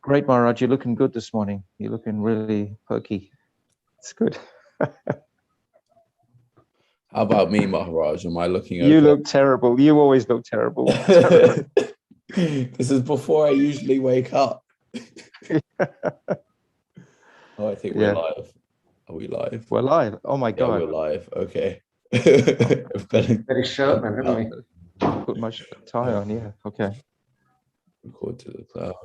Great, Maharaj. You're looking good this morning. You're looking really perky. It's good. How about me, Maharaj? Am I looking okay? You look terrible. You always look terrible. Terrible. This is before I usually wake up. Oh, I think we're live. Are we live? We're live. Oh my God. Yeah, we're live. Okay. Very short, man, haven't we? Put my tie on. Yeah. Okay. Record to the cloud.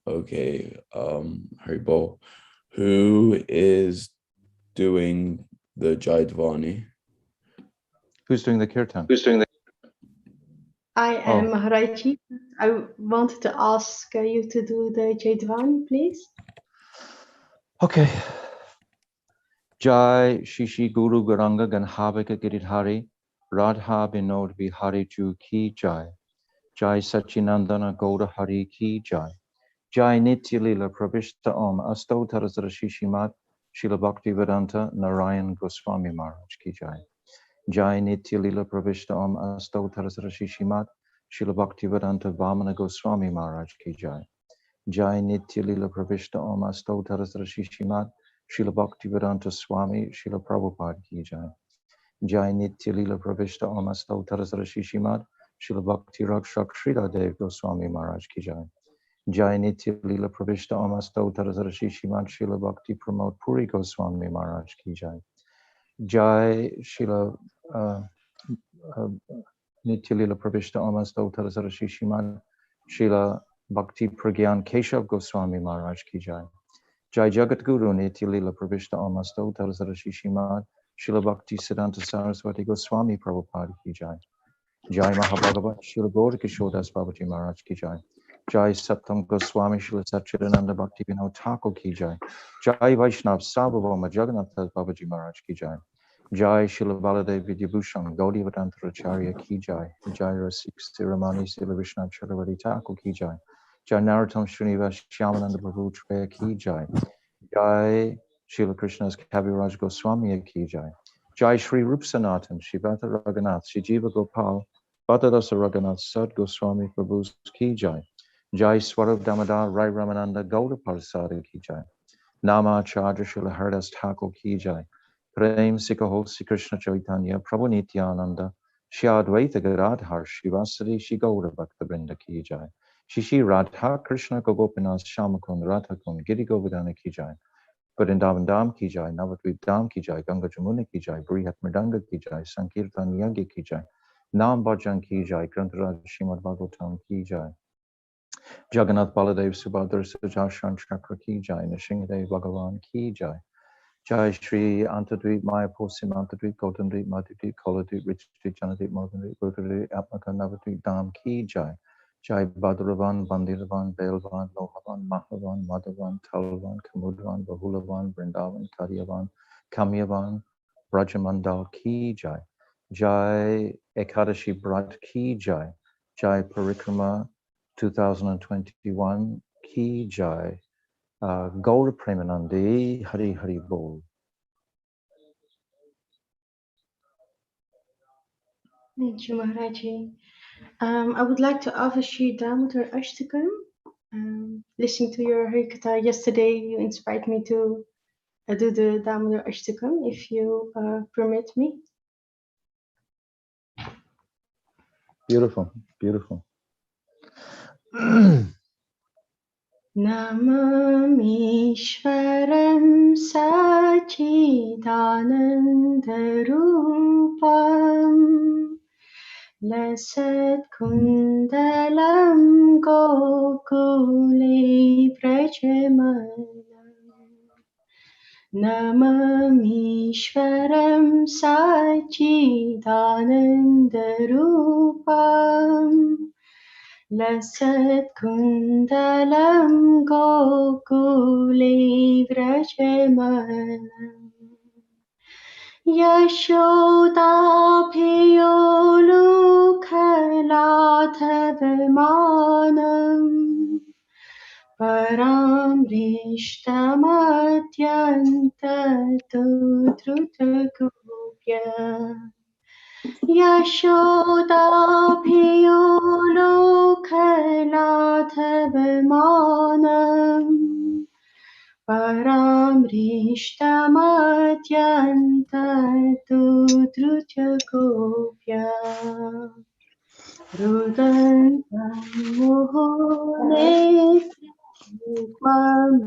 Okay. Haribol. Who is doing the Jaidvani? Who's doing the kirtan? I am Maharaji. I wanted to ask you to do the Jaidvani, please. Okay. Jai Shishi Guru Garanga Ganhavika Giridhari Radha Binod Vihari Ju Ki Jai. Jai Sachinandana Gauda Hari Ki Jai. Jai Nitya Lila Pravishta Om Astotaras Rashishimat Srila Bhakti Vedanta Narayan Goswami Maharaj Ki Jai. Jai Nitya Lila Pravishta Om Astotaras Rashishimat Srila Bhakti Vedanta Vamana Goswami Maharaj Ki Jai. Jai Nitya Lila Pravishta Om Astotaras Rashishimat Srila Bhakti Vedanta Swami Srila Prabhupada Ki Jai. Jai Nitya Lila Pravishta Om Astotaras Rashishimat Srila Bhakti Rakshak Shrida Dev Goswami Maharaj Ki Jai. Jai Nitya Lila Pravishta Om Astotaras Rashishimat Srila Bhakti Pramod Puri Goswami Maharaj Ki Jai. Jai Srila Nitya Lila Pravishta Om Astotaras Rashishimat Srila Bhakti Pragyan Keshav Goswami Maharaj Ki Jai. Jai Jagat Guru Nitya Lila Pravishta Om Astotaras Rashishimat Srila Bhakti Siddhanta Saraswati Goswami Prabhupada Ki Jai. Jai Mahabhagavat Srila Gaur Kishodas Babaji Maharaj Ki Jai. Jai Satam Goswami Srila Satchidananda Bhakti Vinod Thakur Ki Jai. Jai Vaishnav Sabhavama Jagannath Babaji Maharaj Ki Jai. Jai Srila Baladev Vidyabhushan Gaudiya Vedantacharya Ki Jai. Jai Rasik Siramani Srila Vishnav Chakravarti Thakur Ki Jai. Jai Narottam Srinivas Shyamananda Prabhu Traya Ki Jai. Jai Srila Krishna's Kaviraj Goswami Ki Jai. Jai Shri Rup Sanatan, Shri Bhata Raghunath, Shri Jiva Gopal, Bhattadasa Raghunath, Sad Goswami Prabhu's Ki Jai. Jai Swarup Damodar, Rai Ramananda, Gauda Parsada Ki Jai. Nama Acharya Srila Haridas Thakur Ki Jai. Prem Sikaho Sri Krishna Chaitanya, Prabhu Nityananda, Shri Advaita Gadadhar, Shri Vasari, Shri Gauda Bhakta Vrinda Ki Jai. Shri Radha Krishna Gopinath Shamakund Radhakund Giri Govardhana Ki Jai. Vrindavan Dham Ki Jai, Navadvip Dham Ki Jai, Ganga Jamuna Ki Jai, Brihat Mridanga Ki Jai, Sankirtan Yagya Ki Jai, Nam Bhajan Ki Jai, Grantaraj Srimad Bhagavatam Ki Jai. Jagannath Baladev Subhadra Sudarshan Chakra Ki Jai, Nrsimhadev Bhagavan Ki Jai. Jai Shri Antadvip Mayapur Simantadvip Gautandvip Madhudvip Koladvip Richdvip Janadvip Modandvip Buddhadvip Atmaka Navadvip Dham Ki Jai. Jai Bhadravan, Bandiravan, Belvan, Lohavan, Mahavan, Madhavan, Talvan, Kamudvan, Bahulavan, Brindavan, Kadyavan, Kamyavan, Vraja-mandala Ki Jai. Jai Ekadasi Brat Ki Jai. Jai Parikrama 2021 Ki Jai. Gaura Premanandi, Hari Hari Bol. Thank you, Maharaji. I would like to offer Shri Damodarastakam. Listening to your Harikatha yesterday, you inspired me to do the Damodarastakam, if you permit me. Beautiful, beautiful. Namamishwaram Sachidanandarupam Lasat Kundalam Gokule Vrajamalam Namamishwaram Sachidanandarupam Lasat Kundalam Gokule Vrajamalam Yashoda Piyolu Kalata Vimanam Param Rishtamatyanta Tudruta Gopya यशोदाभियो लोकनाथविमानम् परामृष्टमत्यन्ततो धृतगोप्या रुदन्तं मुहुने त्वमुचन्तम्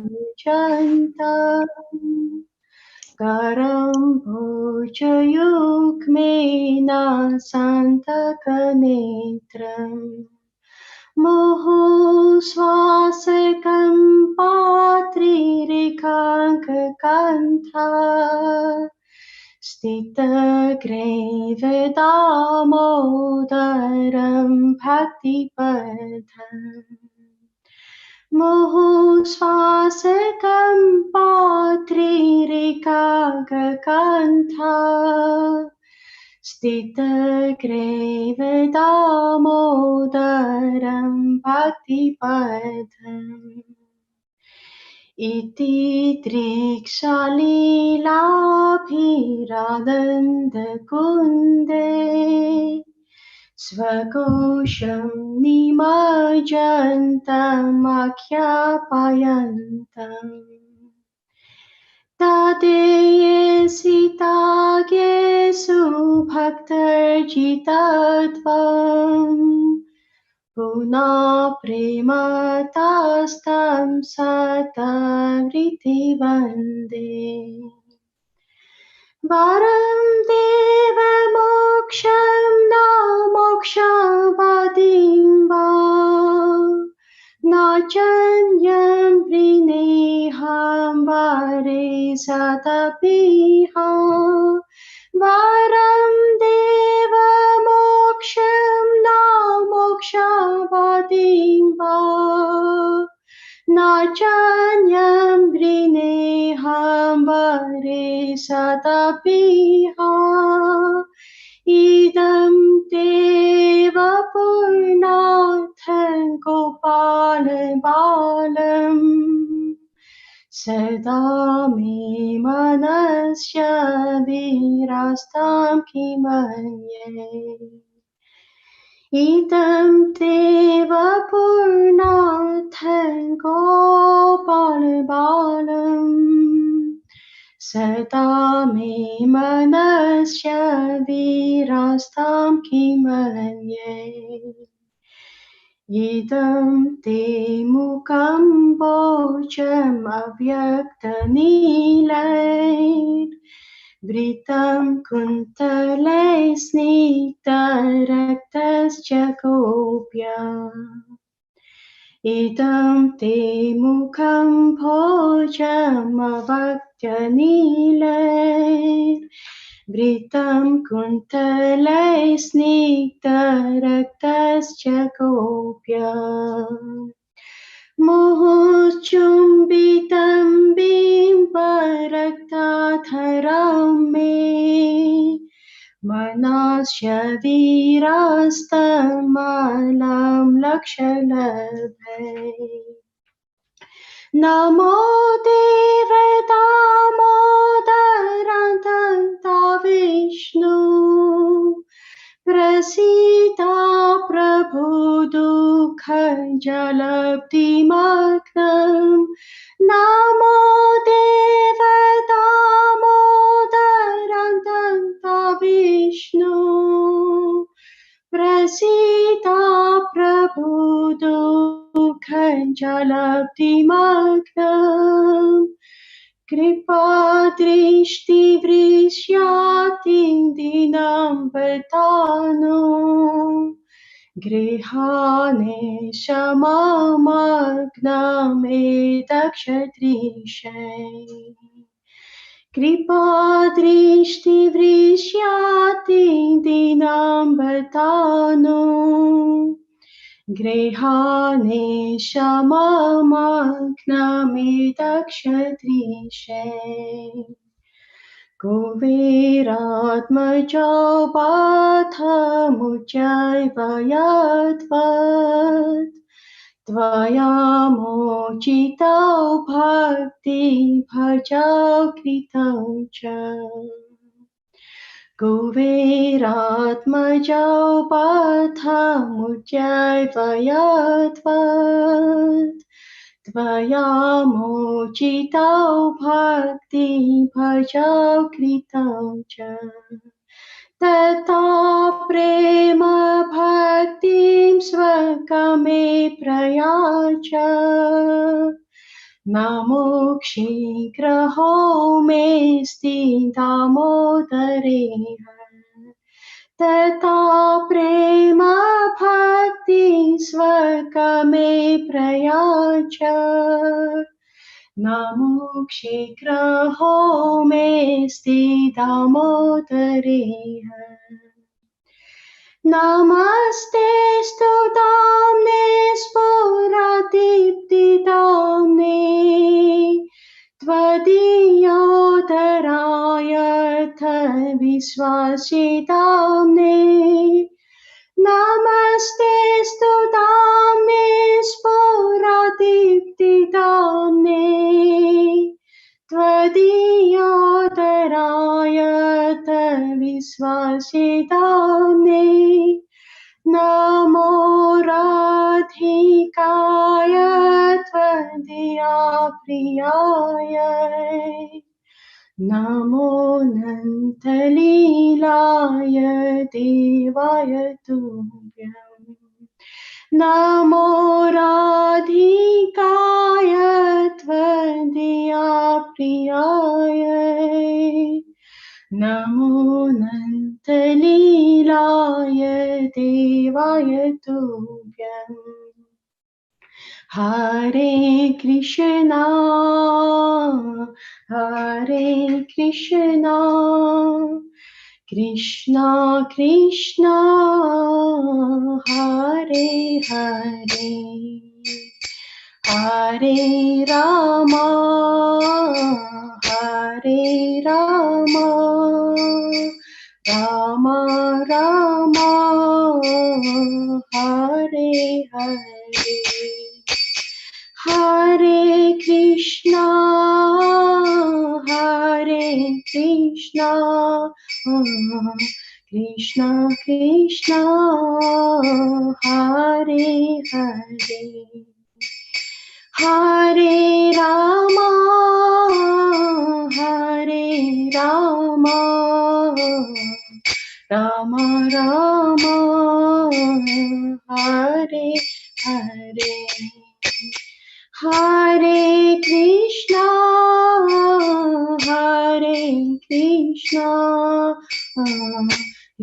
करं भोजयुग्मेन सन्तकनेत्रम् मुहुश्वासकं पात्रीरिकाङ्ककण्ठा स्थितग्रैवदामोदरं भक्तिपथम् मुहुश्वासकं पात्रीरिकाङ्ककण्ठा स्थितग्रैवदामोदरं भक्तिपथम् इति दृक्षलीलाभिरानन्दकुन्दे स्वघोषं निमज्जन्तमाख्यापयन्तम् तदेयसिताग्येषु भक्तर्जितत्वम् पुनः प्रेमतास्तं सतवृत्ति वन्दे वरं देवमोक्षं न मोक्षवादिं वा न चान्यं वृणेऽहं वरे सदपिहं वरं देवमोक्षं न मोक्षवादिं वा न चान्यं वृणेऽहं वरे सदपिहं इदं देव पूर्णार्थं गोपाल बालम् सदा मे मनस्य विरास्तां किमन्ये इदं देव पूर्णार्थं गोपाल बालम् सदा मे मनस्य विरास्तां किमन्ये इदं ते मुखं भोजम् अव्यक्तनीलैर्वृतं कुन्तलैः स्निग्धरक्तश्च गोप्या इदं ते मुखं भोजम् अव्यक्तनीलैर्वृतं कुन्तलैः स्निग्धरक्तश्च गोप्या मुहुश्चुम्बितं बिम्बरक्ताधरं मे मनस्य वीरास्तमलं लक्षलभे नमो देव दामोदरं विष्णु प्रसीदा प्रभु दुःखजलब्धिमग्नं नमो देव दामोदरं विष्णु प्रसीदा प्रभु दुःखजलब्धिमग्नं कृपादृष्टिवृष्यातिं दीनं वर्तानो गृहाणे क्षममग्नमेतक्षत्रिशै कृपादृष्टिवृष्यातिं दीनं वर्तानो गृहाणे क्षममग्नमेतक्षत्रिशै कुबेरात्मजो बाधमुच्चैव यद्वत् त्वया मोचितो भक्ति भजो कृतं च Kuveratmajau pathamujjayvayatvat Tvayamojitau bhakti bhajau kritam cha Tata prema bhaktim svakame prayacha Namo kshigraho me stitamodareha Tata prema bhakti svakame prayacha Namo kshigraho me stitamodareha Namaste studamne sporadiptidamne Tvadiyodarayartha visvasidamne Namaste studamne sporadiptidamne Tvadiyodarayartha visvasidamne Namo Radhikaya Tvadiya Priyaya Namo Nantalilaya Devaya Tubhyam Namo Radhikaya Tvadiya Priyaya Namo Nantalilaya Devaya Tubhyam Hare Krishna Krishna Krishna Hare Hare Hare Rama Hare Rama Rama Rama Hare Hare Hare Krishna Krishna Krishna Hare Hare Hare Rama Rama Rama Hare Hare Hare Krishna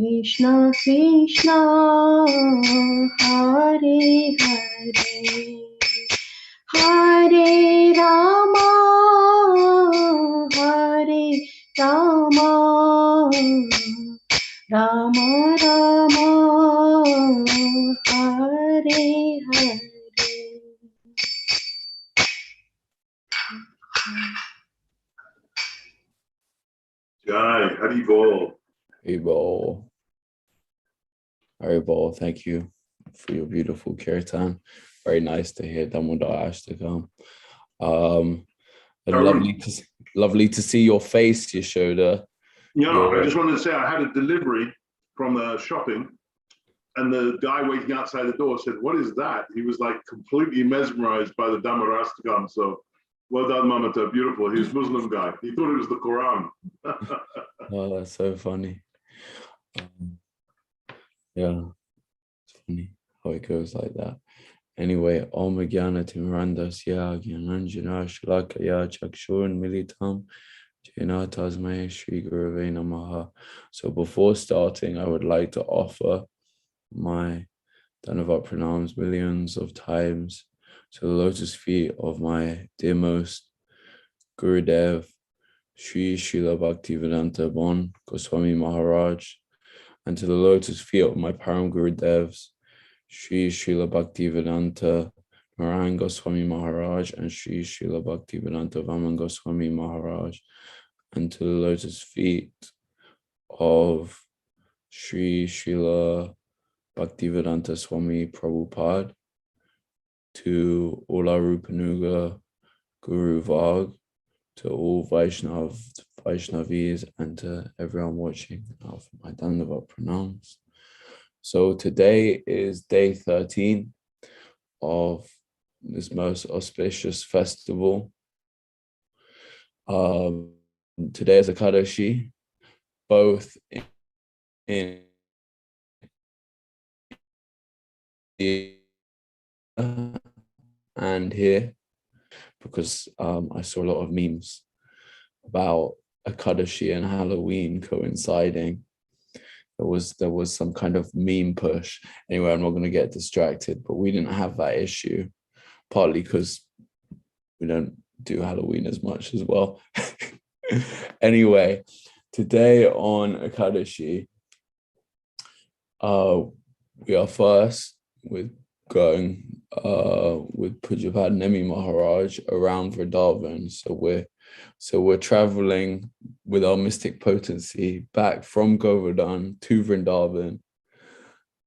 Krishna Krishna Hare Hare Hare Rama Rama Rama Hare Hare Jai, Haribol. Haribol, thank you for your beautiful kirtan. Very nice to hear Damodarastakam. Lovely to see your face, Yashoda. Yeah, I just wanted to say I had a delivery from the shopping, and the guy waiting outside the door said, "What is that?" He was like completely mesmerized by the Damodarastakam. So, well done, Mamata, beautiful. He was a Muslim guy. He thought it was the Quran. Oh, that's so funny. Yeah, it's funny how it goes like that. Anyway, Om Jnana Timrandasya Jnananjana Shlakaya Chakshurun Militam Jena Tasmaya Shri Gurave Namaha. So before starting, I would like to offer my Dhanavat pranams millions of times to the lotus feet of my dearmost Gurudev, Sri Srila Bhaktivedanta Bon Goswami Maharaj, and to the lotus feet of my Param Gurudevs, Sri Srila Bhaktivedanta Narayan Goswami Maharaj and Sri Srila Bhaktivedanta Vaman Goswami Maharaj, and to the lotus feet of Sri Srila Bhaktivedanta Swami Prabhupada, to all our Rupanuga Guru Varg, to all Vaishnavis, and to everyone watching for my Dandava pranams. So today is day 13 of this most auspicious festival. Today is Ekadasi, both in and here, because I saw a lot of memes about Ekadasi and Halloween coinciding. There was some kind of meme push. Anyway, I'm not going to get distracted, but we didn't have that issue, partly because we don't do Halloween as much as well. Anyway, today on Ekadasi, we are first with going with Pujapad Nemi Maharaj around Vrindavan. So we're traveling with our mystic potency back from Govardhan to Vrindavan,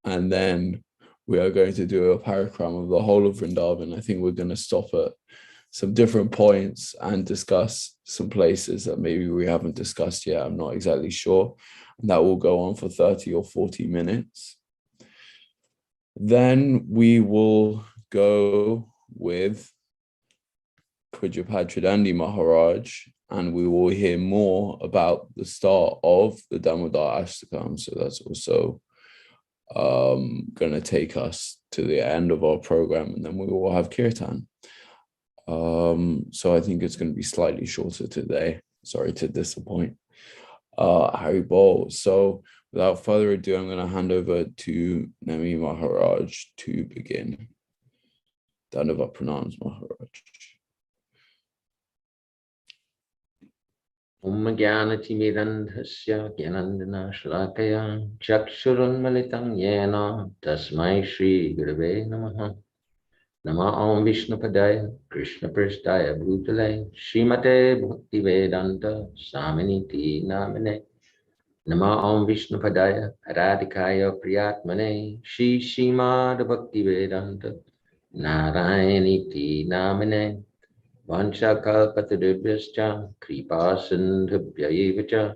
and then we are going to do a parikrama of the whole of Vrindavan. I think we're going to stop at some different points and discuss some places that maybe we haven't discussed yet. I'm not exactly sure. And that will go on for 30 or 40 minutes. Then we will go with Pujapad Tridandi Maharaj, and we will hear more about the start of the Damodarastakam. So that's also going to take us to the end of our program, and then we will have kirtan. So I think it's going to be slightly shorter today. Sorry to disappoint. Hari Bol. So without further ado, I'm going to hand over to Nemi Maharaj to begin. Dandava pranams, Maharaj. Om Jnana-timirandhasya Jnanandana Shalakaya Chakshurunmalitam Yena Tasmai Shri Gurave Namaha. Nama Om Vishnupadaya Krishna Prasthaya Bhutale Srimate Bhaktivedanta Swaminiti Namane. Nama Om Vishnupadaya Radhikaya Priyatmane Shri Srimad Bhaktivedanta Narayaniti Namane. Vanchakalpatarubhyascha kripa sindhubhyayevacha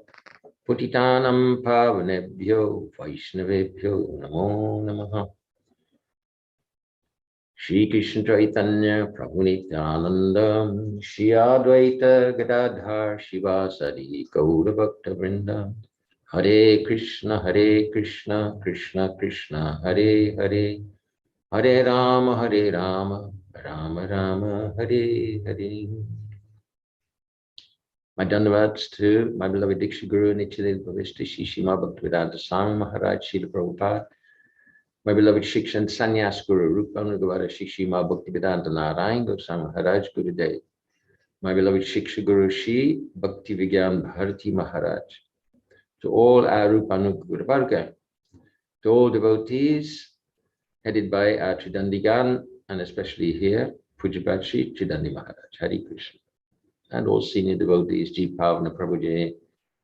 putitanam pavanebhyo vaishnavebhyo namo namaha. Shri Krishna Chaitanya Prabhu Nityananda Shri Advaita Gadadhar Shivasadi Gaura Bhakta Vrinda. Hare Krishna Krishna Krishna Hare Hare Hare Rama Rama Rama Hare Hare. My Dandavats to my beloved Diksha Guru Nityalila Bhavishta Shishima Bhaktivedanta Swami Maharaj Srila Prabhupada, my beloved Shiksha and Sannyas Guru Rupa Nugavara Shishima Bhaktivedanta Narayan Goswami Maharaj Gurudev, my beloved Shiksha Guru Shri Bhakti Vigyan Bharati Maharaj, to all our Rupa Nugavara, to all devotees headed by our Tridandigan, and especially here, Pujapad Shri Tridandi Maharaj, Hare Krishna, and all senior devotees, G. Pavana Prabhuji,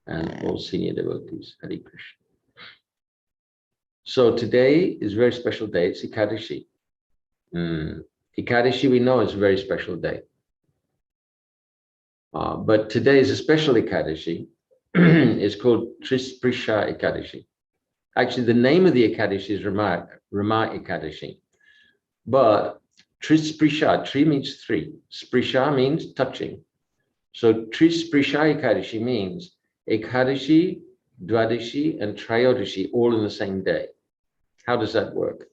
and all senior devotees, Hare Krishna. So today is a very special day, it's Ekadasi. Ekadasi we know is a very special day. But today is a special Ekadasi. It's called Trisprisha Ekadasi. Actually, the name of the Ekadasi is Rama Ekadasi. But Trisprisha, tri means three. Sprisha means touching. So Trisprisha Ekadasi means Ekadasi, Dwadashi, and Trayodasi all in the same day. How does that work?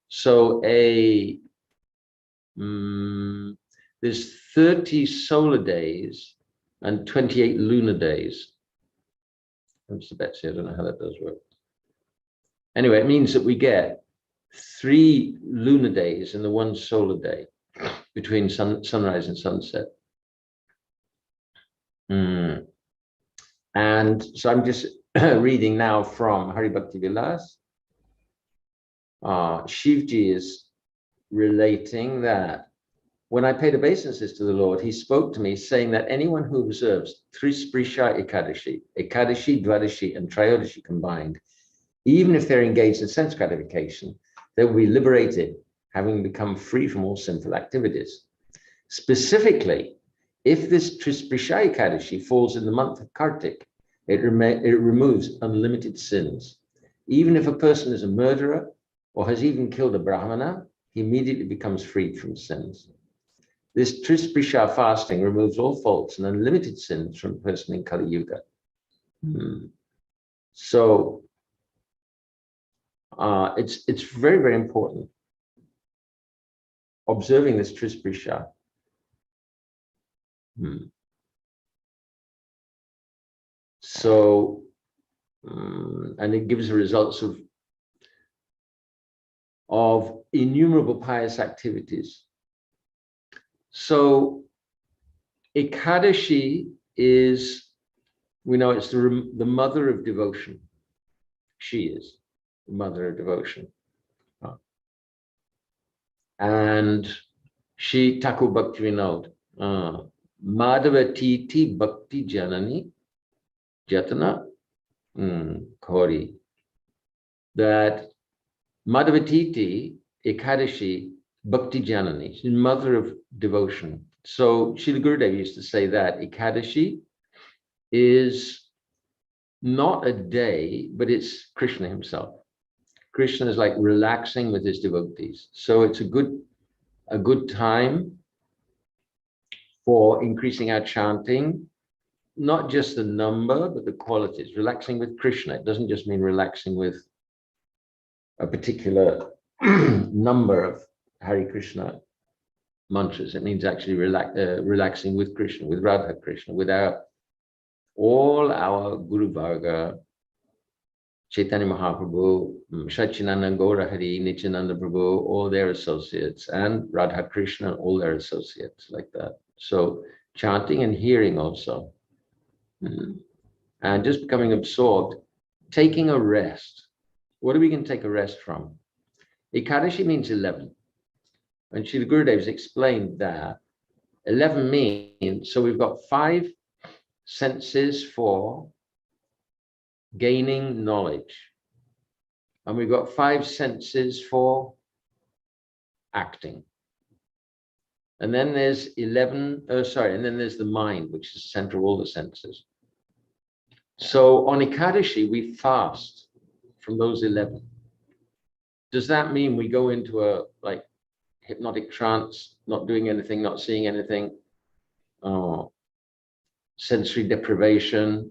So there's 30 solar days and 28 lunar days. What's the Betsy? I don't know how that does work. Anyway, it means that we get 3 lunar days and the 1 solar day between sunrise and sunset. And so I'm just reading now from Hari Bhakti Vilas. Shivji is relating that when I paid obeisances to the Lord, he spoke to me saying that anyone who observes Trisprisha Ekadashi, Ekadashi, Dwadashi, and Trayodasi combined, even if they're engaged in sense gratification, they will be liberated, having become free from all sinful activities. Specifically, If this Trisprisha Ekadashi falls in the month of Kartik, it removes unlimited sins. Even if a person is a murderer or has even killed a Brahmana, he immediately becomes freed from sins. This Trisprisha fasting removes all faults and unlimited sins from a person in Kali Yuga. So it's very, very important observing this Trisprisha. So, and it gives the results of innumerable pious activities. So, Ekadashi is, we know it's the mother of devotion. She is the mother of devotion. And she Thakur Bhakti Vinod, Madhava Titi Bhakti Janani Jatana Kori. That Madhava Titi Ekadashi Bhakti Janani, she's mother of devotion. So Srila Gurudev used to say that Ekadashi is not a day, but it's Krishna himself. Krishna is like relaxing with his devotees. So it's a good time for increasing our chanting, not just the number, but the qualities. Relaxing with Krishna. It doesn't just mean relaxing with a particular number of Hare Krishna mantras. It means actually relaxing with Krishna, with Radha Krishna, with all our Guru Varga, Chaitanya Mahaprabhu, Sachinanda Gaura Hari, Nityananda Prabhu, all their associates, and Radha Krishna, all their associates, like that. So chanting and hearing also. And just becoming absorbed, taking a rest. What are we going to take a rest from? Ekadashi means 11. And Srila Gurudev's explained that 11 means, so we've got 5 senses for gaining knowledge. And we've got 5 senses for acting. And then there's and then there's the mind, which is the center of all the senses. So on Ekadashi, we fast from those 11. Does that mean we go into a hypnotic trance, not doing anything, not seeing anything, sensory deprivation?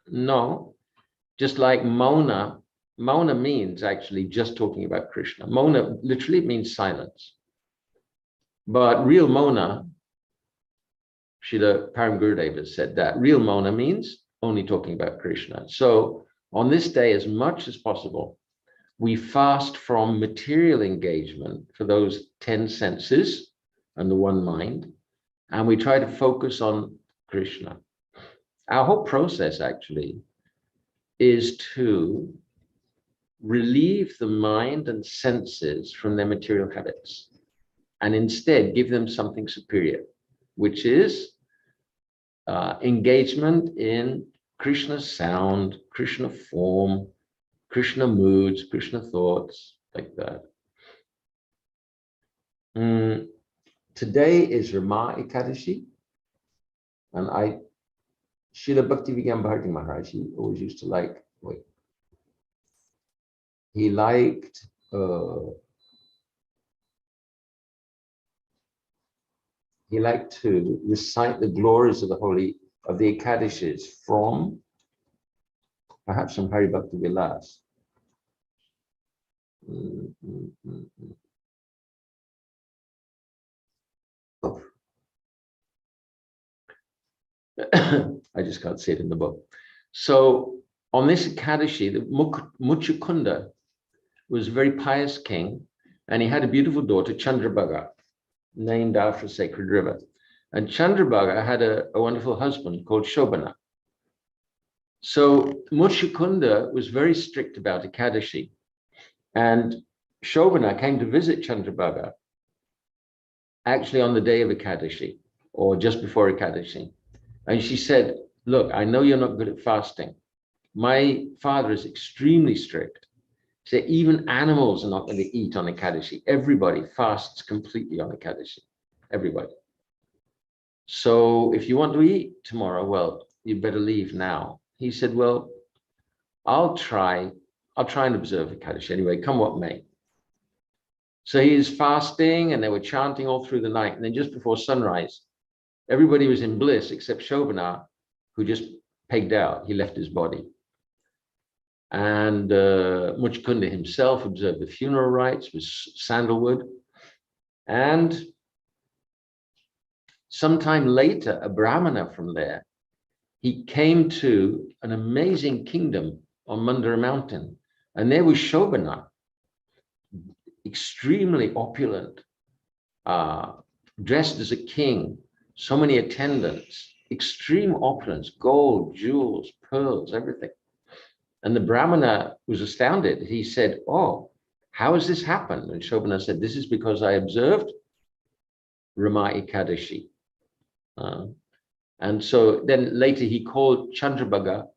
No. Just like Mauna means actually just talking about Krishna. Mauna literally means silence. But real Mauna, Srila Param Gurudev has said that real Mauna means only talking about Krishna. So on this day, as much as possible, we fast from material engagement for those 10 senses and the one mind, and we try to focus on Krishna. Our whole process actually is to relieve the mind and senses from their material habits and instead give them something superior, which is engagement in Krishna sound, Krishna form, Krishna moods, Krishna thoughts, like that. Today is Rama Ekadashi, and Srila Bhaktivedanta Bharati Maharaj, he always used to he liked to recite the glories of the Ekadashis from perhaps from Hari Bhakti Vilas. I just can't see it in the book. So on this Ekadashi, the Muchukunda was a very pious king, and he had a beautiful daughter, Chandrabhaga, named after a sacred river. And Chandrabhaga had a wonderful husband called Shobhana. So Muchukunda was very strict about Ekadashi. And Shobhana came to visit Chandrabhaga actually on the day of Ekadashi, or just before Ekadashi. And she said, look, I know you're not good at fasting. My father is extremely strict. So even animals are not going to eat on Ekadashi. Everybody fasts completely on Ekadashi. Everybody. So if you want to eat tomorrow, well, you'd better leave now. He said, well, I'll try and observe Ekadasi anyway, come what may. So he is fasting, and they were chanting all through the night. And then just before sunrise, everybody was in bliss except Shobhana, who just pegged out. He left his body. And Muchkunda himself observed the funeral rites with sandalwood. And sometime later, a Brahmana from there, he came to an amazing kingdom on Mandara mountain. And there was Shobhana, extremely opulent, dressed as a king, so many attendants, extreme opulence, gold, jewels, pearls, everything. And the Brahmana was astounded. He said, oh, how has this happened? And Shobhana said, this is because I observed Rama Ekadashi. And so then later he called Chandrabhaga.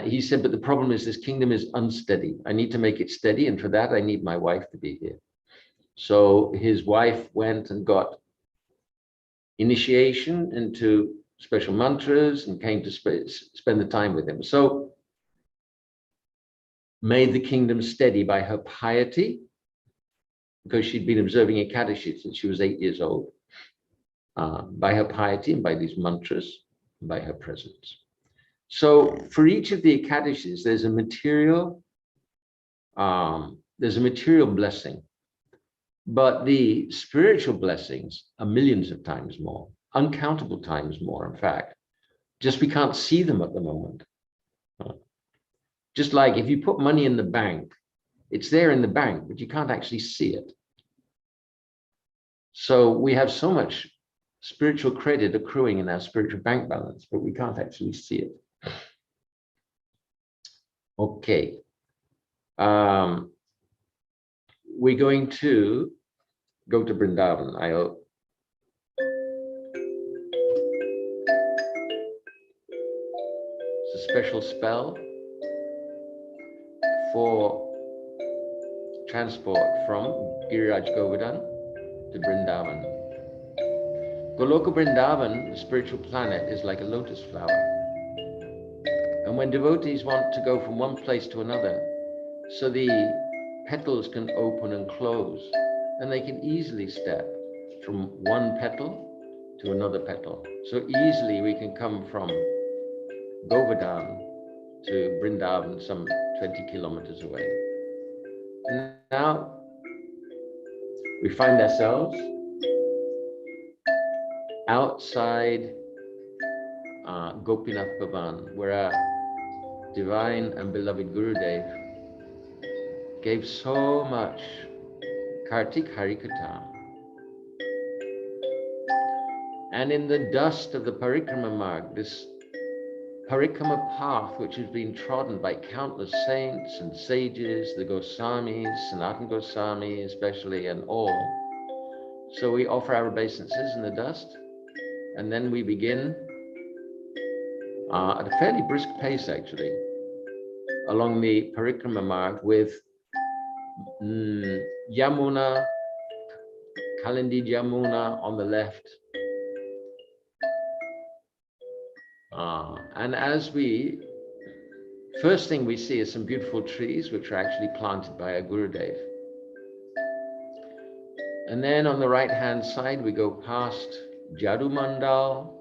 He said, but the problem is this kingdom is unsteady. I need to make it steady. And for that, I need my wife to be here. So his wife went and got initiation into special mantras and came to spend the time with him. So made the kingdom steady by her piety, because she'd been observing Ekadashi since she was 8 years old, by her piety and by these mantras, and by her presence. So for each of the Ekadashis, there's a material blessing, but the spiritual blessings are millions of times more, uncountable times more, in fact. Just we can't see them at the moment. Just like if you put money in the bank, it's there in the bank, but you can't actually see it. So we have so much spiritual credit accruing in our spiritual bank balance, but we can't actually see it. Okay. We're going to go to Brindavan, I hope. It's a special spell for transport from Giriraj Govardhan to Brindavan. Goloka Brindavan, the spiritual planet, is like a lotus flower. And when devotees want to go from one place to another, so the petals can open and close, and they can easily step from one petal to another petal. So easily we can come from Govardhan to Brindavan, some 20 kilometers away. And now we find ourselves outside Gopinath Bhavan, where our divine and beloved Gurudev gave so much Kartik Harikatha. And in the dust of the Parikrama Marg, this Parikrama path which has been trodden by countless saints and sages, the Goswamis, Sanatana Goswami especially, and all. So we offer our obeisances in the dust, and then we begin at a fairly brisk pace actually, along the Parikrama Marg with Yamuna, Kalindi Yamuna on the left. And as first thing we see is some beautiful trees which are actually planted by our Gurudev. And then on the right hand side we go past Jadu Mandal,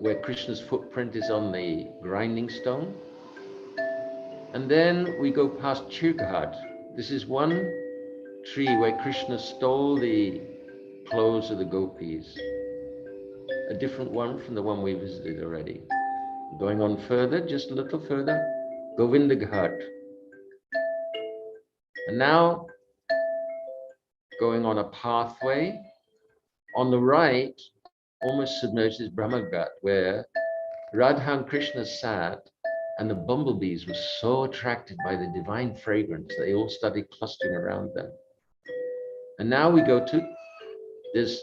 where Krishna's footprint is on the grinding stone. And then we go past Chirkhat. This is one tree where Krishna stole the clothes of the Gopis. A different one from the one we visited already. Going on further, just a little further, Govinda Ghat. And now, going on a pathway, on the right, almost submerged is Brahma-ghat, where Radha and Krishna sat, and the bumblebees were so attracted by the divine fragrance, they all started clustering around them. And now we go to, there's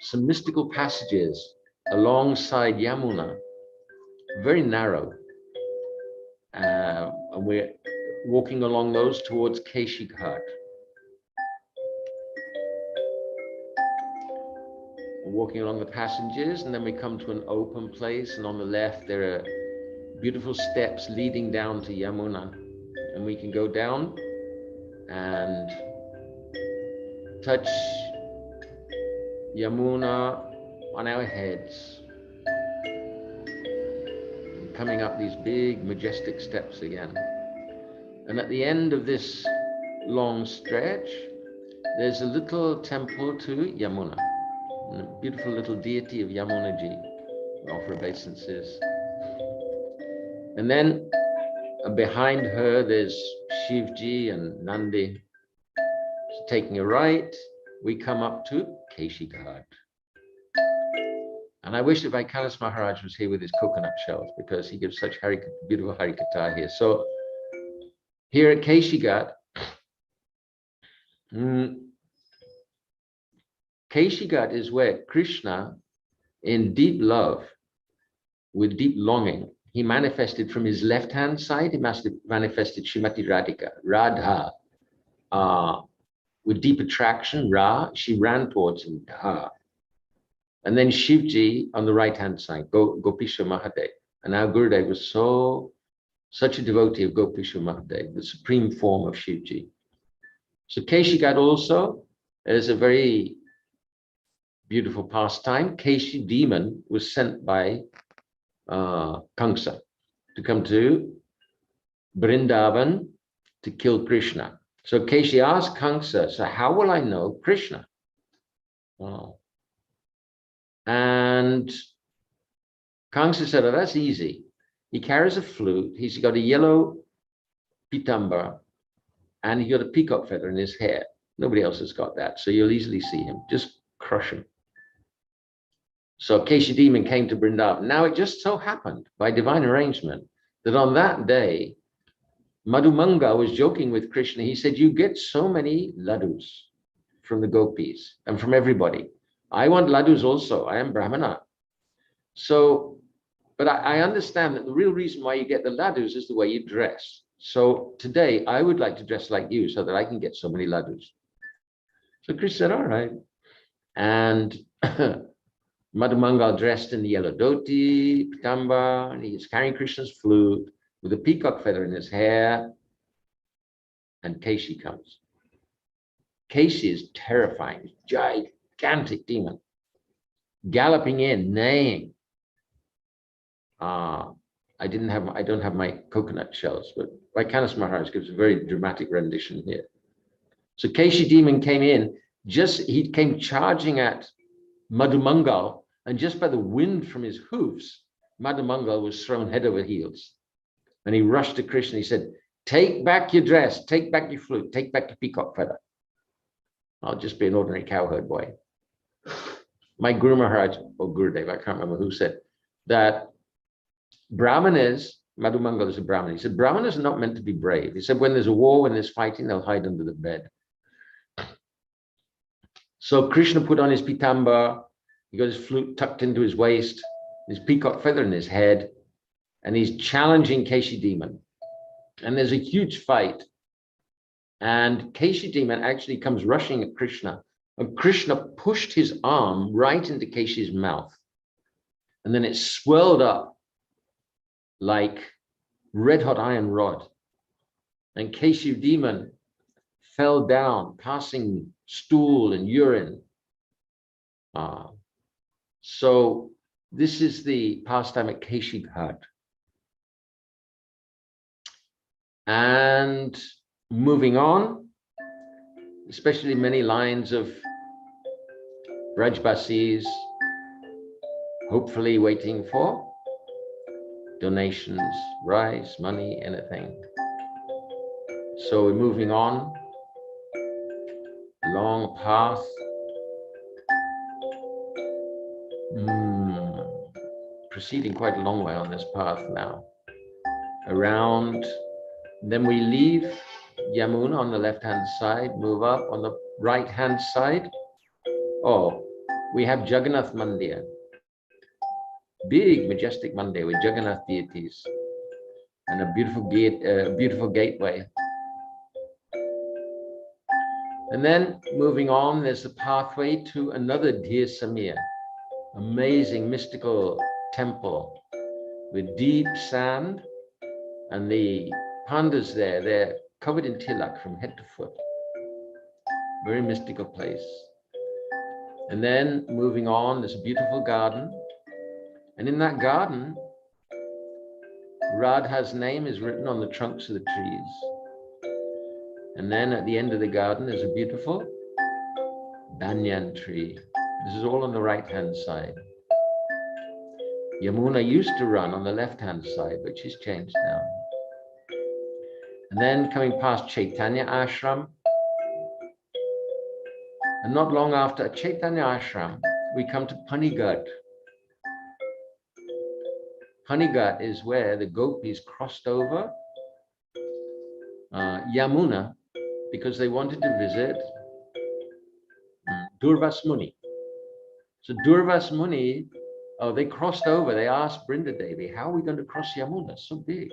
some mystical passages alongside Yamuna, very narrow. And we're walking along those towards Keshi Ghat. We're walking along the passages, and then we come to an open place, and on the left there are beautiful steps leading down to Yamuna, and we can go down and touch Yamuna on our heads, and coming up these big majestic steps again. And at the end of this long stretch, there's a little temple to Yamuna, and a beautiful little deity of Yamunaji. We offer obeisances. And then behind her, there's Shivji and Nandi. So taking a right, we come up to Keshi Ghat. And I wish that Vaikanas Maharaj was here with his coconut shells, because he gives such beautiful Harikatha here. So here at Keshi Ghat, Keshi Ghat is where Krishna, in deep love, with deep longing, he manifested from his left-hand side, he manifested Srimati Radhika, Radha, with deep attraction, Ra, she ran towards him, Dha. And then Shivji on the right-hand side, Gopisha Mahadev. And our Gurudev was such a devotee of Gopisha Mahadev, the supreme form of Shivji. So Keshi Ghat also is a very beautiful pastime. Keshi demon was sent by Kamsa to come to Brindavan to kill Krishna. So Keshi asked Kamsa, so how will I know Krishna? And Kamsa said, oh, that's easy. He carries a flute, he's got a yellow pitamba, and he got a peacock feather in his hair. Nobody else has got that, so you'll easily see him. Just crush him. So Keshi demon came to Vrindavan. Now it just so happened, by divine arrangement, that on that day, Madhumanga was joking with Krishna. He said, you get so many ladus from the gopis and from everybody. I want ladus also. I am Brahmana. So, but I understand that the real reason why you get the ladus is the way you dress. So today I would like to dress like you so that I can get so many ladus. So Krishna said, all right. And Madhumangal dressed in the yellow dhoti, pitamba, and he's carrying Krishna's flute with a peacock feather in his hair. And Keshi comes. Keshi is terrifying, gigantic demon, galloping in, neighing. I don't have my coconut shells, but Vaikanas Maharaj gives a very dramatic rendition here. So Keshi demon came in, he came charging at Madhumangal, and just by the wind from his hoofs, Madhumangal was thrown head over heels. And he rushed to Krishna. He said, take back your dress, take back your flute, take back your peacock feather. I'll just be an ordinary cowherd boy. My Guru Maharaj, or Gurudev, I can't remember who said that Brahmanas, Madhumangal is a Brahman. He said, Brahmanas are not meant to be brave. He said, when there's a war, when there's fighting, they'll hide under the bed. So Krishna put on his pitamba, he got his flute tucked into his waist, his peacock feather in his head, and he's challenging Keshi demon. And there's a huge fight. And Keshi demon actually comes rushing at Krishna. And Krishna pushed his arm right into Keshi's mouth. And then it swelled up like red hot iron rod. And Keshi demon fell down, passing stool and urine. So this is the pastime at Keshi Ghat. And moving on, especially many lines of Rajbasis, hopefully waiting for donations, rice, money, anything. So we're moving on, long path. Proceeding quite a long way on this path now. Around, then we leave Yamuna on the left-hand side, move up on the right-hand side. Oh, we have Jagannath Mandir. Big, majestic mandir with Jagannath deities and a beautiful gate, beautiful gateway. And then moving on, there's a pathway to another Dhir Samir. amazing mystical temple with deep sand, and the pandas there, they're covered in tilak from head to foot. Very mystical place. And then moving on, there's a beautiful garden. And in that garden, Radha's name is written on the trunks of the trees. And then at the end of the garden, there's a beautiful banyan tree. This is all on the right-hand side. Yamuna used to run on the left-hand side, but she's changed now. And then coming past Chaitanya Ashram, and not long after Chaitanya Ashram, we come to Panigat. Panigat is where the Gopis crossed over Yamuna because they wanted to visit Durvas Muni. So Durvas Muni, they crossed over. They asked Brinda Devi, how are we going to cross Yamuna? So big.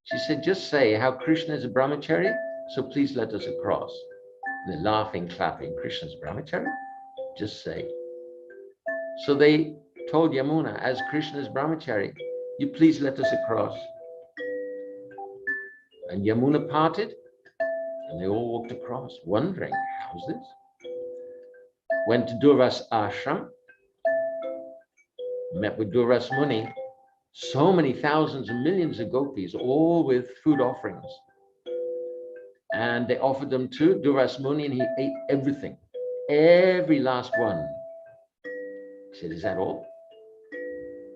She said, just say how Krishna is a Brahmacari, so please let us across. And they're laughing, clapping. Krishna's Brahmacari? Just say. So they told Yamuna, as Krishna's Brahmacari, you please let us across. And Yamuna parted, and they all walked across, wondering, how's this? Went to Durvas Ashram, met with Durvas Muni, so many thousands and millions of gopis, all with food offerings. And they offered them to Durvas Muni, and he ate everything, every last one. He said, is that all?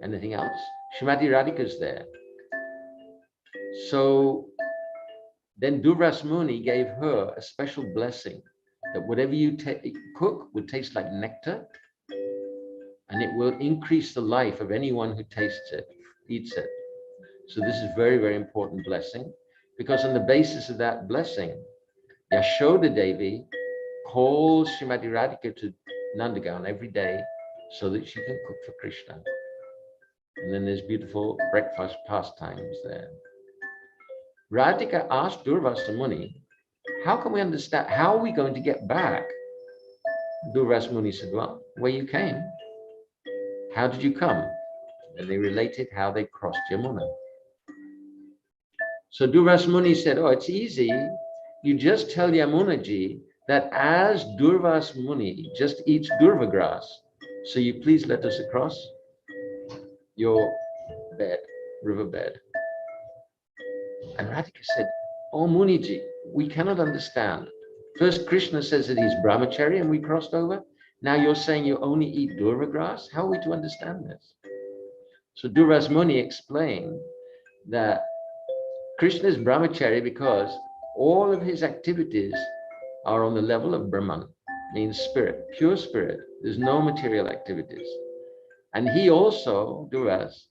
Anything else? Srimati Radhika's there. So then Durvas Muni gave her a special blessing that whatever you cook will taste like nectar, and it will increase the life of anyone who tastes it, eats it. So this is very, very important blessing, because on the basis of that blessing, Yashoda Devi calls Srimati Radhika to Nandagan every day so that she can cook for Krishna. And then there's beautiful breakfast pastimes there. Radhika asked Durvasa Muni, how can we understand, how are we going to get back? Durvasa Muni said, well, where you came. How did you come? And they related how they crossed Yamuna. So Durvasa Muni said, oh, it's easy. You just tell Yamuna ji that as Durvasa Muni just eats durva grass, so you please let us across your bed, riverbed. And Radhika said, oh Muniji, we cannot understand. First Krishna says that he's Brahmacari and we crossed over. Now you're saying you only eat durva grass? How are we to understand this? So Durvas Muni explained that Krishna is Brahmacari because all of his activities are on the level of Brahman, means spirit, pure spirit. There's no material activities. And he also, Durvas,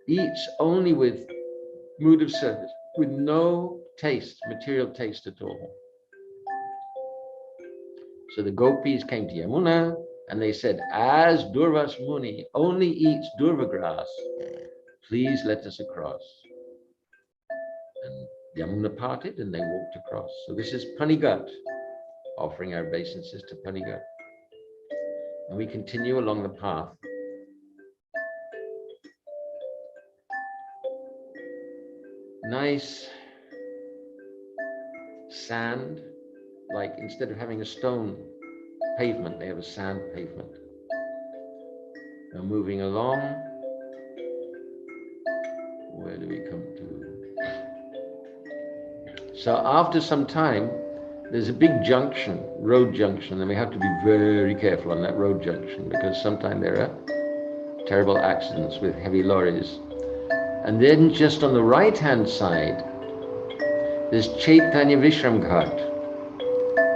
eats only with mood of service, with no taste, material taste at all. So the gopis came to Yamuna and they said, as Durvas Muni only eats durva grass, please let us across. And Yamuna parted and they walked across. So this is Panigat, offering our obeisances to Panigat. And we continue along the path. Nice sand, like instead of having a stone pavement, they have a sand pavement. Now moving along, where do we come to? So after some time, there's a big junction, road junction, and we have to be very careful on that road junction because sometimes there are terrible accidents with heavy lorries. And then just on the right-hand side, there's Chaitanya Vishram Ghat.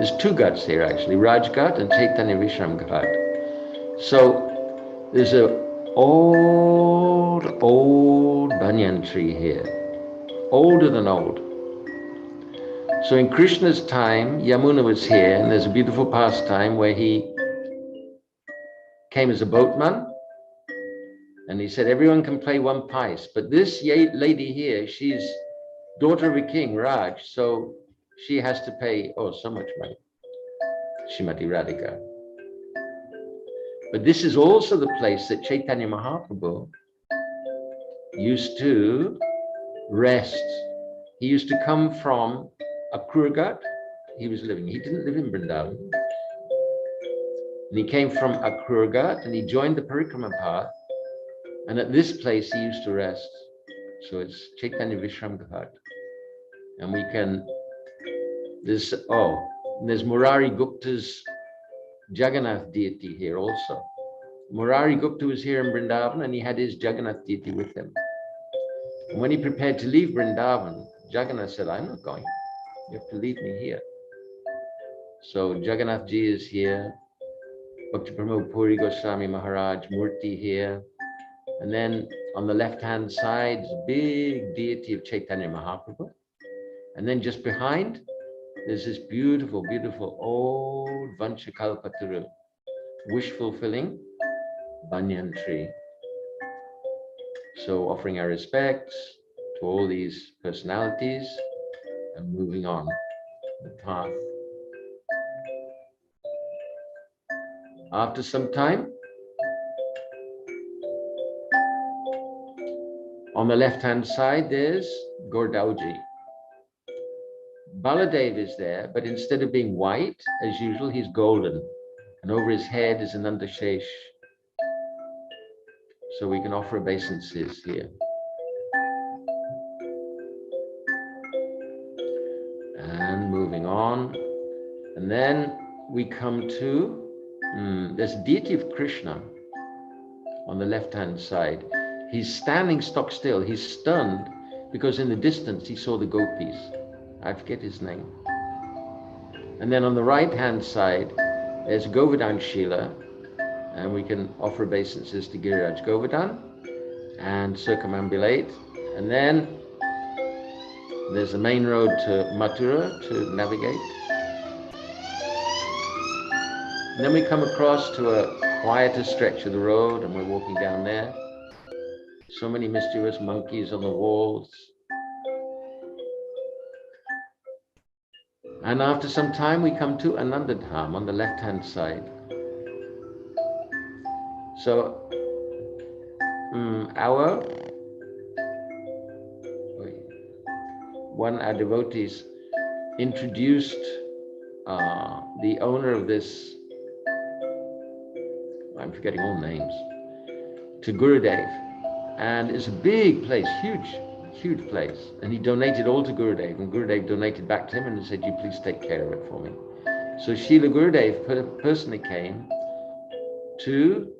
There's two ghats here actually, Raj Ghat and Chaitanya Vishram Ghat. So there's a old banyan tree here, older than old. So in Krishna's time, Yamuna was here, and there's a beautiful pastime where he came as a boatman. And he said, everyone can play one pice, but this lady here, she's daughter of a king, Raj, so she has to pay, oh, so much money, Srimati Radhika. But this is also the place that Chaitanya Mahaprabhu used to rest. He used to come from Akrurgat. He didn't live in Vrindavan. And he came from Akrurgat and he joined the Parikrama path. And at this place he used to rest. So it's Chaitanya Vishram Ghat. And we can, there's Murari Gupta's Jagannath deity here also. Murari Gupta was here in Vrindavan and he had his Jagannath deity with him. And when he prepared to leave Vrindavan, Jagannath said, I'm not going. You have to leave me here. So Jagannath ji is here. Bhakti Pramod Puri Goswami Maharaj Murti here. And then on the left-hand side is a big deity of Chaitanya Mahaprabhu. And then just behind, there's this beautiful, beautiful old Vanchakalpataru, wish-fulfilling banyan tree. So offering our respects to all these personalities and moving on the path. After some time, on the left-hand side, there's Gordauji. Baladev is there, but instead of being white, as usual, he's golden. And over his head is an Nandashesh. So we can offer obeisances here. And moving on. And then we come to, there's a deity of Krishna on the left-hand side. He's standing stock still. He's stunned because in the distance he saw the Gopis. I forget his name. And then on the right-hand side, there's Govardhan Shila, and we can offer obeisances to Giriraj Govardhan and circumambulate. And then there's the main road to Mathura to navigate. And then we come across to a quieter stretch of the road, and we're walking down there. So many mischievous monkeys on the walls. And after some time, we come to Anandadham on the left-hand side. So, our devotees introduced the owner of this, I'm forgetting all names, to Gurudev. And it's a big place, huge place. And he donated all to Gurudev, and Gurudev donated back to him and said, you please take care of it for me. So Srila Gurudev personally came to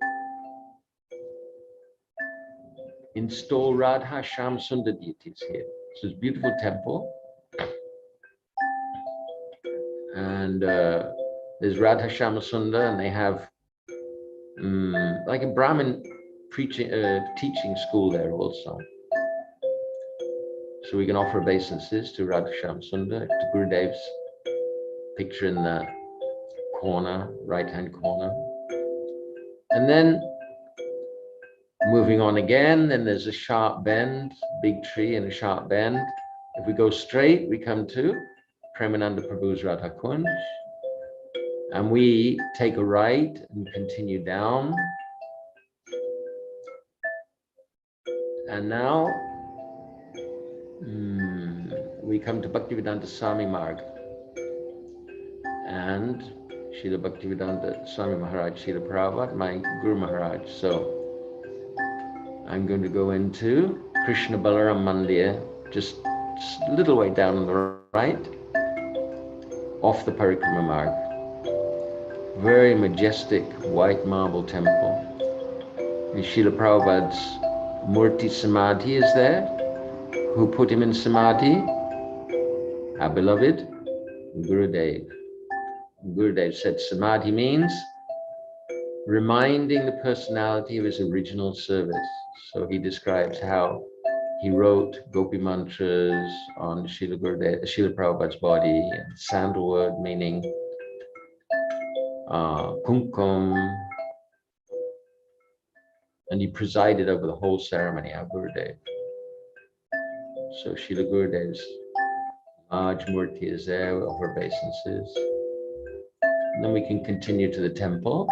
install Radha Sham Sundar deities here. So it's a beautiful temple. And there's Radha Shama Sundar, and they have like a Brahmin teaching school there also. So we can offer obeisances to Radha Shama Sundar, to Gurudev's picture in the corner, right-hand corner. And then moving on again, then there's a sharp bend, big tree and a sharp bend. If we go straight, we come to Premananda Prabhu's Radha Kunj. And we take a right and continue down. And now we come to Bhaktivedanta Swami Marg. And Srila Bhaktivedanta Swami Maharaj, Srila Prabhupada, my Guru Maharaj. So I'm going to go into Krishna Balarama Mandir, just a little way down on the right, off the Parikrama Marg. Very majestic white marble temple. And Srila Prabhupada's Murti Samadhi is there. Who put him in Samadhi? Our beloved Gurudev. Gurudev said Samadhi means reminding the personality of his original service. So he describes how he wrote Gopi mantras on Srila Prabhupada's body, and sandalwood meaning kumkum, and he presided over the whole ceremony, our Gurudev. So Srila Gurudev's large murti is there with our obeisances. And then we can continue to the temple.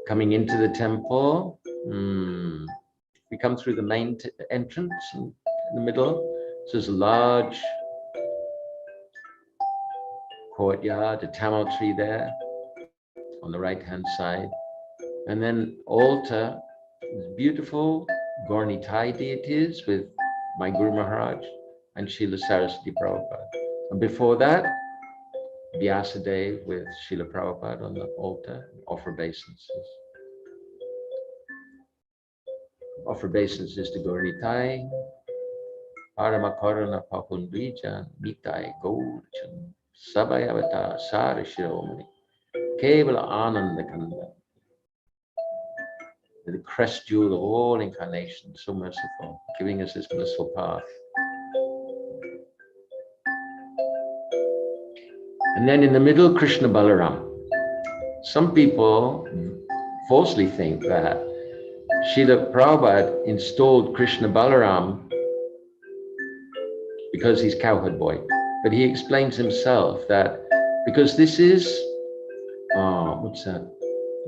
Coming into the temple, we come through the main entrance in the middle. So there's a large courtyard, a tamil tree there on the right-hand side. And then altar, beautiful Gauri Thai deities with my Guru Maharaj and Srila Saraswati Prabhupada. And before that, Vyasadeva with Srila Prabhupada on the altar, offer obeisances. Offer obeisances to Gauri Thai, Paramakarana Papundrijan, Nitai Gauchan, Sabayavata Sara Shiromani, Kevala Anandakanda, the crest jewel of all incarnations, so merciful, giving us this blissful path. And then in the middle, Krishna Balarama. Some people falsely think that Srila Prabhupada installed Krishna Balarama because he's cowherd boy. But he explains himself that because this is, what's that?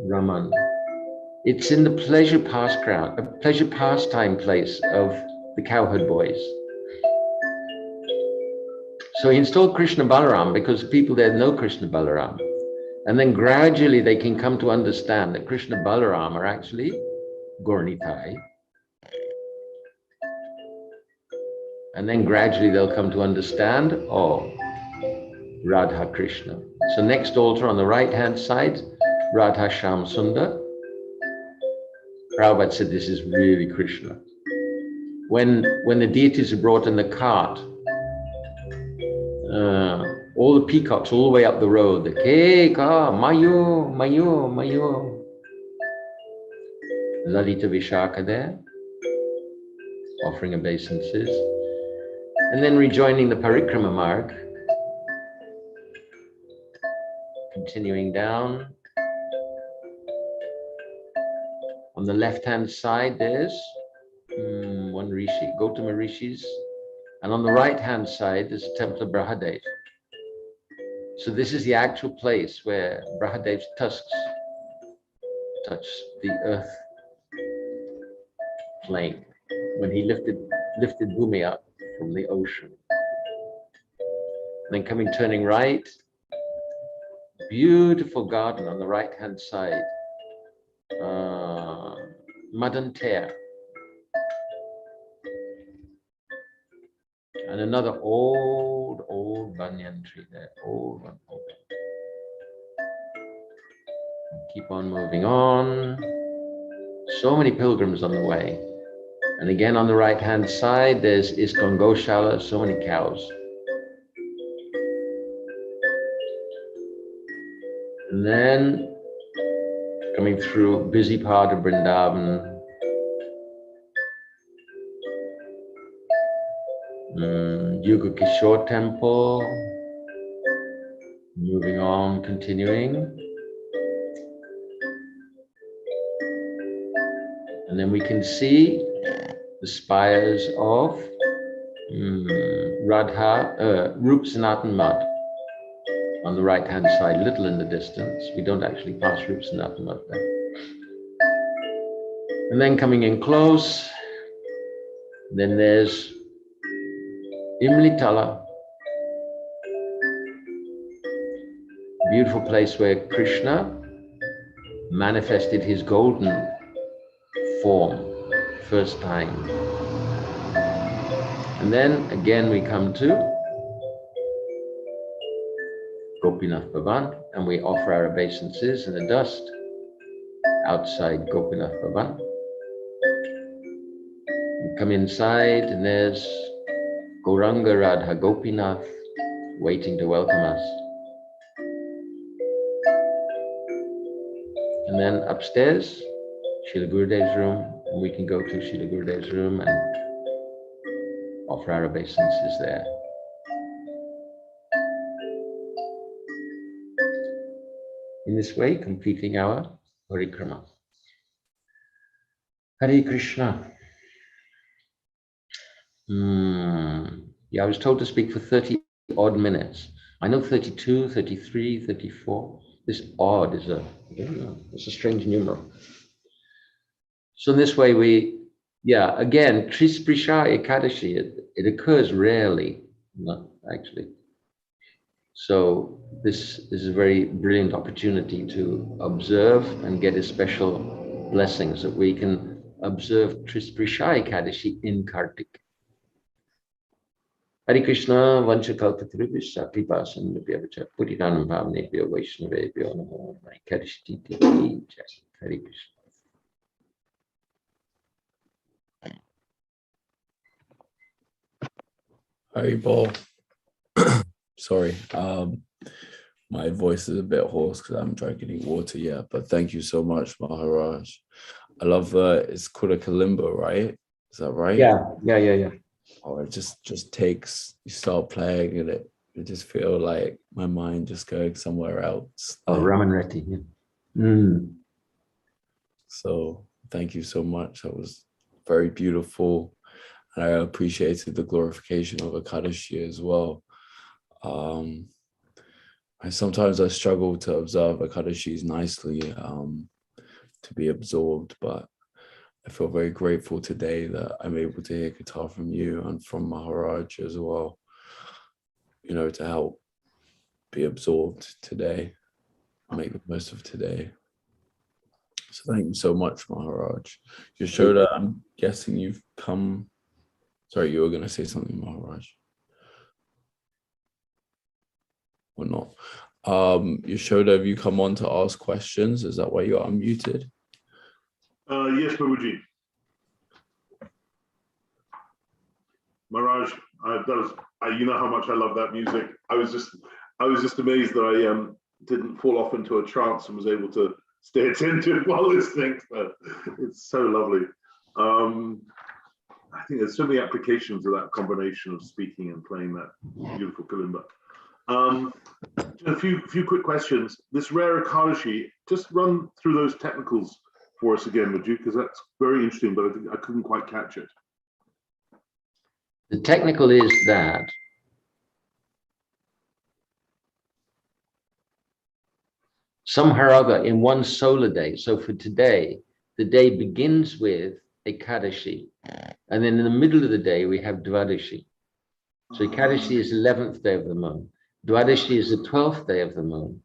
Raman. It's in the pleasure pastime place of the cowherd boys. So he installed Krishna Balarama because people there know Krishna Balarama. And then gradually they can come to understand that Krishna Balarama are actually Gauri-Thai. And then gradually they'll come to understand, oh, Radha Krishna. So next altar on the right-hand side, Radha Shyam Sundar. Prabhupada said this is really Krishna. When the deities are brought in the cart, all the peacocks all the way up the road, the ke ka, mayo, mayo, mayo. Lalita Vishaka there, offering obeisances. And then rejoining the Parikrama marg, continuing down. On the left-hand side, there's one rishi, Gautama rishis. And on the right-hand side, there's the Temple of Brahade. So this is the actual place where Brahadev's tusks touch the earth plane when he lifted Bhumi up from the ocean. And then turning right, beautiful garden on the right-hand side. Madan Tear. And another old banyan tree there, old one. Keep on moving on. So many pilgrims on the way. And again on the right-hand side, there's Iskon Goshala, so many cows. And then coming through a busy part of Brindavan. Yuga Kishore Temple. Moving on, continuing. And then we can see the spires of Rup Sanatan Mad on the right-hand side, little in the distance. We don't actually pass Rup Sanatan Mad there. And then coming in close, then there's Imlitala, beautiful place where Krishna manifested his golden form first time. And then again we come to Gopinath Bhavan and we offer our obeisances in the dust outside Gopinath Bhavan. We come inside and there's Gauranga Radha Gopinath waiting to welcome us. And then upstairs, Srila Gurudev's room, and we can go to Srila Gurudev's room and offer our obeisances there. In this way, completing our parikrama. Hare Krishna. Yeah, I was told to speak for 30 odd minutes. I know 32, 33, 34. This odd is it's a strange numeral. So in this way again, Trisprisha Ekadasi, it occurs rarely, not actually. So this is a very brilliant opportunity to observe and get a special blessings that we can observe Trisprisha Ekadasi in Kartik. Hare Krishna, Vanchakalpatribhishya, Kripasamnabhyavacha, Puritanam Bhavnebhyo, Vaishnavebhyo, Namo, Ekadasi Titi, Hare Krishna. Haribol. Sorry, my voice is a bit hoarse because I haven't drank any water yet, but thank you so much, Maharaj. I love it's called a kalimba, right? Is that right? Yeah. Oh, it just takes, you start playing and it just feel like my mind just going somewhere else. Oh, Ramanrati, yeah. So thank you so much. That was very beautiful. And I appreciated the glorification of Ekadasi as well. Sometimes I struggle to observe Ekadashis nicely, to be absorbed, but I feel very grateful today that I'm able to hear guitar from you and from Maharaj as well, to help be absorbed today, make the most of today. So thank you so much, Maharaj. Yashoda, I'm guessing you've come. Sorry, you were going to say something, Maharaj. Or not. Yashoda, have you come on to ask questions? Is that why you're unmuted? Yes, Prabhuji. Maharaj, you know how much I love that music. I was just amazed that I didn't fall off into a trance and was able to stay attentive while listening. It's so lovely. I think there's so many applications of that combination of speaking and playing that beautiful kalimba. A few quick questions. This rare Ekadasi, just run through those technicals for us again, would you? Because that's very interesting, but I couldn't quite catch it. The technical is that somehow or other in one solar day, so for today, the day begins with Ekadasi, and then in the middle of the day we have Dvadashi. So Ekadasi is the 11th day of the moon, Dvadashi is the 12th day of the moon,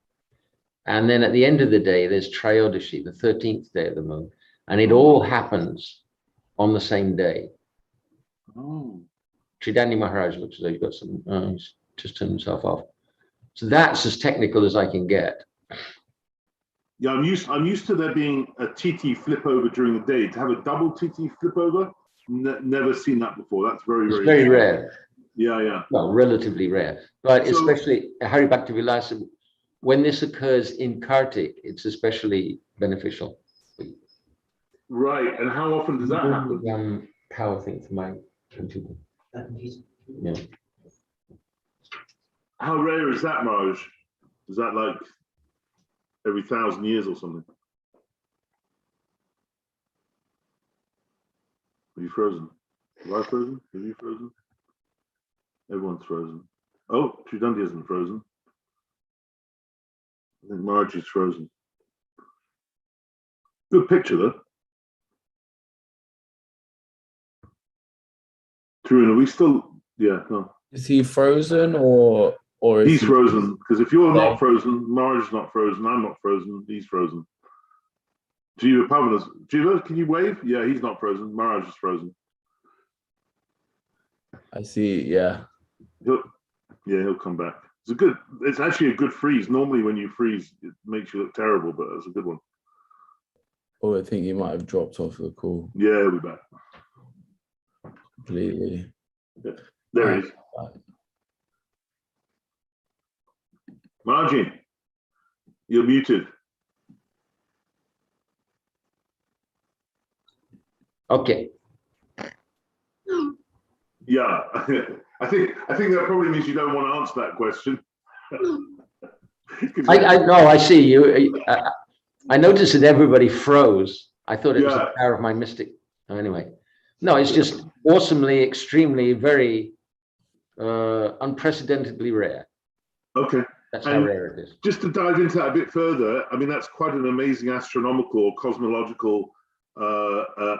and then at the end of the day there's Trayodashi, the 13th day of the moon, and it all happens on the same day. Tridani Maharaj looks as though he's got some, he's just turned himself off. So that's as technical as I can get. Yeah, I'm used to there being a TT flip over during the day. To have a double TT flip over, never seen that before. That's very rare. Yeah. Well, relatively rare, but so, especially Hari Bhakti Vilasa, when this occurs in Kartik, it's especially beneficial. Right, and how often does that happen? Power thing for my computer. Yeah. How rare is that, Maharaj? Is that like every 1,000 years or something? Are you frozen? Am I frozen? Are you frozen? Everyone's frozen. Oh, Tridandi isn't frozen. I think Maharaj is frozen. Good picture though. True, are we still? Yeah, no. Is he frozen or is he's frozen? Because if you're not frozen, Maharaj is not frozen. I'm not frozen. He's frozen. Jiva Pavanas. Jiva, can you wave? Yeah, he's not frozen. Maharaj is frozen. I see. Yeah. He'll come back. It's actually a good freeze. Normally, when you freeze, it makes you look terrible, but it's a good one. Oh, I think he might have dropped off the call. Yeah, he'll be back. Completely. Yeah. There he is. Margin, you're muted. Okay. Yeah, I think that probably means you don't want to answer that question. I know. I see you. I noticed that everybody froze. I thought it was the power of my mystic. Anyway, no, it's just awesomely, extremely, very unprecedentedly rare. Okay. That's how rare it is. Just to dive into that a bit further, I mean, that's quite an amazing astronomical, cosmological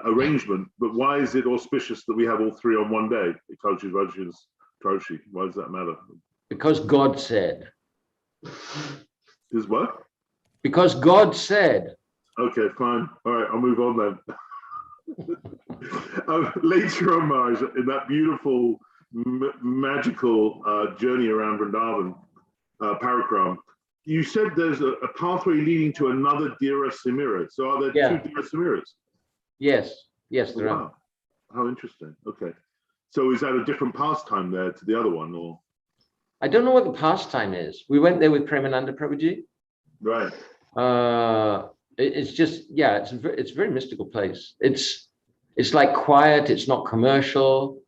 arrangement. But why is it auspicious that we have all three on one day? Ekadasi, Vraja, Troshi. Why does that matter? Because God said. Is what? Because God said. Okay, fine. All right, I'll move on then. Later on, Maharaj, in that beautiful, magical journey around Vrindavan Parikrama, you said there's a pathway leading to another Dira Samira. So are there two Dira Samiras? Yes, there are. Wow, how interesting. Okay, so is that a different pastime there to the other one, or? I don't know what the pastime is. We went there with Premananda Prabhuji. Right. It's just, it's a very mystical place. It's like quiet. It's not commercial.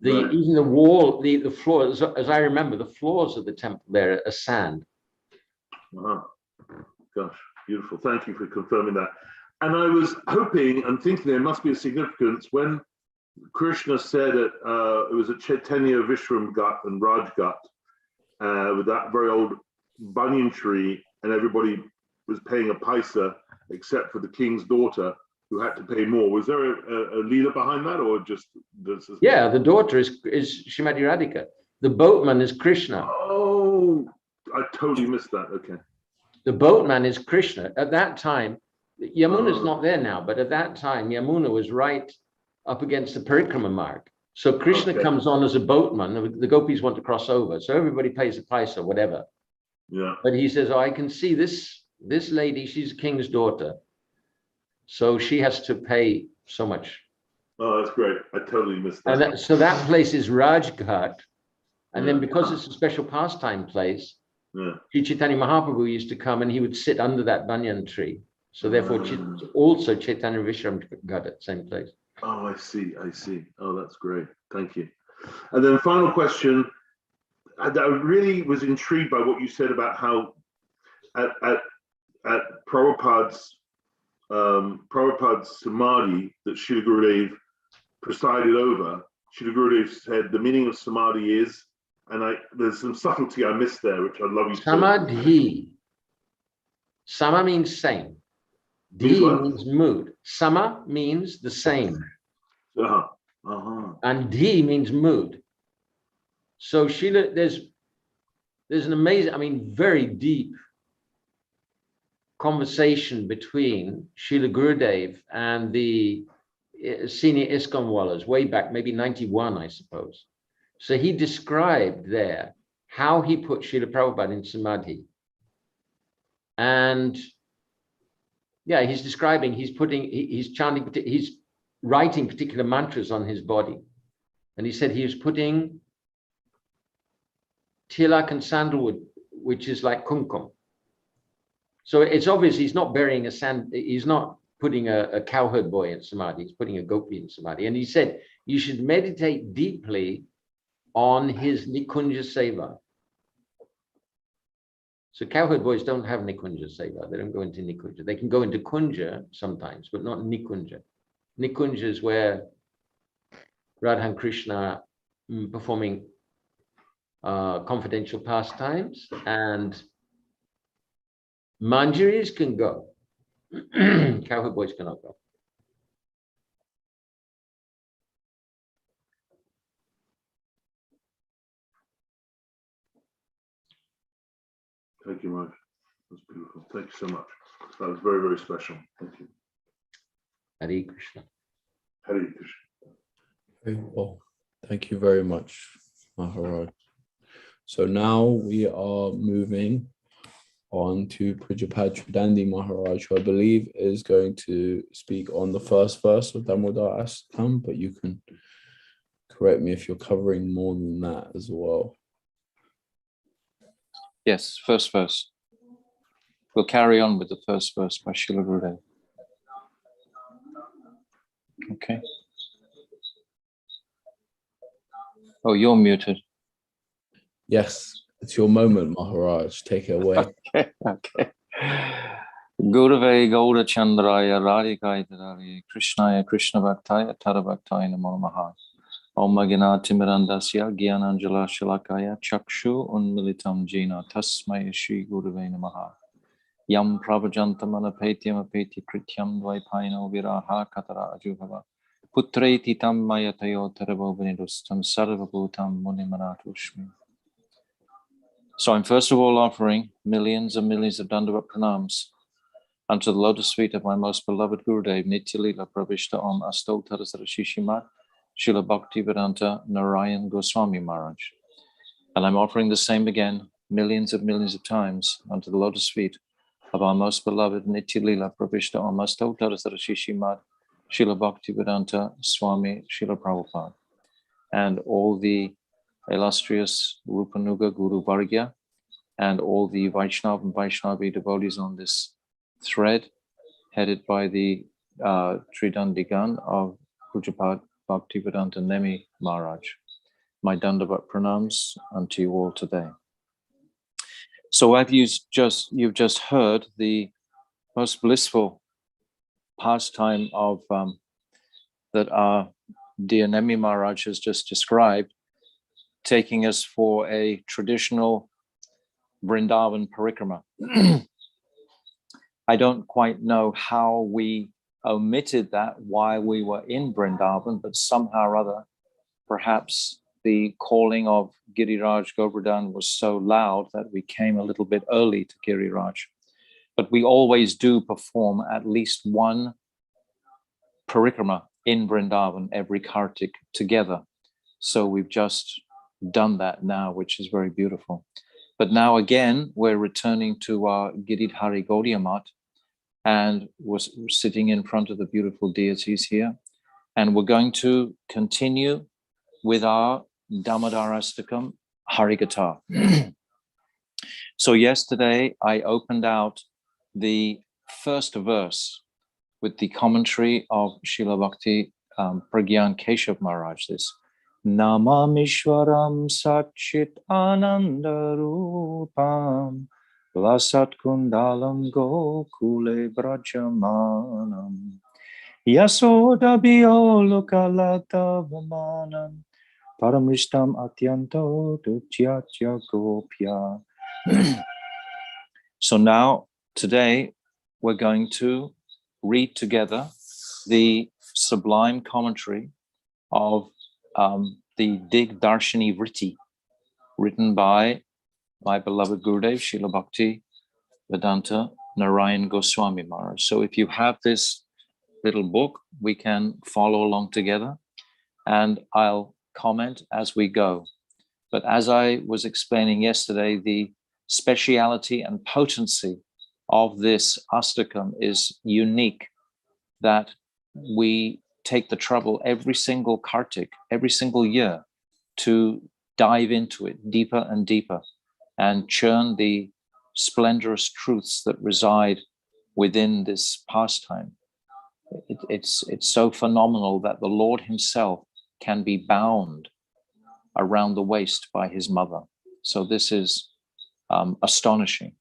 Even the wall, the floors, as I remember, the floors of the temple there are sand. Wow. Gosh, beautiful. Thank you for confirming that. And I was hoping and thinking there must be a significance when Krishna said it was a Chaitanya Vishram Gut and Raj Gut with that very old banyan tree, and everybody was paying a paisa except for the king's daughter, who had to pay more. Was there a leader behind that, or just this? Yeah, the daughter is Srimati Radhika. The boatman is Krishna. Oh, I totally missed that. Okay. The boatman is Krishna. At that time, Yamuna's not there now, but at that time, Yamuna was right up against the Parikrama mark. So Krishna comes on as a boatman. The gopis want to cross over, so everybody pays a paisa, whatever. Yeah. But he says, "Oh, I can see this lady. She's a king's daughter, so she has to pay so much." Oh, that's great. I totally missed that. And so that place is Rajghat. And then because it's a special pastime place, Sri Chaitanya Mahaprabhu used to come and he would sit under that banyan tree. So therefore, also Chaitanya Vishram got at the same place. Oh, I see. Oh, that's great. Thank you. And then final question. I really was intrigued by what you said about how at Prabhupada's Samadhi that Srila Gurudev presided over, Srila Gurudev said the meaning of Samadhi is, and there's some subtlety I missed there, which I'd love you to. Samadhi. Sama means same. Dhi means mood. Sama means the same. And Dhi means mood. So Srila, there's an amazing, very deep conversation between Srila Gurudev and the senior ISKCON wallahs way back, maybe 91, I suppose. So he described there how he put Srila Prabhupada in Samadhi. And he's describing, he's chanting, he's writing particular mantras on his body. And he said he was putting tilak and sandalwood, which is like kumkum. So it's obvious he's not burying he's not putting a cowherd boy in Samadhi, he's putting a gopi in Samadhi. And he said, you should meditate deeply on his Nikunja Seva. So cowherd boys don't have Nikunja Seva, they don't go into Nikunja. They can go into Kunja sometimes, but not Nikunja. Nikunja is where Radha and Krishna performing confidential pastimes, and Manjaris can go. Cowherd boys cannot go. Thank you, Mike. That's beautiful. Thank you so much. That was very, very special. Thank you. Hare Krishna. Hare Krishna. Very well. Thank you very much, Maharaj. So now we are moving on to Pujapad Tridandi Maharaj, who I believe is going to speak on the first verse of Damodarastakam, but you can correct me if you're covering more than that as well. Yes, first verse. We'll carry on with the first verse by Srila Gurudev. Okay. Oh, you're muted. Yes, it's your moment, Maharaj. Take it away. Okay. Gurave Gaura Chandraya Radhikaya Dharari Krishnaya Krishna Bhaktaya Tara Bhaktaya Namo Namaha. Om Timirandasya Gyananjala Shalakaya Chakshu Unmilitam Jena Tasmai Shri Gurave Namaha Yam Pravajantam Anapetyam Apeti Krityam Dvaipaino Viraha Katara Ajubhava Putreti Tam Mayatayo Terabo Benidustam Sarvabhutam Munimanatushmi. So I'm first of all offering millions and millions of Dandavat pranams unto the lotus feet of my most beloved Gurudev, Nityalila Pravishta Om Astottara Shishima Srila Bhaktivedanta Narayan Goswami Maharaj. And I'm offering the same again, millions of times, unto the lotus feet of our most beloved Nityalila Pravishta Om Astottara Shishima Srila Bhaktivedanta Swami Srila Prabhupada. And all the illustrious Rupanuga Guru Vargya and all the Vaishnava and Vaishnavi devotees on this thread, headed by the Tridandigan of Pujapad Bhaktivedanta Nemi Maharaj. My Dandavat pranams unto you all today. So you've just heard the most blissful pastime of that our dear Nemi Maharaj has just described, taking us for a traditional Brindavan parikrama. I don't quite know how we omitted that while we were in Brindavan, but somehow or other, perhaps the calling of Giriraj Govardhan was so loud that we came a little bit early to Giriraj. But we always do perform at least one parikrama in Brindavan every Kartik together. So we've just done that now, which is very beautiful. But now again, we're returning to our Giridhari Gaudiya Math, and we're sitting in front of the beautiful deities here. And we're going to continue with our Damodarastakam Harikatha. So yesterday I opened out the first verse with the commentary of Srila Bhakti Pragyan Keshav Maharaj, this Namamishwaram Satchit Anandarupam Lasat Kundalam Gokule Vraja-mandalam Yasoda Biolokalata Vamanam Paramrishtam Atyanto Dutyatya Gopya. So now, today, we're going to read together the sublime commentary of the Dig Darshani Vritti, written by my beloved Gurudev, Srila Bhakti Vedanta Narayan Goswami Maharaj. So if you have this little book, we can follow along together, and I'll comment as we go. But as I was explaining yesterday, the speciality and potency of this Astakam is unique, that we take the trouble every single Kartik, every single year, to dive into it deeper and deeper and churn the splendorous truths that reside within this pastime. It's so phenomenal that the Lord himself can be bound around the waist by his mother. So this is astonishing.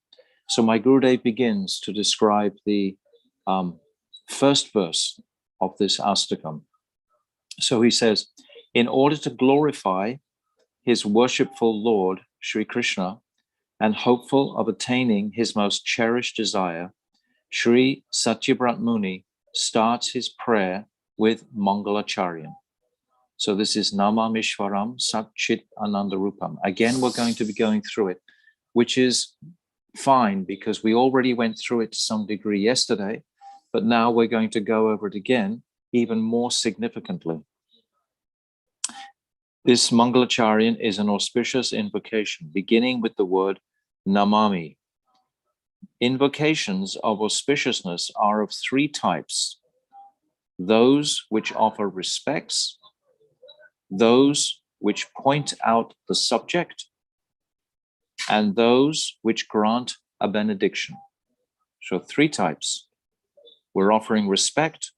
So my Gurudev begins to describe the first verse of this Astakam. So he says, in order to glorify his worshipful Lord, Sri Krishna, and hopeful of attaining his most cherished desire, Sri Satyabrat Muni starts his prayer with Mangalacharyan. So this is Namamishwaram Satchit Anandarupam. Again, we're going to be going through it, which is fine because we already went through it to some degree yesterday, but now we're going to go over it again, even more significantly. This Mangalacharyan is an auspicious invocation, beginning with the word Namami. Invocations of auspiciousness are of three types: those which offer respects, those which point out the subject, and those which grant a benediction. So three types. We're offering respect.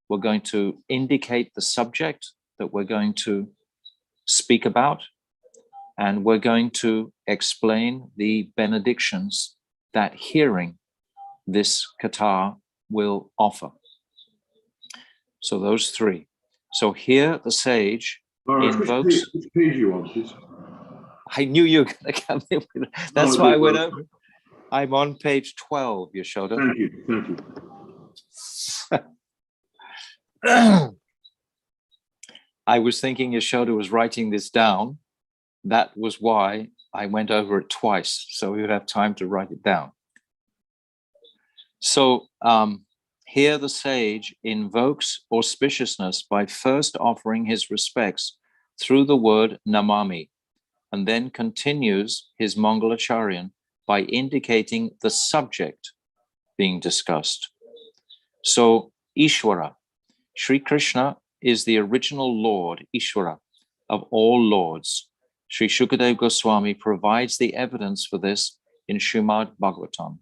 We're going to indicate the subject that we're going to speak about, and we're going to explain the benedictions that hearing this katha will offer. So those three. So here the sage All right, invokes. which page you on, please? I knew you were going to come in with it. That's why I went over. I'm on page 12, Yashoda. Thank you, thank you. I was thinking Yashoda was writing this down. That was why I went over it twice, so we would have time to write it down. So here the sage invokes auspiciousness by first offering his respects through the word namami, and then continues his Mangalacharyan by indicating the subject being discussed. So Ishvara, Sri Krishna is the original Lord, Ishvara, of all lords. Sri Shukadeva Goswami provides the evidence for this in Srimad Bhagavatam.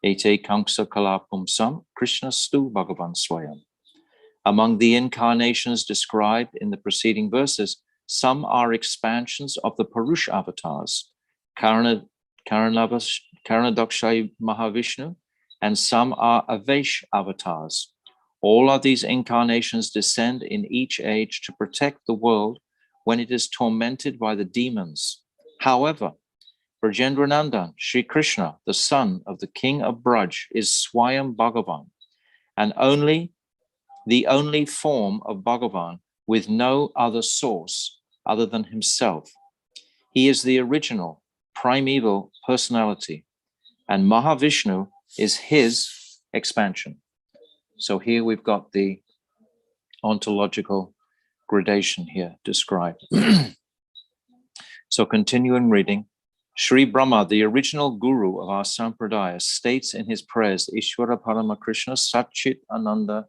Ete Kanksa Kalapumsam Krishna Stu Bhagavan Swayam. Among the incarnations described in the preceding verses, some are expansions of the Purush avatars, Karanadokshayi Mahavishnu, and some are Avesh avatars. All of these incarnations descend in each age to protect the world when it is tormented by the demons. However, Brajendranandan, Sri Krishna, the son of the king of Braj, is Swayam Bhagavan, and the only form of Bhagavan with no other source other than himself. He is the original, primeval personality, and Mahavishnu is his expansion. So here we've got the ontological gradation here described. So continuing reading. Sri Brahma, the original guru of our sampradaya, states in his prayers, Ishvara Parama Krishna Satchit Ananda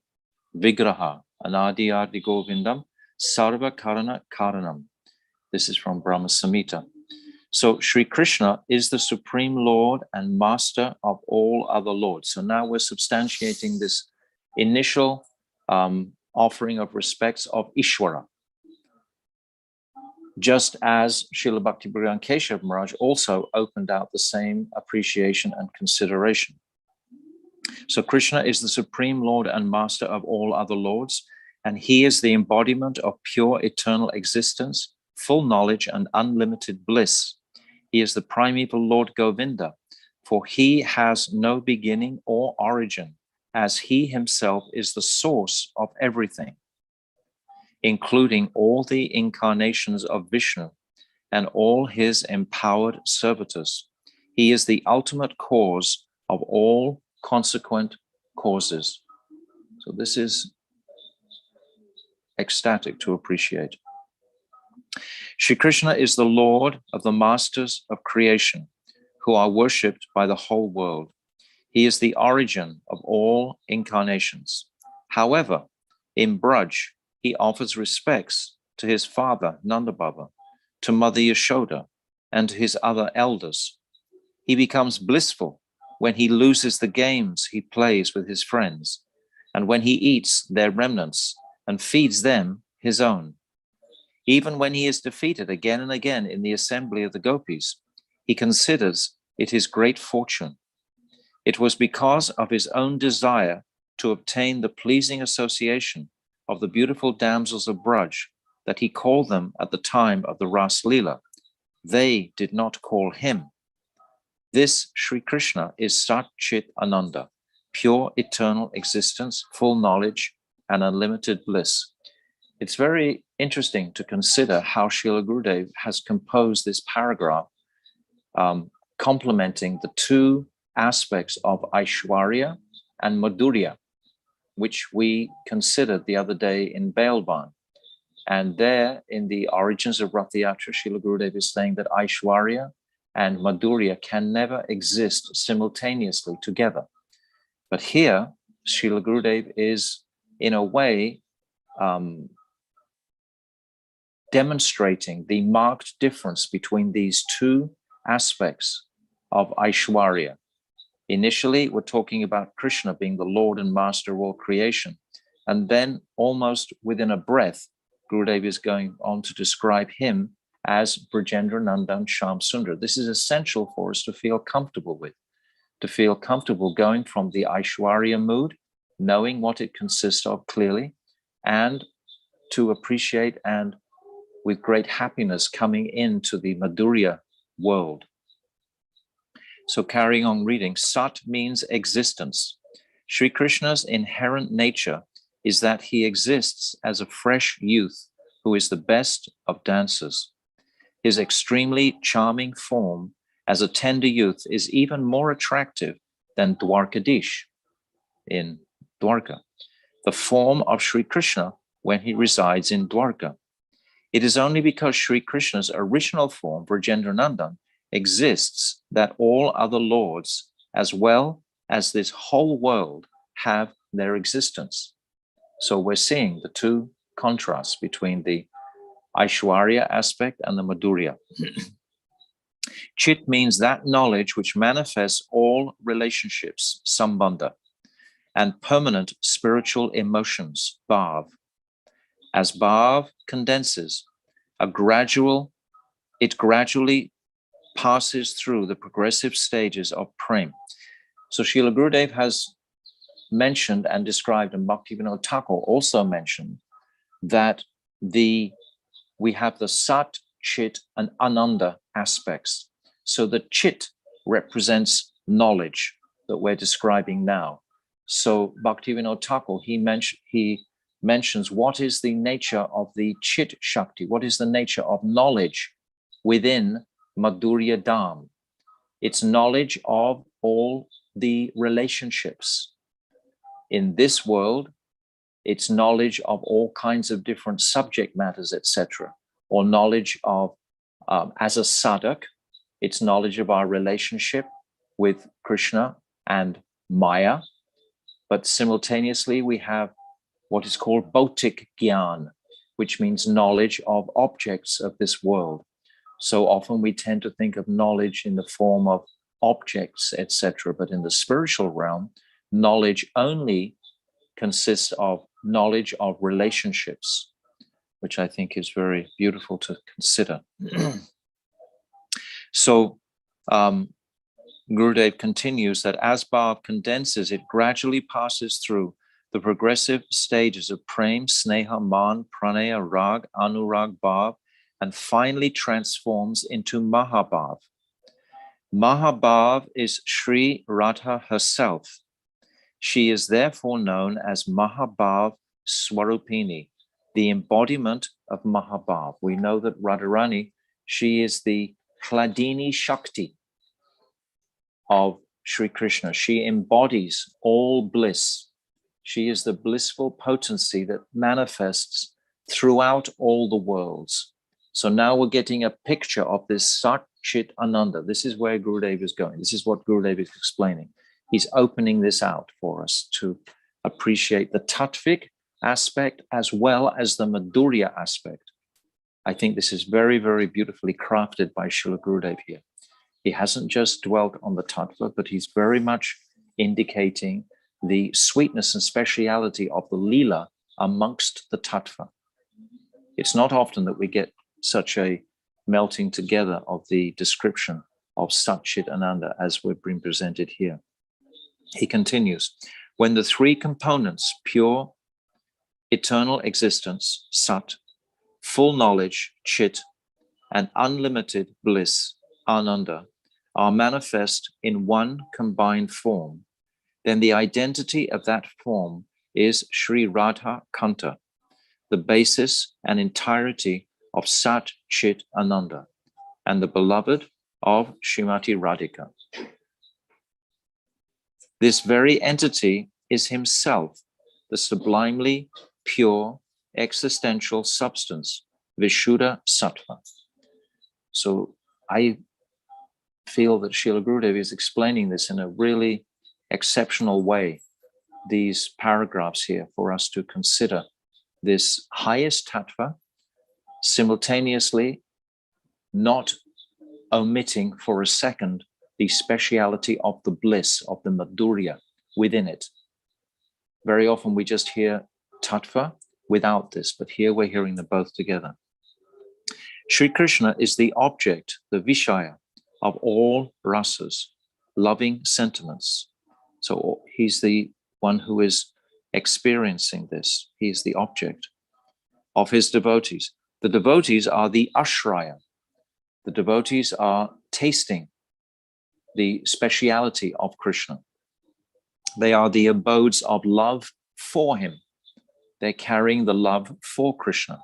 Vigraha Anadi Adi Govindam Sarva Karana Karanam. This is from Brahma Samhita. So Sri Krishna is the supreme Lord and master of all other lords. So now we're substantiating this initial offering of respects of Ishvara. Just as Srila Bhakti-Bhagavan Keshav Maharaj also opened out the same appreciation and consideration. So Krishna is the supreme Lord and master of all other lords, and he is the embodiment of pure eternal existence, full knowledge and unlimited bliss. He is the primeval Lord Govinda, for he has no beginning or origin, as he himself is the source of everything, including all the incarnations of Vishnu and all his empowered servitors. He is the ultimate cause of all consequent causes. So this is ecstatic to appreciate. Shri Krishna is the Lord of the masters of creation, who are worshipped by the whole world. He is the origin of all incarnations. However, in Braj, he offers respects to his father, Nanda Baba, to Mother Yashoda, and to his other elders. He becomes blissful when he loses the games he plays with his friends, and when he eats their remnants and feeds them his own. Even when he is defeated again and again in the assembly of the Gopis, he considers it his great fortune. It was because of his own desire to obtain the pleasing association of the beautiful damsels of Braj that he called them at the time of the Ras Leela. They did not call him. This Sri Krishna is Sat Chit Ananda, pure eternal existence, full knowledge, and unlimited bliss. It's very interesting to consider how Srila Gurudev has composed this paragraph, complementing the two aspects of Aishwarya and Madhurya, which we considered the other day in Bailban. And there, in the Origins of Rath Yatra, Srila Gurudev is saying that Aishwarya and Madhurya can never exist simultaneously together. But here, Srila Gurudev is, in a way, demonstrating the marked difference between these two aspects of Aishwarya. Initially, we're talking about Krishna being the Lord and Master of all creation. And then almost within a breath, Gurudev is going on to describe him as Brajendra Nandan Shyam Sundar. This is essential for us to feel comfortable with, to feel comfortable going from the Aishwarya mood, knowing what it consists of clearly, and to appreciate and with great happiness coming into the Madhurya world. So carrying on reading, Sat means existence. Sri Krishna's inherent nature is that he exists as a fresh youth who is the best of dancers. His extremely charming form as a tender youth is even more attractive than Dwarkadish in Dwarka, the form of Sri Krishna when he resides in Dwarka. It is only because Sri Krishna's original form, Vrajendranandan, exists that all other lords, as well as this whole world, have their existence. So we're seeing the two contrasts between the Aishwarya aspect and the Madhurya. Chit means that knowledge which manifests all relationships, sambandha, and permanent spiritual emotions, bhav. As bhav condenses, it gradually passes through the progressive stages of prem. So Srila Gurudev has mentioned and described, and Bhaktivinoda Thakur also mentioned, that we have the Sat, Chit, and Ananda aspects. So the Chit represents knowledge that we're describing now. So Bhaktivinoda Thakur, he mentions what is the nature of the Chit Shakti, what is the nature of knowledge within Madhurya Dham. It's knowledge of all the relationships. In this world, it's knowledge of all kinds of different subject matters, etc. Or knowledge of, as a sadhak, it's knowledge of our relationship with Krishna and Maya. But simultaneously, we have what is called bhautik gyan, which means knowledge of objects of this world. So often we tend to think of knowledge in the form of objects, etc. But in the spiritual realm, knowledge only consists of knowledge of relationships, which I think is very beautiful to consider. So Gurudev continues that as bhav condenses, it gradually passes through the progressive stages of prem, sneha, man, pranaya, rag, anurag, bhav, and finally transforms into mahabhav. Mahabhav is Sri Radha herself. She is therefore known as Mahabhav Swarupini, the embodiment of Mahabhav. We know that Radharani, she is the Hladini Shakti of Sri Krishna. She embodies all bliss. She is the blissful potency that manifests throughout all the worlds. So now we're getting a picture of this Sat Chit Ananda. This is where Gurudev is going. This is what Gurudev is explaining. He's opening this out for us to appreciate the tattvic aspect as well as the Madhurya aspect. I think this is very, very beautifully crafted by Srila Gurudev here. He hasn't just dwelt on the tattva, but he's very much indicating the sweetness and speciality of the Leela amongst the tattva. It's not often that we get such a melting together of the description of Sat Chit Ananda as we've been presented here. He continues, when the three components, pure, eternal existence, Sat, full knowledge, Chit, and unlimited bliss, Ananda, are manifest in one combined form, then the identity of that form is Sri Radha Kanta, the basis and entirety of Sat Chit Ananda, and the beloved of Srimati Radhika. This very entity is himself, the sublimely pure existential substance, Vishuddha Sattva. So I feel that Srila Gurudev is explaining this in a really exceptional way, these paragraphs here, for us to consider this highest tattva, simultaneously not omitting for a second the speciality of the bliss, of the Madhurya within it. Very often we just hear tattva without this, but here we're hearing them both together. Sri Krishna is the object, the Vishaya, of all rasas, loving sentiments. So he's the one who is experiencing this. He's the object of his devotees. The devotees are the ashraya. The devotees are tasting the speciality of Krishna. They are the abodes of love for him. They're carrying the love for Krishna.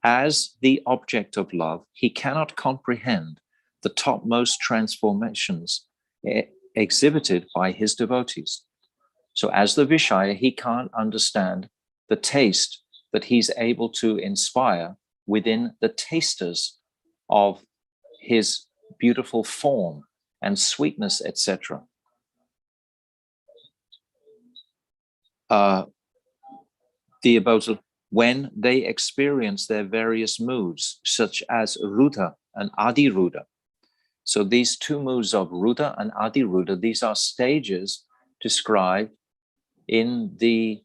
As the object of love, he cannot comprehend the topmost transformations exhibited by his devotees. So as the Vishaya, he can't understand the taste that he's able to inspire within the tasters of his beautiful form and sweetness, etc. The abodes, when they experience their various moods, such as Rudha and Adiruddha. So these two moods of Rudha and Adiruddha, these are stages described in the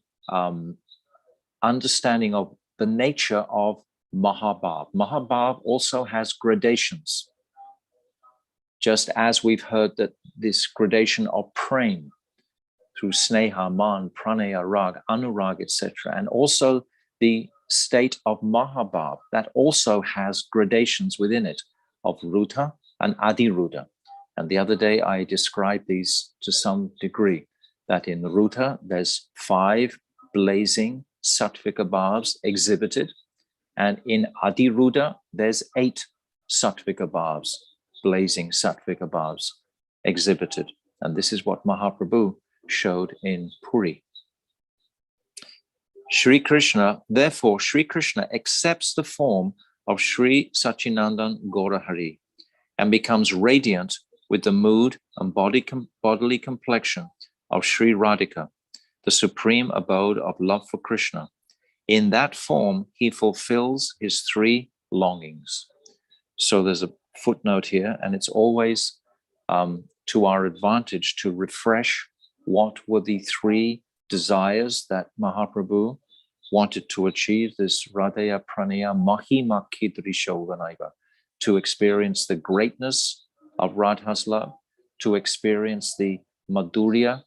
understanding of the nature of Mahabhav. Mahabhav also has gradations, just as we've heard that this gradation of prem through Sneha, Man, Pranaya, Rag, Anurag, etc. And also the state of Mahabhav, that also has gradations within it of Rudha and Adiruddha. And the other day I described these to some degree, that in Rudha there's 5 blazing Sattvika bhavs exhibited, and in Adiruddha there's 8 Sattvika bhavs, blazing Sattvika bhavs exhibited. And this is what Mahaprabhu showed in Puri. Sri Krishna, therefore, Sri Krishna accepts the form of Sri Sachinandan Gaurahari and becomes radiant with the mood and bodily complexion of Sri Radhika, the supreme abode of love for Krishna. In that form, he fulfills his 3 longings. So there's a footnote here, and it's always to our advantage to refresh what were the 3 desires that Mahaprabhu wanted to achieve, this Radhaya Pranaya Mahima Kidrisha Vanaiva, to experience the greatness of Radha's love, to experience the Madhurya,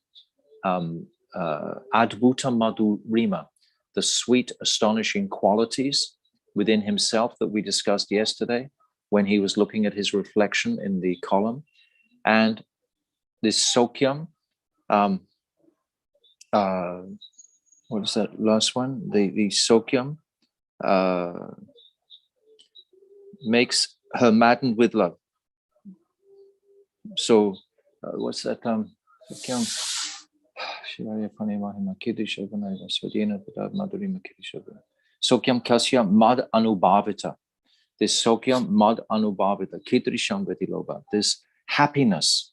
Adbhuta Madhurima, the sweet, astonishing qualities within himself that we discussed yesterday when he was looking at his reflection in the column, and this Sokyam, what is that last one? The Sokyam makes her maddened with love. So what's that? Sokyam Kasya Mad Anubhavita. This Sokyam Mad Anubhavita, Kidrisham Vetiloba, this happiness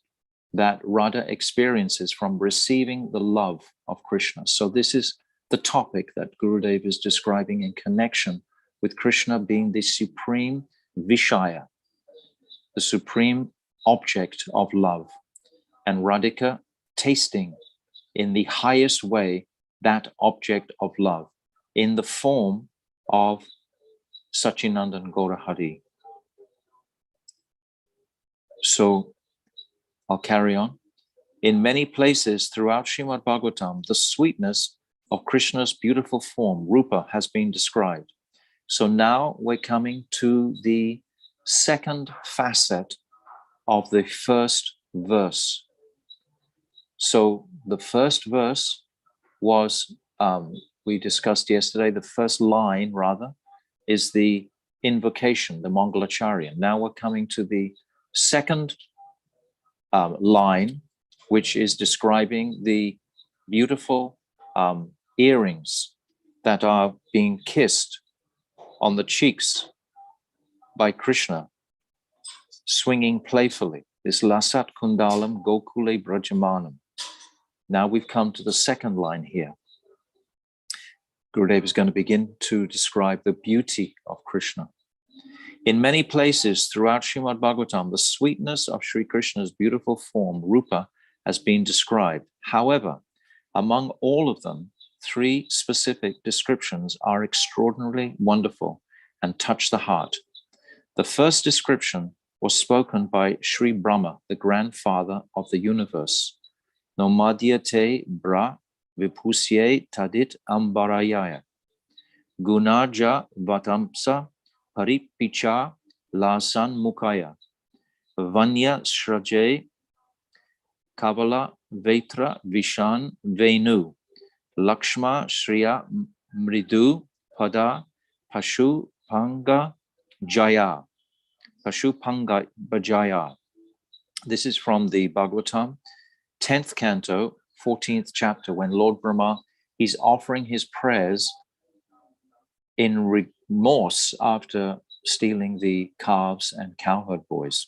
that Radha experiences from receiving the love of Krishna. So this is the topic that Gurudev is describing in connection with Krishna being the supreme Vishaya, the supreme object of love, and Radhika tasting in the highest way that object of love in the form of Sachinandan Gaurahari. So I'll carry on. In many places throughout Srimad Bhagavatam, the sweetness of Krishna's beautiful form, Rupa, has been described. So now we're coming to the second facet of the first verse. So the first verse was, we discussed yesterday, the first line rather, is the invocation, the Mangalacharya. Now we're coming to the second line, which is describing the beautiful earrings that are being kissed on the cheeks by Krishna, swinging playfully. This Lasat Kundalam Gokule Vraja-mandalam. Now we've come to the second line here. Gurudev is going to begin to describe the beauty of Krishna. In many places throughout Srimad Bhagavatam, the sweetness of Sri Krishna's beautiful form, Rupa, has been described. However, among all of them, 3 specific descriptions are extraordinarily wonderful and touch the heart. The first description was spoken by Sri Brahma, the grandfather of the universe. Nomadyate bra vipusye tadit ambarayaya. Gunaja Vatamsa Paripicha Lasan Mukaya Vanya Shraje Kavala Vetra Vishan Venu Lakshma Shriya Mridu Pada Pashu Panga Jaya. Pashu Panga Bajaya. This is from the Bhagavatam, 10th canto, 14th chapter, when Lord Brahma, he's offering his prayers in remorse after stealing the calves and cowherd boys.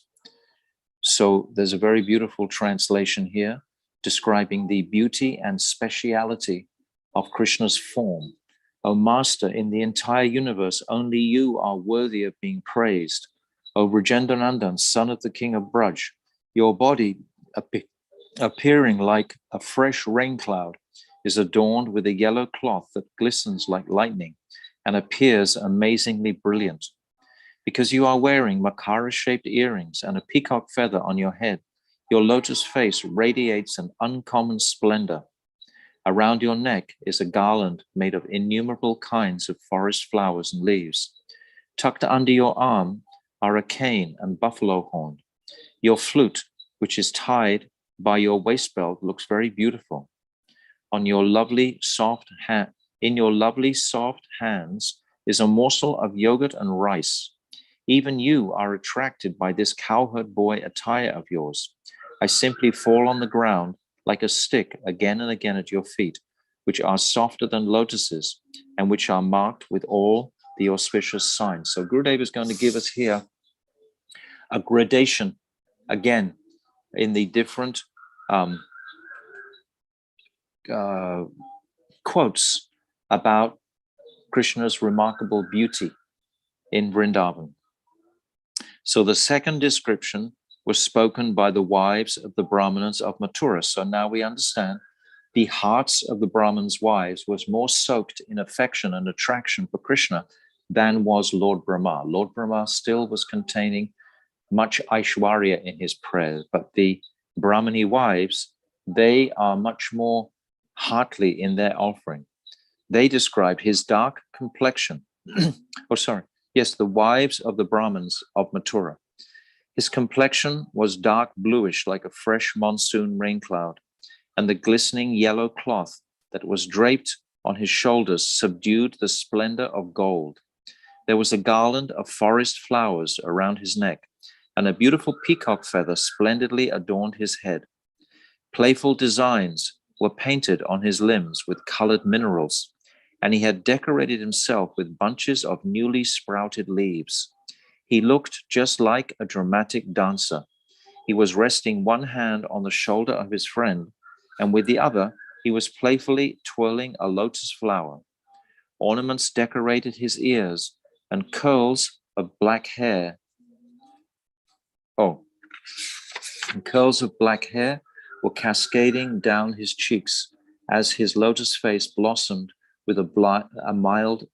So there's a very beautiful translation here describing the beauty and speciality of Krishna's form. O Master, in the entire universe, only you are worthy of being praised. O Vrajendranandan, son of the king of Braj, your body appearing like a fresh rain cloud is adorned with a yellow cloth that glistens like lightning and appears amazingly brilliant. Because you are wearing Makara-shaped earrings and a peacock feather on your head, your lotus face radiates an uncommon splendor. Around your neck is a garland made of innumerable kinds of forest flowers and leaves. Tucked under your arm are a cane and buffalo horn. Your flute, which is tied by your waist belt, looks very beautiful. In your lovely soft hands is a morsel of yogurt and rice. Even you are attracted by this cowherd boy attire of yours. I simply fall on the ground like a stick again and again at your feet, which are softer than lotuses and which are marked with all the auspicious signs. So Gurudev is going to give us here a gradation again in the different quotes about Krishna's remarkable beauty in Vrindavan. So the second description was spoken by the wives of the Brahmanas of Mathura. So now we understand the hearts of the Brahmins' wives was more soaked in affection and attraction for Krishna than was Lord Brahma. Lord Brahma still was containing much Aishwarya in his prayers, but the Brahmani wives, they are much more heartily in their offering. They described his dark complexion. The wives of the Brahmins of Mathura. His complexion was dark bluish like a fresh monsoon rain cloud, and the glistening yellow cloth that was draped on his shoulders subdued the splendor of gold. There was a garland of forest flowers around his neck, and a beautiful peacock feather splendidly adorned his head. Playful designs were painted on his limbs with colored minerals, and he had decorated himself with bunches of newly sprouted leaves. He looked just like a dramatic dancer. He was resting one hand on the shoulder of his friend, and with the other, he was playfully twirling a lotus flower. Ornaments decorated his ears, and curls of black hair were cascading down his cheeks as his lotus face blossomed with a mild,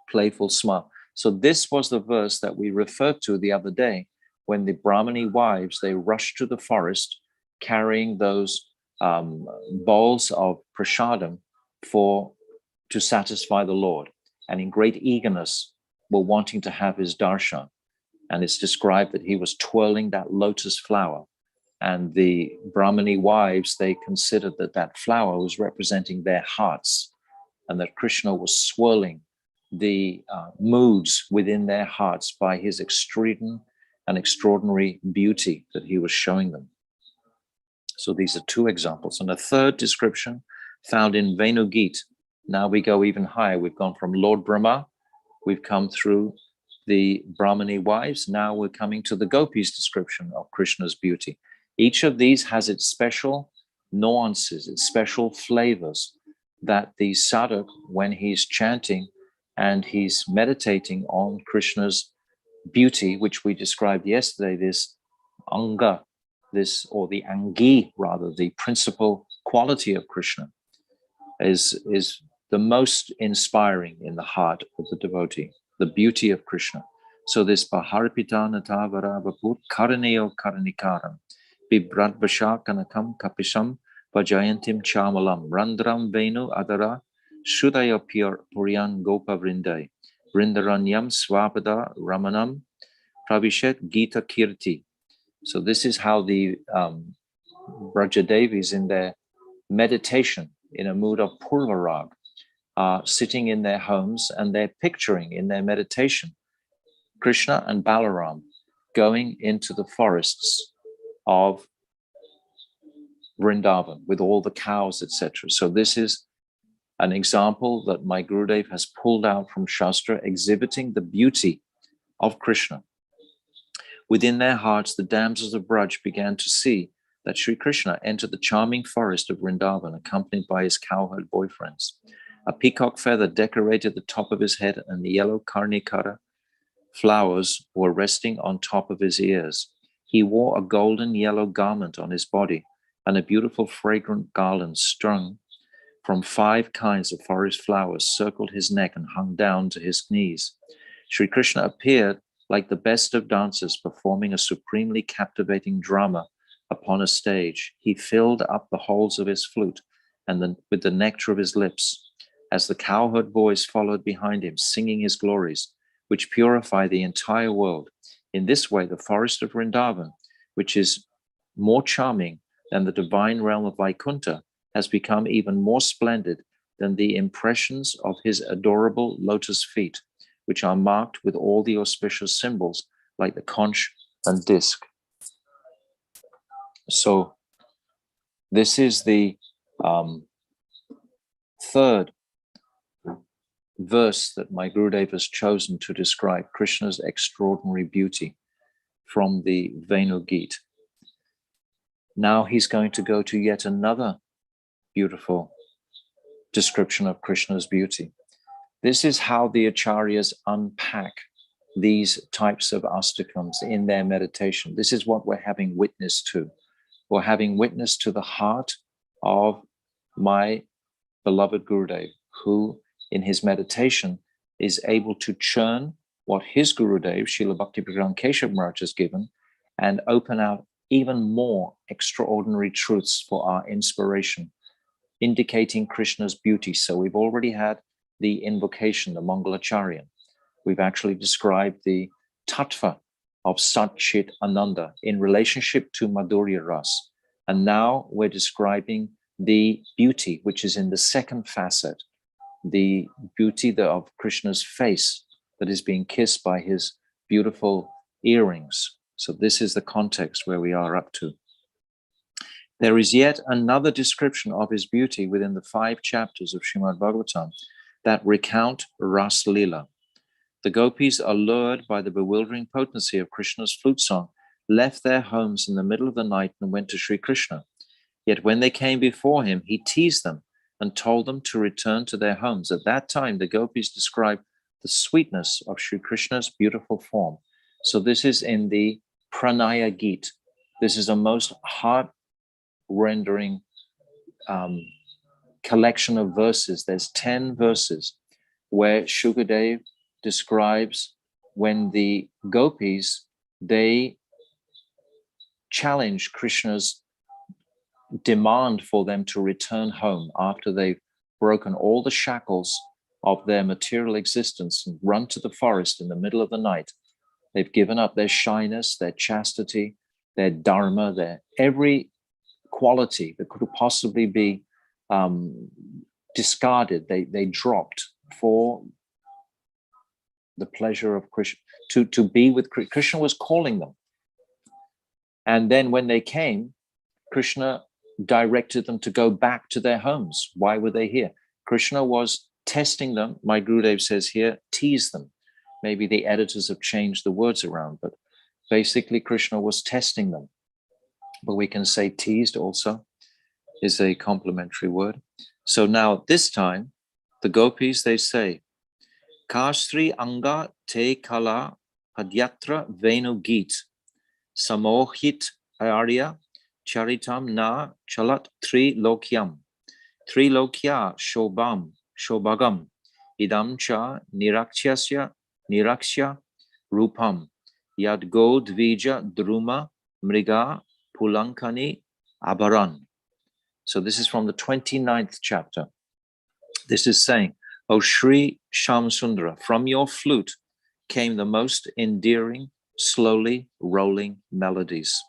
playful smile. So this was the verse that we referred to the other day when the Brahmani wives, they rushed to the forest carrying those bowls of prasadam to satisfy the Lord, and in great eagerness were wanting to have his darshan. And it's described that he was twirling that lotus flower, and the Brahmani wives, they considered that that flower was representing their hearts, and that Krishna was swirling the moods within their hearts by his extreme and extraordinary beauty that he was showing them. So these are two examples. And a third description found in Venugit. Now we go even higher. We've gone from Lord Brahma, we've come through the Brahmani wives. Now we're coming to the Gopis' description of Krishna's beauty. Each of these has its special nuances, its special flavors that the sadhak, when he's chanting and he's meditating on Krishna's beauty, which we described yesterday, this anga, or the angi rather, the principal quality of Krishna is the most inspiring in the heart of the devotee, the beauty of Krishna. So this Baharipita Natavara Vapur Karaneo Karanikaram Bibradvasha Kanakam Kapisham Vajayantim Chamalam Randram Venu Adara Sudaya Puryan Gopa Vrindai, Vrindaranyam Swapada Ramanam Pravishet Gita Kirti. So this is how the Vraja-devis in their meditation, in a mood of Purvarag, are sitting in their homes, and they're picturing in their meditation Krishna and Balaram going into the forests of Vrindavan with all the cows, etc. So this is an example that my Gurudev has pulled out from Shastra, exhibiting the beauty of Krishna. Within their hearts, the damsels of Braj began to see that Sri Krishna entered the charming forest of Vrindavan, accompanied by his cowherd boyfriends. A peacock feather decorated the top of his head, and the yellow karnikara flowers were resting on top of his ears. He wore a golden yellow garment on his body, and a beautiful fragrant garland strung from 5 kinds of forest flowers circled his neck and hung down to his knees. Sri Krishna appeared like the best of dancers, performing a supremely captivating drama upon a stage. He filled up the holes of his flute and with the nectar of his lips, as the cowherd boys followed behind him, singing his glories, which purify the entire world. In this way, the forest of Vrindavan, which is more charming than the divine realm of Vaikuntha, has become even more splendid than the impressions of his adorable lotus feet, which are marked with all the auspicious symbols like the conch and disc. So this is the third verse that my Gurudev has chosen to describe Krishna's extraordinary beauty from the Venu Gita. Now he's going to go to yet another beautiful description of Krishna's beauty. This is how the acharyas unpack these types of astakams in their meditation. This is what we're having witness to. We're having witness to the heart of my beloved Gurudev, who in his meditation is able to churn what his Gurudev, Srila Bhakti-Pragrant Keshav Maharaj, has given, and open out even more extraordinary truths for our inspiration, indicating Krishna's beauty. So we've already had the invocation, the Mangalacharyan. We've actually described the tattva of Sat Chit Ananda in relationship to Madhurya Ras. And now we're describing the beauty, which is in the second facet, the beauty of Krishna's face that is being kissed by his beautiful earrings. So this is the context where we are up to. There is yet another description of his beauty within the 5 chapters of Srimad Bhagavatam that recount Ras Lila. The gopis, allured by the bewildering potency of Krishna's flute song, left their homes in the middle of the night and went to Sri Krishna. Yet when they came before him, he teased them and told them to return to their homes. At that time, the gopis described the sweetness of Sri Krishna's beautiful form. So this is in the Pranaya Gita. This is a most heart-rendering collection of verses. There's 10 verses where Shukadev describes when the gopis, they challenge Krishna's demand for them to return home after they've broken all the shackles of their material existence and run to the forest in the middle of the night. They've given up their shyness, their chastity, their dharma, their every quality that could possibly be discarded. They dropped for the pleasure of Krishna, to be with Krishna. Krishna was calling them. And then when they came, Krishna directed them to go back to their homes. Why were they here? Krishna was testing them. My Gurudev says here, tease them. Maybe the editors have changed the words around, but basically Krishna was testing them. But we can say teased also is a complementary word. So now this time, the gopis, they say, Kashri anga te kala padyatra venu git samohit arya charitam na chalat tri lokyam shobam shobagam idam cha nirakshya rupam yadgo dvija druma mriga pulankani abaran. So this is from the 29th chapter This is saying, O Sri Shamsundara, from your flute came the most endearing, slowly rolling melodies.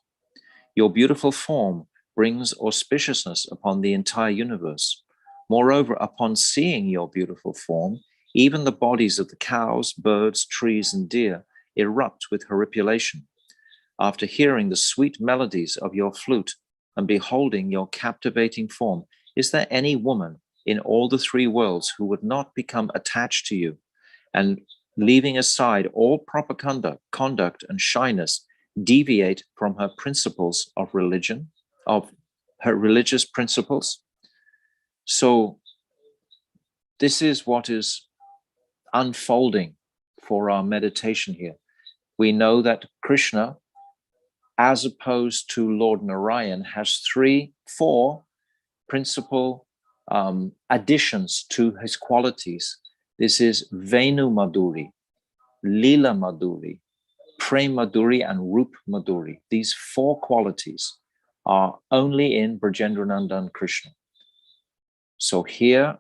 Your beautiful form brings auspiciousness upon the entire universe. Moreover, upon seeing your beautiful form, even the bodies of the cows, birds, trees, and deer erupt with horripilation. After hearing the sweet melodies of your flute and beholding your captivating form, is there any woman in all the three worlds who would not become attached to you, and leaving aside all proper conduct and shyness, deviate from her principles of religion, of her religious principles? So this is what is unfolding for our meditation here. We know that Krishna, as opposed to Lord Narayan, has four principal additions to his qualities. This is Venu Madhuri, Lila Madhuri, Prem Madhuri, and Rup Madhuri. These four qualities are only in Brajendranandan Krishna. So here,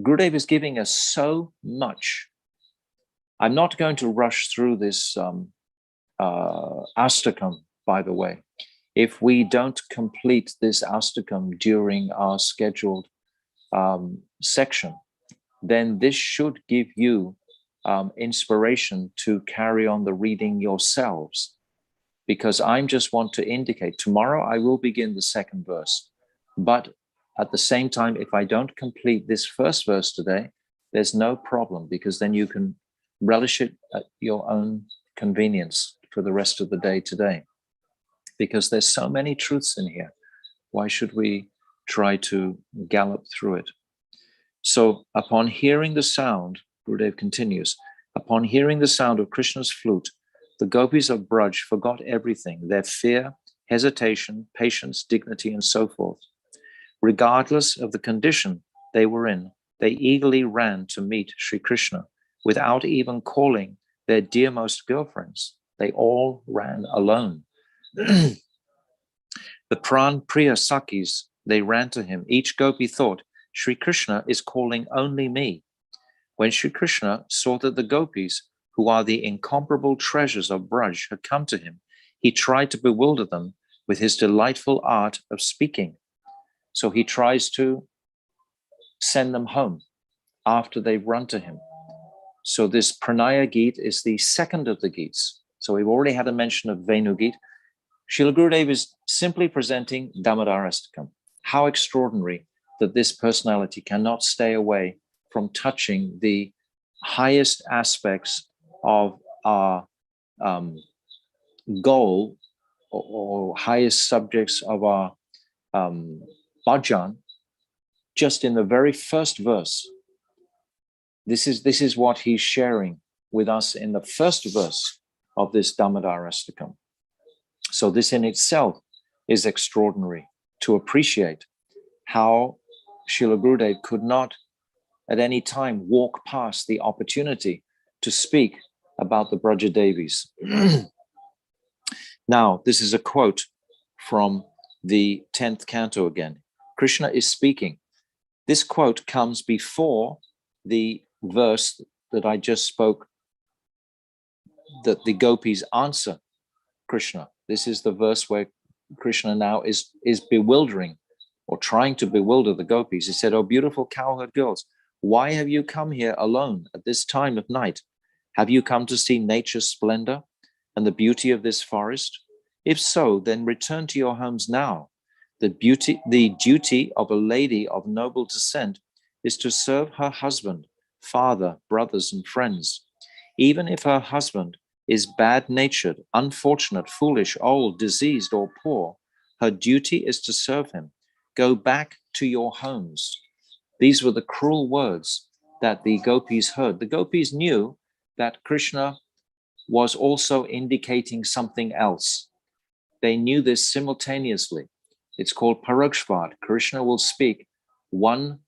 Gurudev is giving us so much. I'm not going to rush through this Astakam, by the way. If we don't complete this Astakam during our scheduled section, then this should give you inspiration to carry on the reading yourselves, because I just want to indicate tomorrow I will begin the second verse, but at the same time, if I don't complete this first verse today, there's no problem, because then you can relish it at your own convenience for the rest of the day today, because there's so many truths in here. Why should we try to gallop through it? So upon hearing the sound, Gurudev continues, upon hearing the sound of Krishna's flute, the gopis of Braj forgot everything, their fear, hesitation, patience, dignity, and so forth. Regardless of the condition they were in, they eagerly ran to meet Sri Krishna without even calling their dearmost girlfriends. They all ran alone. The Pran Priya Sakis, they ran to him. Each gopi thought, Sri Krishna is calling only me. When Sri Krishna saw that the gopis, who are the incomparable treasures of Braj, had come to him, he tried to bewilder them with his delightful art of speaking. So he tries to send them home after they've run to him. So this Pranaya Geet is the second of the Geets. So we've already had a mention of Venu Geet. Srila Gurudev is simply presenting Damodarastakam. How extraordinary that this personality cannot stay away from touching the highest aspects of our goal, or highest subjects of our bhajan, just in the very first verse. This is what he's sharing with us in the first verse of this Damodarastakam. So this in itself is extraordinary, to appreciate how Srila Gurudev could not at any time walk past the opportunity to speak about the Braja Devis. Now, this is a quote from the 10th canto again. Krishna is speaking. This quote comes before the verse that I just spoke, that the gopis answer Krishna. This is the verse where Krishna now is bewildering, or trying to bewilder the gopis. He said, "Oh, beautiful cowherd girls, why have you come here alone at this time of night? Have you come to see nature's splendor and the beauty of this forest? If so, then return to your homes now. The duty of a lady of noble descent is to serve her husband, father, brothers, and friends. Even if her husband is bad-natured, unfortunate, foolish, old, diseased, or poor, her duty is to serve him. Go back to your homes." These were the cruel words that the gopis heard. The gopis knew that Krishna was also indicating something else. They knew this simultaneously. It's called parokshvad. Krishna will speak in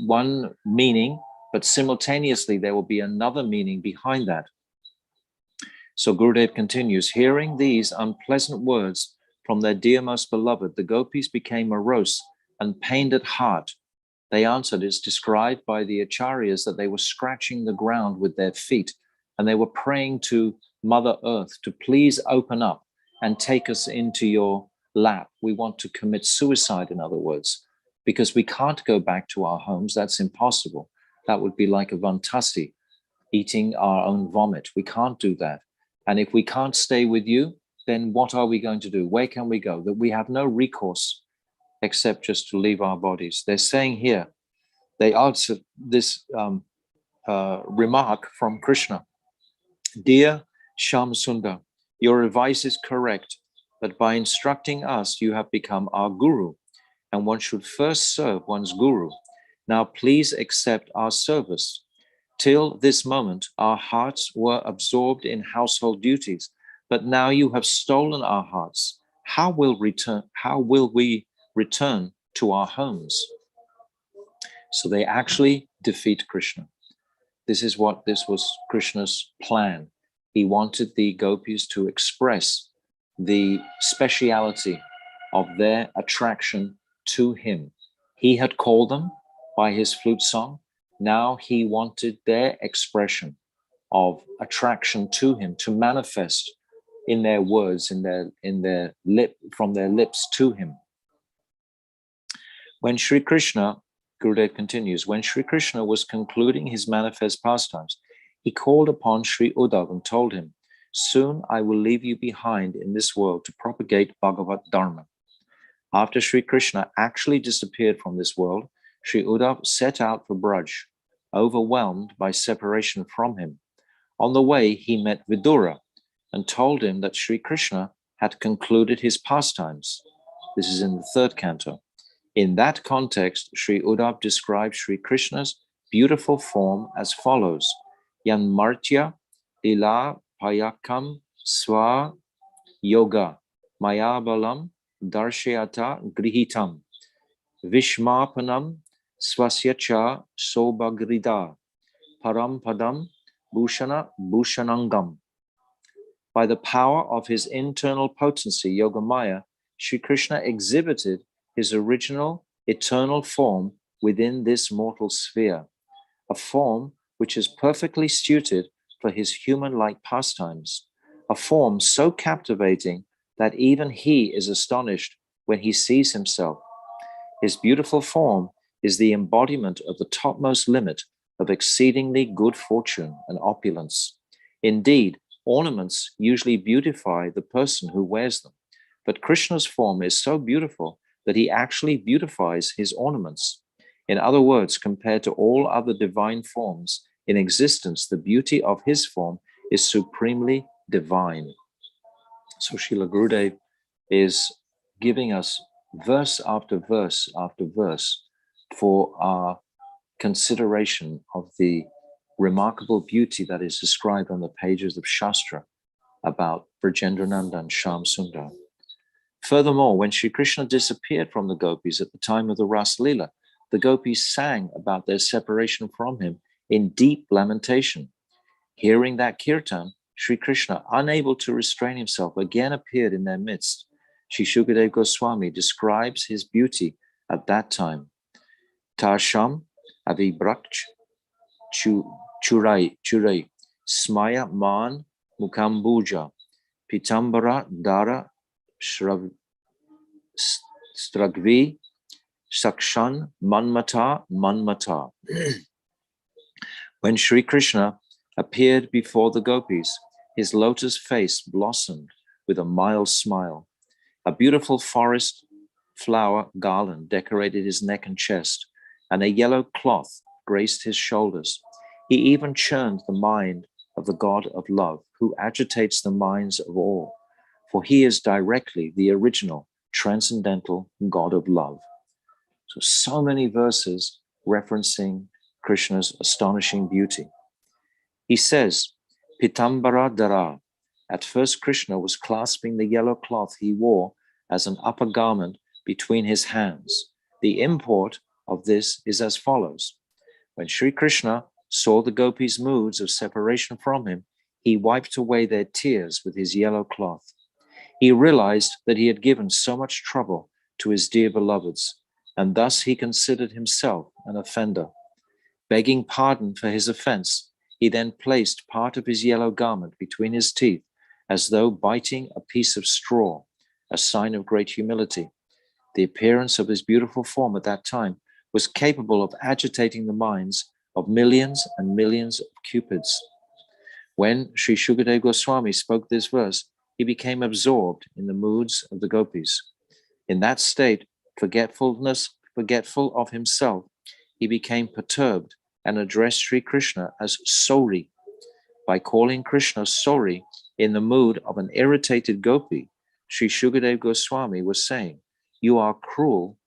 one meaning, but simultaneously there will be another meaning behind that. So Gurudev continues, hearing these unpleasant words from their dear most beloved, the gopis became morose and pained at heart? They answered, it's described by the acharyas that they were scratching the ground with their feet and they were praying to Mother Earth to please open up and take us into your lap. We want to commit suicide, in other words, because we can't go back to our homes. That's impossible. That would be like a Vantasi, eating our own vomit. We can't do that. And if we can't stay with you, then what are we going to do? Where can we go? That we have no recourse except just to leave our bodies. They're saying here, they answered this remark from Krishna. Dear Shyam Sundar, your advice is correct, but by instructing us, you have become our guru, and one should first serve one's guru. Now please accept our service. Till this moment, our hearts were absorbed in household duties, but now you have stolen our hearts. How will we return to our homes? So they actually defeat Krishna. This was Krishna's plan. He wanted the gopis to express the speciality of their attraction to him. He had called them by his flute song. Now he wanted their expression of attraction to him to manifest in their words, from their lips to him. When Sri Krishna, Gurudev continues, when Sri Krishna was concluding his manifest pastimes, he called upon Sri Uddhav and told him, soon I will leave you behind in this world to propagate Bhagavat Dharma. After Sri Krishna actually disappeared from this world, Sri Uddhav set out for Braj, overwhelmed by separation from him. On the way, he met Vidura and told him that Sri Krishna had concluded his pastimes. This is in the 3rd canto. In that context, Sri Uddhav described Sri Krishna's beautiful form as follows. Yanmartya lila payakam swa yoga mayabalam darshayata grihitam vishmapanam swasyacha sobhagrida parampadam bhushana bhushanangam. By the power of his internal potency, Yogamaya, Sri Krishna exhibited his original eternal form within this mortal sphere, a form which is perfectly suited for his human-like pastimes, a form so captivating that even he is astonished when he sees himself. His beautiful form is the embodiment of the topmost limit of exceedingly good fortune and opulence. Indeed, ornaments usually beautify the person who wears them, but Krishna's form is so beautiful that he actually beautifies his ornaments. In other words, compared to all other divine forms in existence, the beauty of his form is supremely divine. So Srila Gurudev is giving us verse after verse after verse for our consideration of the remarkable beauty that is described on the pages of Shastra about Brajendrananda and Shyam Sundar. Furthermore, when Sri Krishna disappeared from the gopis at the time of the Rasa Leela, the gopis sang about their separation from him in deep lamentation. Hearing that kirtan, Sri Krishna, unable to restrain himself, again appeared in their midst. Sri Shukadev Goswami describes his beauty at that time. Tarsham avibrakch churai smaya man mukambuja pitambara dara stragvi sakshan manmata. When Sri Krishna appeared before the gopis, his lotus face blossomed with a mild smile. A beautiful forest flower garland decorated his neck and chest, and a yellow cloth graced his shoulders. He even churned the mind of the God of love, who agitates the minds of all, for he is directly the original transcendental God of love. So many verses referencing Krishna's astonishing beauty. He says, Pitambara Dara. At first, Krishna was clasping the yellow cloth he wore as an upper garment between his hands. The import of this is as follows. When Sri Krishna saw the gopis' moods of separation from him, he wiped away their tears with his yellow cloth. He realized that he had given so much trouble to his dear beloveds, and thus he considered himself an offender. Begging pardon for his offense, he then placed part of his yellow garment between his teeth, as though biting a piece of straw, a sign of great humility. The appearance of his beautiful form at that time was capable of agitating the minds of millions and millions of cupids. When Sri Shukadeva Goswami spoke this verse, he became absorbed in the moods of the gopis. In that state, forgetful of himself, he became perturbed and addressed Sri Krishna as Sori. By calling Krishna Sori in the mood of an irritated gopi, Sri Shukadeva Goswami was saying, "You are cruel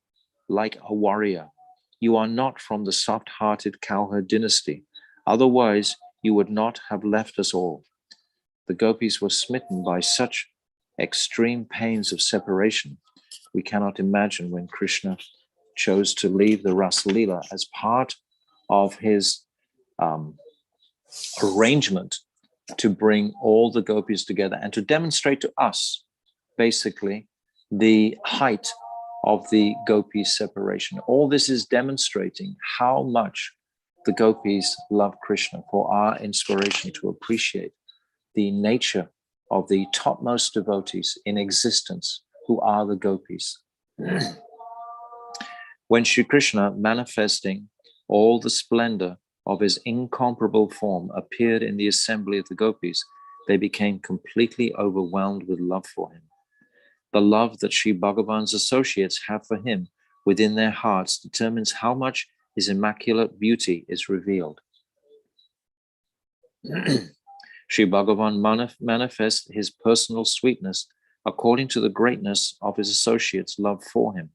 like a warrior. You are not from the soft-hearted cowherd dynasty. Otherwise, you would not have left us all." The gopis were smitten by such extreme pains of separation. We cannot imagine when Krishna chose to leave the Ras Leela as part of his arrangement to bring all the gopis together and to demonstrate to us, basically, the height of the gopi separation. All this is demonstrating how much the gopis love Krishna, for our inspiration to appreciate the nature of the topmost devotees in existence, who are the gopis. When Sri Krishna, manifesting all the splendor of his incomparable form, appeared in the assembly of the gopis, they became completely overwhelmed with love for him. The love that Sri Bhagavan's associates have for him within their hearts determines how much his immaculate beauty is revealed. Sri Bhagavan manifests his personal sweetness according to the greatness of his associates' love for him.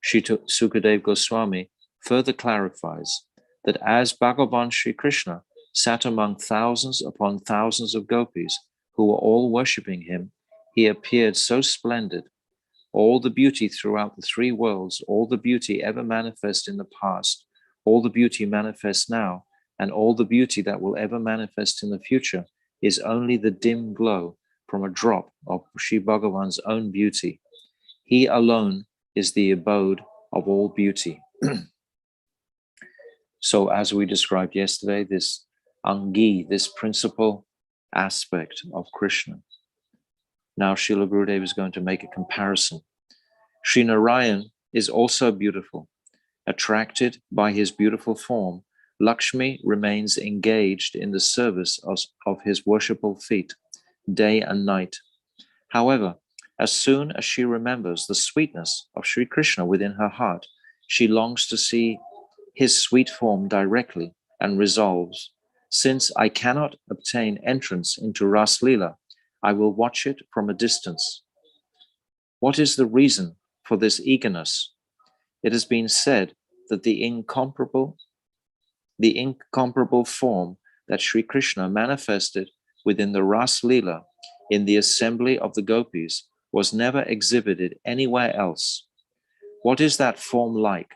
Sri Sukadeva Goswami further clarifies that as Bhagavan Sri Krishna sat among thousands upon thousands of gopis who were all worshipping him, he appeared so splendid. All the beauty throughout the three worlds, all the beauty ever manifest in the past, all the beauty manifest now, and all the beauty that will ever manifest in the future is only the dim glow from a drop of Sri Bhagavan's own beauty. He alone is the abode of all beauty. So as we described yesterday, this Angi, this principal aspect of Krishna. Now Srila Gurudev is going to make a comparison. Sri Narayan is also beautiful. Attracted by his beautiful form, Lakshmi remains engaged in the service of his worshipful feet, day and night. However, as soon as she remembers the sweetness of Sri Krishna within her heart, she longs to see his sweet form directly and resolves, "Since I cannot obtain entrance into Ras Leela, I will watch it from a distance." What is the reason for this eagerness? It has been said that the incomparable form that Sri Krishna manifested within the Ras Leela in the assembly of the gopis was never exhibited anywhere else. What is that form like?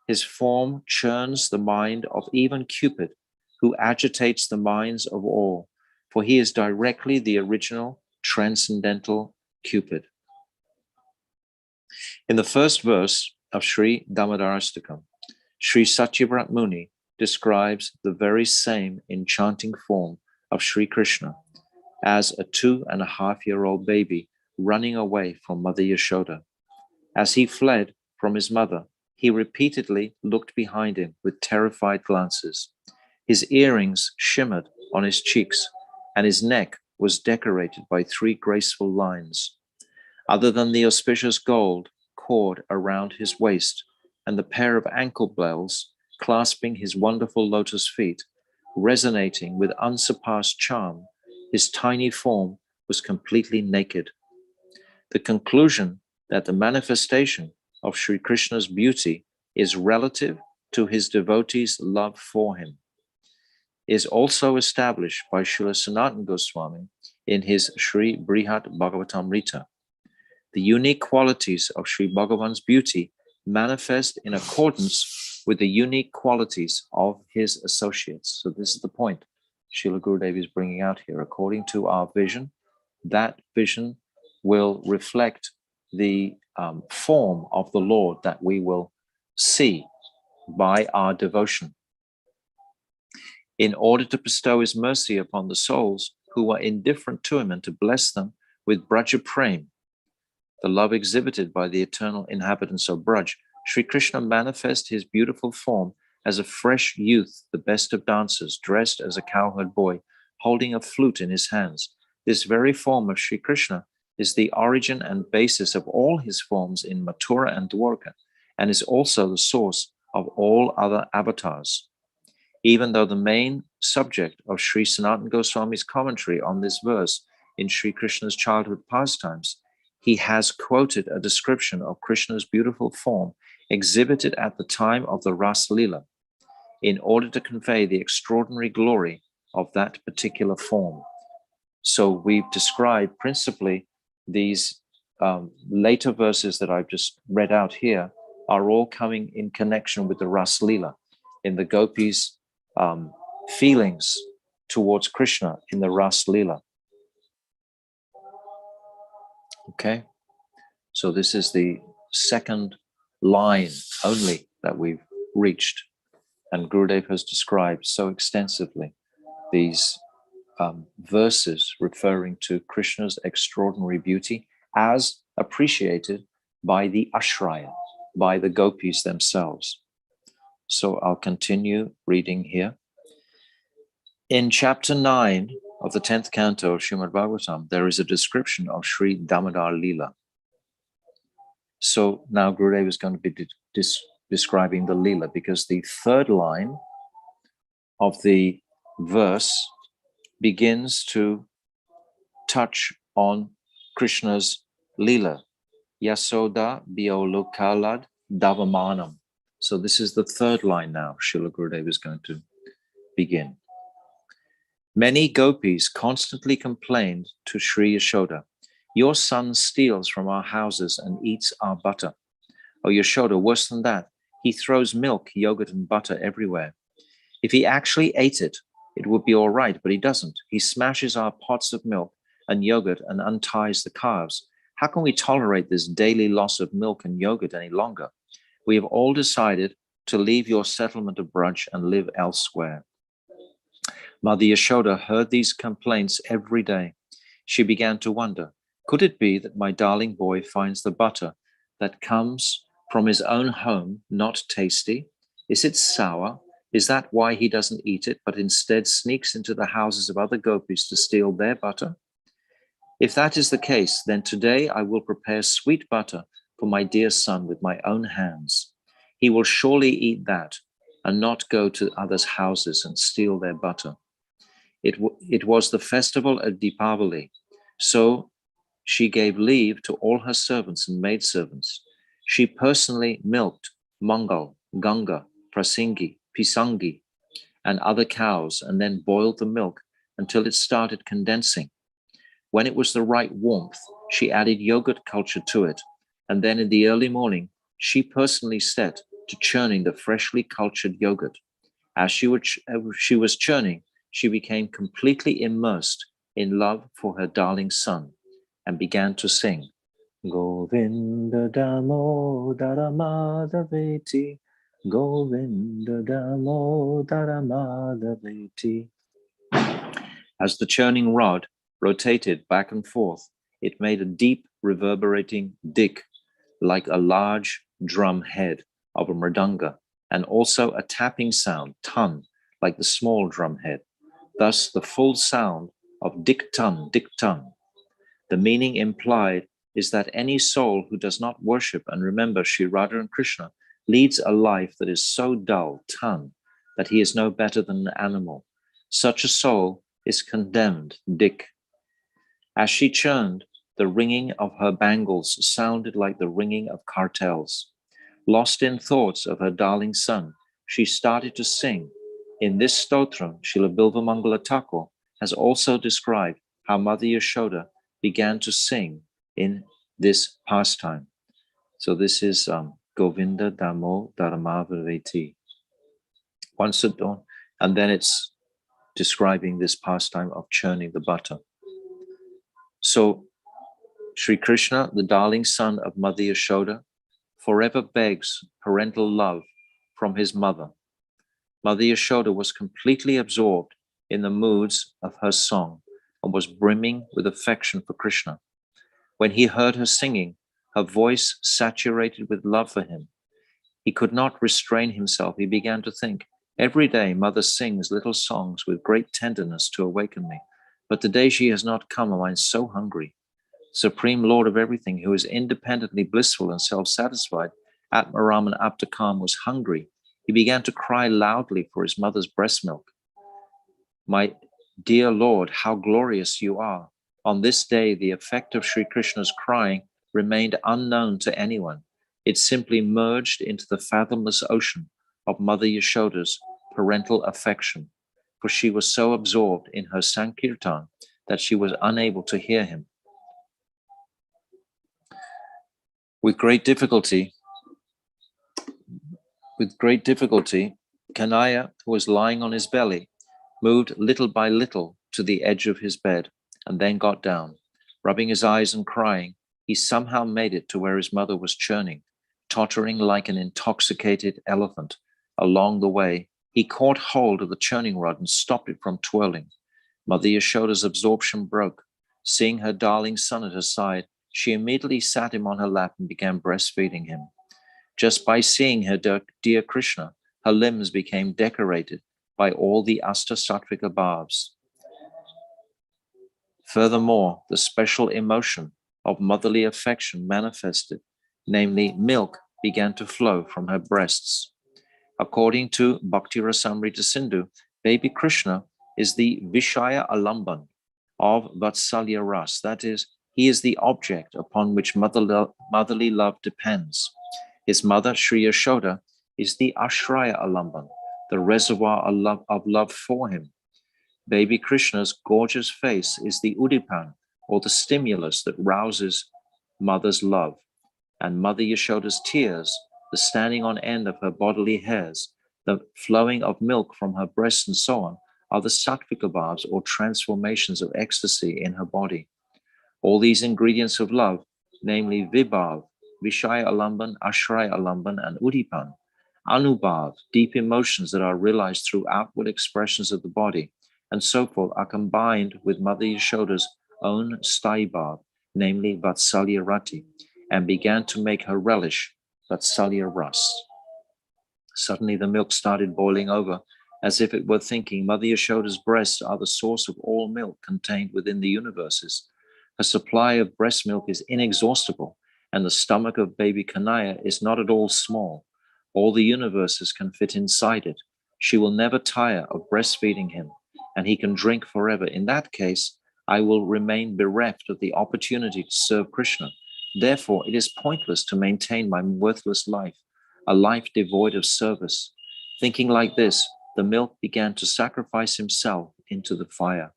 His form churns the mind of even Cupid, who agitates the minds of all, for he is directly the original transcendental Cupid. In the first verse of Sri Damodarastakam, Sri Satyavrat Muni describes the very same enchanting form of Sri Krishna as a 2.5-year-old baby running away from Mother Yashoda. As he fled from his mother, he repeatedly looked behind him with terrified glances. His earrings shimmered on his cheeks, and his neck was decorated by 3 graceful lines. Other than the auspicious gold cord around his waist and the pair of ankle bells clasping his wonderful lotus feet, resonating with unsurpassed charm, his tiny form was completely naked. The conclusion that the manifestation of Sri Krishna's beauty is relative to his devotees' love for him is also established by Srila Sanatana Goswami in his Sri Brihat Bhagavatamrita. The unique qualities of Sri Bhagavan's beauty manifest in accordance with the unique qualities of his associates. So this is the point Srila Gurudev is bringing out here. According to our vision, that vision will reflect the form of the Lord that we will see by our devotion, in order to bestow his mercy upon the souls who are indifferent to him and to bless them with Vraja-prema, the love exhibited by the eternal inhabitants of Braj. Sri Krishna manifests his beautiful form as a fresh youth, the best of dancers, dressed as a cowherd boy, holding a flute in his hands. This very form of Sri Krishna is the origin and basis of all his forms in Mathura and Dwarka, and is also the source of all other avatars. Even though the main subject of Sri Sanatana Goswami's commentary on this verse in Sri Krishna's childhood pastimes, he has quoted a description of Krishna's beautiful form exhibited at the time of the Ras Lila, in order to convey the extraordinary glory of that particular form. So we've described principally these later verses that I've just read out here are all coming in connection with the Ras Lila, in the Gopis' feelings towards Krishna in the Ras Lila. Okay, so this is the second line only that we've reached, and Gurudev has described so extensively these verses referring to Krishna's extraordinary beauty as appreciated by the Ashraya, by the Gopis themselves. So I'll continue reading here. In chapter 9 of the 10th canto of Srimad Bhagavatam, there is a description of Sri Damodar Leela. So now Gurudev is going to be describing the Leela, because the third line of the verse begins to touch on Krishna's Leela. Yasoda biolokalad davamanam. So this is the third line now. Srila Gurudev is going to begin. Many gopis constantly complained to Sri Yashoda, "Your son steals from our houses and eats our butter. Oh Yashoda, worse than that, he throws milk, yogurt, and butter everywhere. If he actually ate it, it would be all right, but he doesn't. He smashes our pots of milk and yogurt and unties the calves. How can we tolerate this daily loss of milk and yogurt any longer? We have all decided to leave your settlement of Braj and live elsewhere." Mother Yashoda heard these complaints every day. She began to wonder, could it be that my darling boy finds the butter that comes from his own home not tasty? Is it sour? Is that why he doesn't eat it, but instead sneaks into the houses of other gopis to steal their butter? If that is the case, then today I will prepare sweet butter for my dear son with my own hands. He will surely eat that and not go to others' houses and steal their butter. It was the festival of Deepavali, so she gave leave to all her servants and maidservants. She personally milked Mangal, Ganga, Prasingi, Pisangi, and other cows, and then boiled the milk until it started condensing. When it was the right warmth, she added yogurt culture to it, and then in the early morning, she personally set to churning the freshly cultured yogurt. As she was churning, she became completely immersed in love for her darling son and began to sing, Govinda Damodara Madhaveti, Govinda Damodara Madhaveti. As the churning rod rotated back and forth, it made a deep reverberating dik, like a large drum head of a mridanga, and also a tapping sound, tan, like the small drum head. Thus the full sound of dik-tan, dik-tan. The meaning implied is that any soul who does not worship and remember Sri Radha and Krishna leads a life that is so dull, tan, that he is no better than an animal. Such a soul is condemned, dik. As she churned, the ringing of her bangles sounded like the ringing of cartels. Lost in thoughts of her darling son, she started to sing. In this stotram, Srila Bilvamangala Thakur has also described how Mother Yashoda began to sing in this pastime. So this is Govinda Damo Dharamavaveti. Once at dawn, and then it's describing this pastime of churning the butter. So Sri Krishna, the darling son of Mother Yashoda, forever begs parental love from his mother. Mother Yashoda was completely absorbed in the moods of her song and was brimming with affection for Krishna. When he heard her singing, her voice saturated with love for him, he could not restrain himself. He began to think, every day Mother sings little songs with great tenderness to awaken me, but today she has not come and I am so hungry. Supreme Lord of everything, who is independently blissful and self-satisfied, Atmaraman Aptakam was hungry. He began to cry loudly for his mother's breast milk. My dear Lord, how glorious you are. On this day, the effect of Sri Krishna's crying remained unknown to anyone. It simply merged into the fathomless ocean of Mother Yashoda's parental affection, for she was so absorbed in her Sankirtan that she was unable to hear him. With great difficulty, Kanaya, who was lying on his belly, moved little by little to the edge of his bed and then got down. Rubbing his eyes and crying, he somehow made it to where his mother was churning, tottering like an intoxicated elephant. Along the way, he caught hold of the churning rod and stopped it from twirling. Mother Yashoda's absorption broke. Seeing her darling son at her side, she immediately sat him on her lap and began breastfeeding him. Just by seeing her dear Krishna, her limbs became decorated by all the Ashtasattvika bhavs. Furthermore, the special emotion of motherly affection manifested, namely milk, began to flow from her breasts. According to Bhakti Rasamrita Sindhu, baby Krishna is the Vishaya Alamban of Vatsalya Ras, that is, he is the object upon which motherly love depends. His mother, Sri Yashoda, is the Ashraya Alamban, the reservoir of love for him. Baby Krishna's gorgeous face is the Udipan, or the stimulus that rouses mother's love. And Mother Yashoda's tears, the standing on end of her bodily hairs, the flowing of milk from her breasts and so on, are the Sattvika bhavs, or transformations of ecstasy in her body. All these ingredients of love, namely Vibhav, Vishaya Alamban, Ashraya Alamban, and Udipan, Anubhav, deep emotions that are realized through outward expressions of the body, and so forth, are combined with Mother Yashoda's own Sthai Bhav, namely Vatsalya Rati, and began to make her relish Vatsalya Ras. Suddenly the milk started boiling over, as if it were thinking, Mother Yashoda's breasts are the source of all milk contained within the universes. Her supply of breast milk is inexhaustible, and the stomach of baby Kanaya is not at all small. All the universes can fit inside it. She will never tire of breastfeeding him, and he can drink forever. In that case, I will remain bereft of the opportunity to serve Krishna. Therefore, it is pointless to maintain my worthless life, a life devoid of service. Thinking like this, the milk began to sacrifice himself into the fire.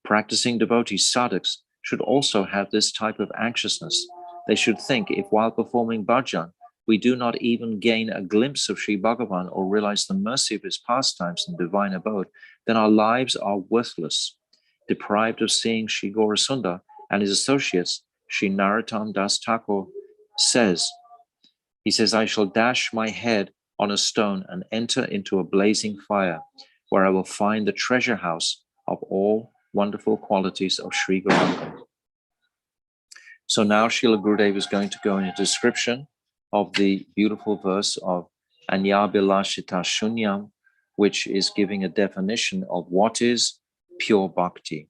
Practicing devotees, sadhaks, should also have this type of anxiousness. They should think, if while performing bhajan, we do not even gain a glimpse of Sri Bhagavan or realize the mercy of his pastimes and divine abode, then our lives are worthless. Deprived of seeing Sri Gaurasunda and his associates, Sri Narottam Das Thakur says, I shall dash my head on a stone and enter into a blazing fire, where I will find the treasure house of all wonderful qualities of Sri Gauranga. So now Srila Gurudev is going to go in a description of the beautiful verse of Anyabhilashita Shunyam, which is giving a definition of what is pure bhakti.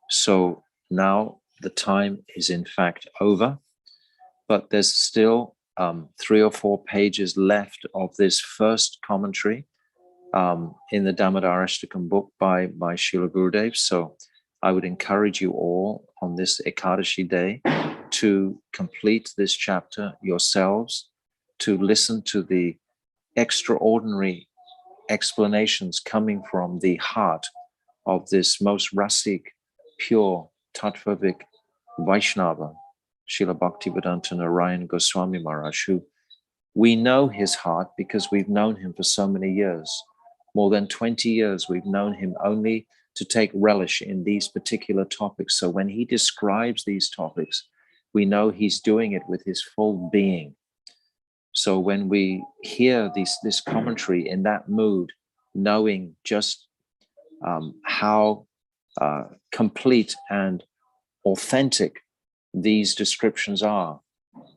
So now the time is in fact over, but there's still 3 or 4 pages left of this first commentary in the Damodarastakam book by Srila Gurudev. So I would encourage you all on this Ekadasi day to complete this chapter yourselves, to listen to the extraordinary explanations coming from the heart of this most rasic, pure, tattvavik Vaishnava, Srila Bhaktivedanta Narayan Goswami Maharaj, who we know his heart because we've known him for so many years. More than 20 years we've known him only to take relish in these particular topics. So when he describes these topics, we know he's doing it with his full being. So when we hear this commentary in that mood, knowing just how complete and authentic these descriptions are,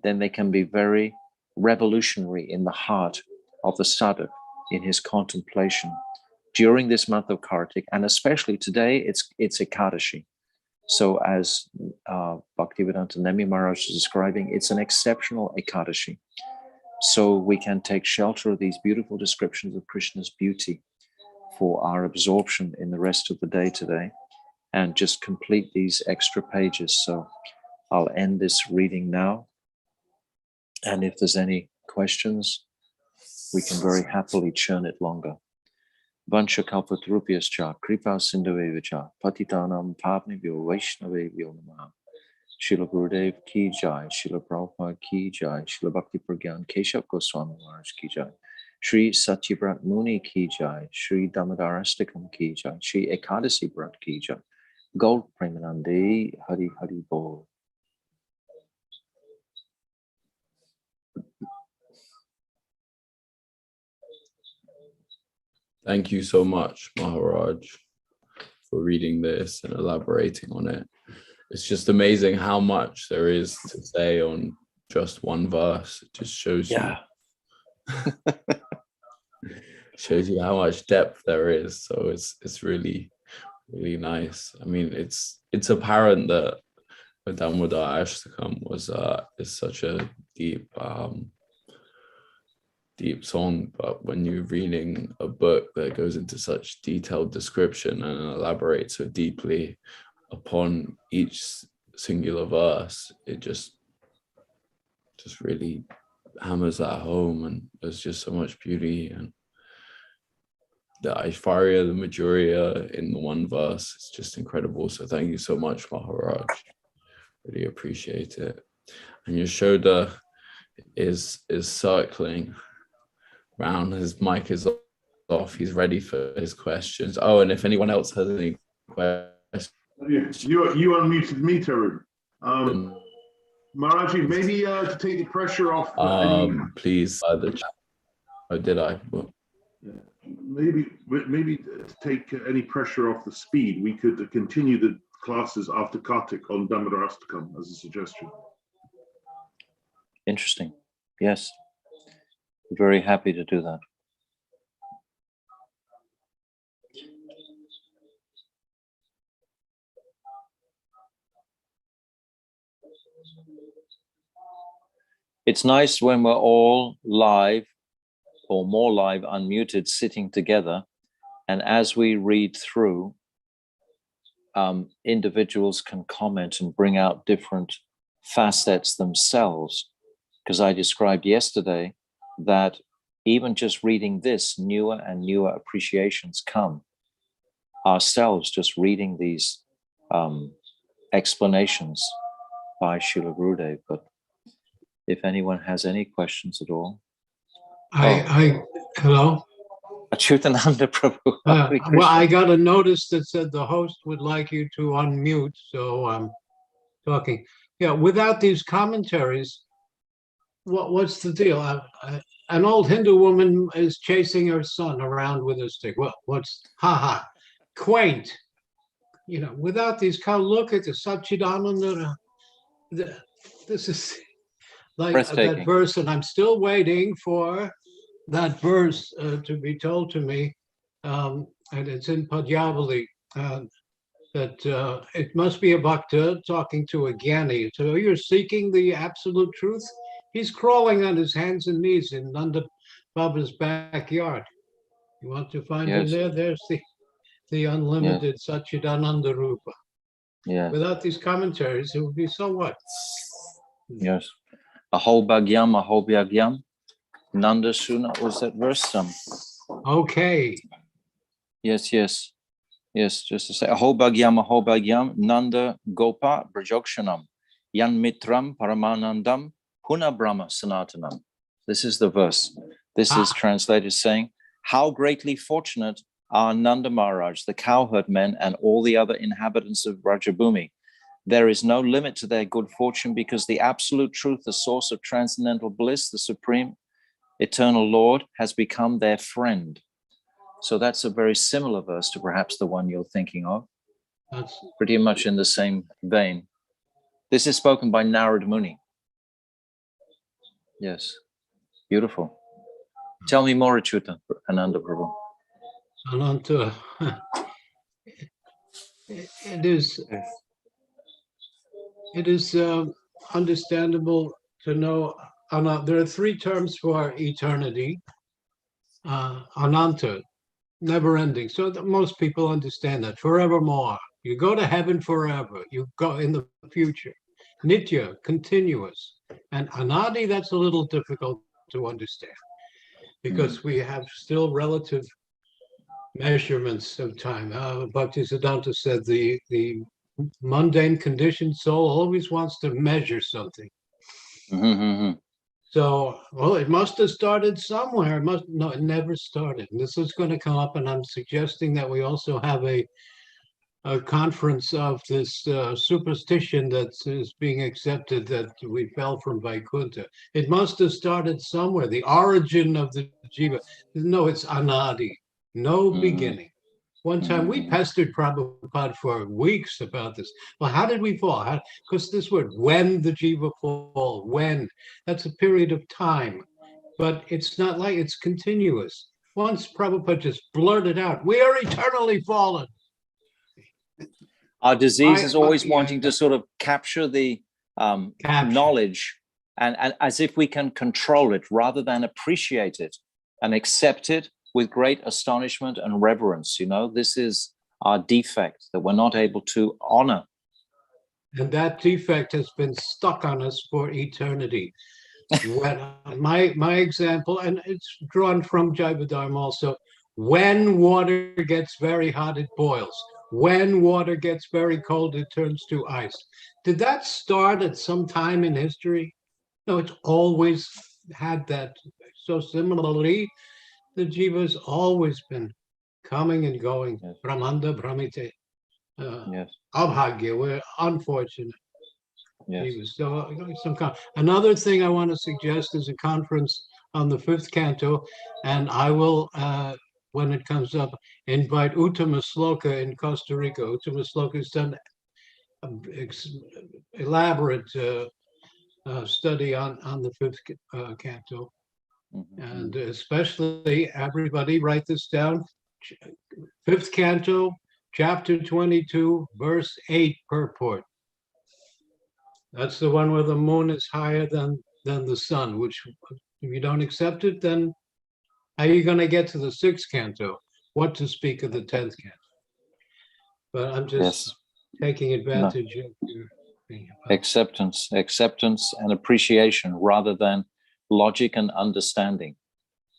then they can be very revolutionary in the heart of the sadhak in his contemplation during this month of Kartik, and especially today, it's Ekadasi. So as Bhaktivedanta Nemi Maharaj is describing, it's an exceptional Ekadasi. So we can take shelter of these beautiful descriptions of Krishna's beauty for our absorption in the rest of the day today, and just complete these extra pages. So I'll end this reading now. And if there's any questions, we can very happily churn it longer. Vancha kalpatarupyascha kripa sindhavevacha patitanam pavnebhyo vaishnavebhyo namaha. Srila Gurudev ki jai, Srila Prabhupada ki jai, Srila Bhakti Pragyan Keshav Goswami Maharaj ki jai, Sri Satyabrat Muni ki jai, Sri Damodarastakam ki jai, Sri Ekadasi Brat ki jai. Gold Premanande, Hari Hari Bol. Thank you so much, Maharaj, for reading this and elaborating on it. It's just amazing how much there is to say on just one verse. It just shows you, shows you how much depth there is. So it's really, really nice. I mean, it's apparent that Damodarastakam is such a deep song, but when you're reading a book that goes into such detailed description and elaborates so deeply upon each singular verse, it just really hammers that home, and there's just so much beauty, and the Aishvarya, the Madhurya in the one verse, it's just incredible. So thank you so much, Maharaj. Really appreciate it. And Yashoda is circling round. His mic is off. He's ready for his questions. Oh, and if anyone else has any questions. You unmuted me, Tarun. Maharaji, maybe to take the pressure off. Please. Oh, did I? Well, maybe to take any pressure off the speed, we could continue the classes after Kartik on Damodarastakam as a suggestion. Interesting. Yes. Very happy to do that. It's nice when we're all live or more live, unmuted, sitting together. And as we read through, individuals can comment and bring out different facets themselves. Because I described yesterday that even just reading this, newer and newer appreciations come. Ourselves just reading these explanations by Srila Gurudev. But if anyone has any questions at all. Hello? Achyutananda Prabhu. Well, I got a notice that said the host would like you to unmute, so I'm talking. Yeah, without these commentaries, what's the deal? An old Hindu woman is chasing her son around with a stick. Well, quaint. You know, without these, look at the Satchidananda. This is like that verse, and I'm still waiting for that verse to be told to me, and it's in Padyavali, that it must be a bhakta talking to a jnani. So you're seeking the absolute truth? He's crawling on his hands and knees in Nanda Baba's backyard. You want to find him there? There's the unlimited Satchidananda Rupa. Yeah. Without these commentaries, it would be so what? Yes. Aho bhagyam, Nanda Suna, was that verse? Okay. Yes, just to say, Aho bhagyam, Nanda Gopa Brajokshanam, Yan Mitram Paramanandam, Puna Brahma Sanatanam. This is the verse. This is translated saying, how greatly fortunate are Nanda Maharaj, the cowherd men, and all the other inhabitants of Vrajabhumi, There is no limit to their good fortune because the absolute truth, the source of transcendental bliss, the supreme eternal Lord, has become their friend. So that's a very similar verse to perhaps the one you're thinking of. That's pretty much in the same vein. This is spoken by Narad Muni. Yes, beautiful. Tell me more, Achyuta, Ananda Prabhu. Ananta. It is understandable to know. There are three terms for eternity. Ananta, never ending. So that most people understand that. Forevermore. You go to heaven forever. You go in the future. Nitya, continuous. And Anadi, that's a little difficult to understand because we have still relative measurements of time. Bhaktisiddhanta said the mundane conditioned soul always wants to measure something. So, well, it must have started somewhere. No, it never started. And this is going to come up, and I'm suggesting that we also have a conference of this superstition that is being accepted that we fell from Vaikuntha. It must have started somewhere. The origin of the jiva. No, it's anadi, no beginning. One time we pestered Prabhupada for weeks about this. Well, how did we fall? Because this word, when the jiva fall, when, that's a period of time. But it's not like it's continuous. Once Prabhupada just blurted out, we are eternally fallen. Our disease is always wanting to sort of capture the knowledge and as if we can control it rather than appreciate it and accept it with great astonishment and reverence. You know, this is our defect, that we're not able to honor. And that defect has been stuck on us for eternity. When my example, and it's drawn from Jivadharma also, when water gets very hot, it boils. When water gets very cold, it turns to ice. Did that start at some time in history? No, it's always had that. So similarly, the jiva has always been coming and going. Yes. Brahmanda, Brahmite. Yes. Abhagya, we're unfortunate. Yes. So another thing I want to suggest is a conference on the 5th canto, and I will, when it comes up, invite Uttama Sloka in Costa Rica. Uttama Sloka has done elaborate study on the 5th canto. And especially, everybody write this down, 5th canto, chapter 22, verse 8 purport. That's the one where the moon is higher than the sun, which if you don't accept it, then how are you going to get to the 6th canto? What to speak of the 10th canto? But I'm just taking advantage of your acceptance and appreciation rather than logic and understanding.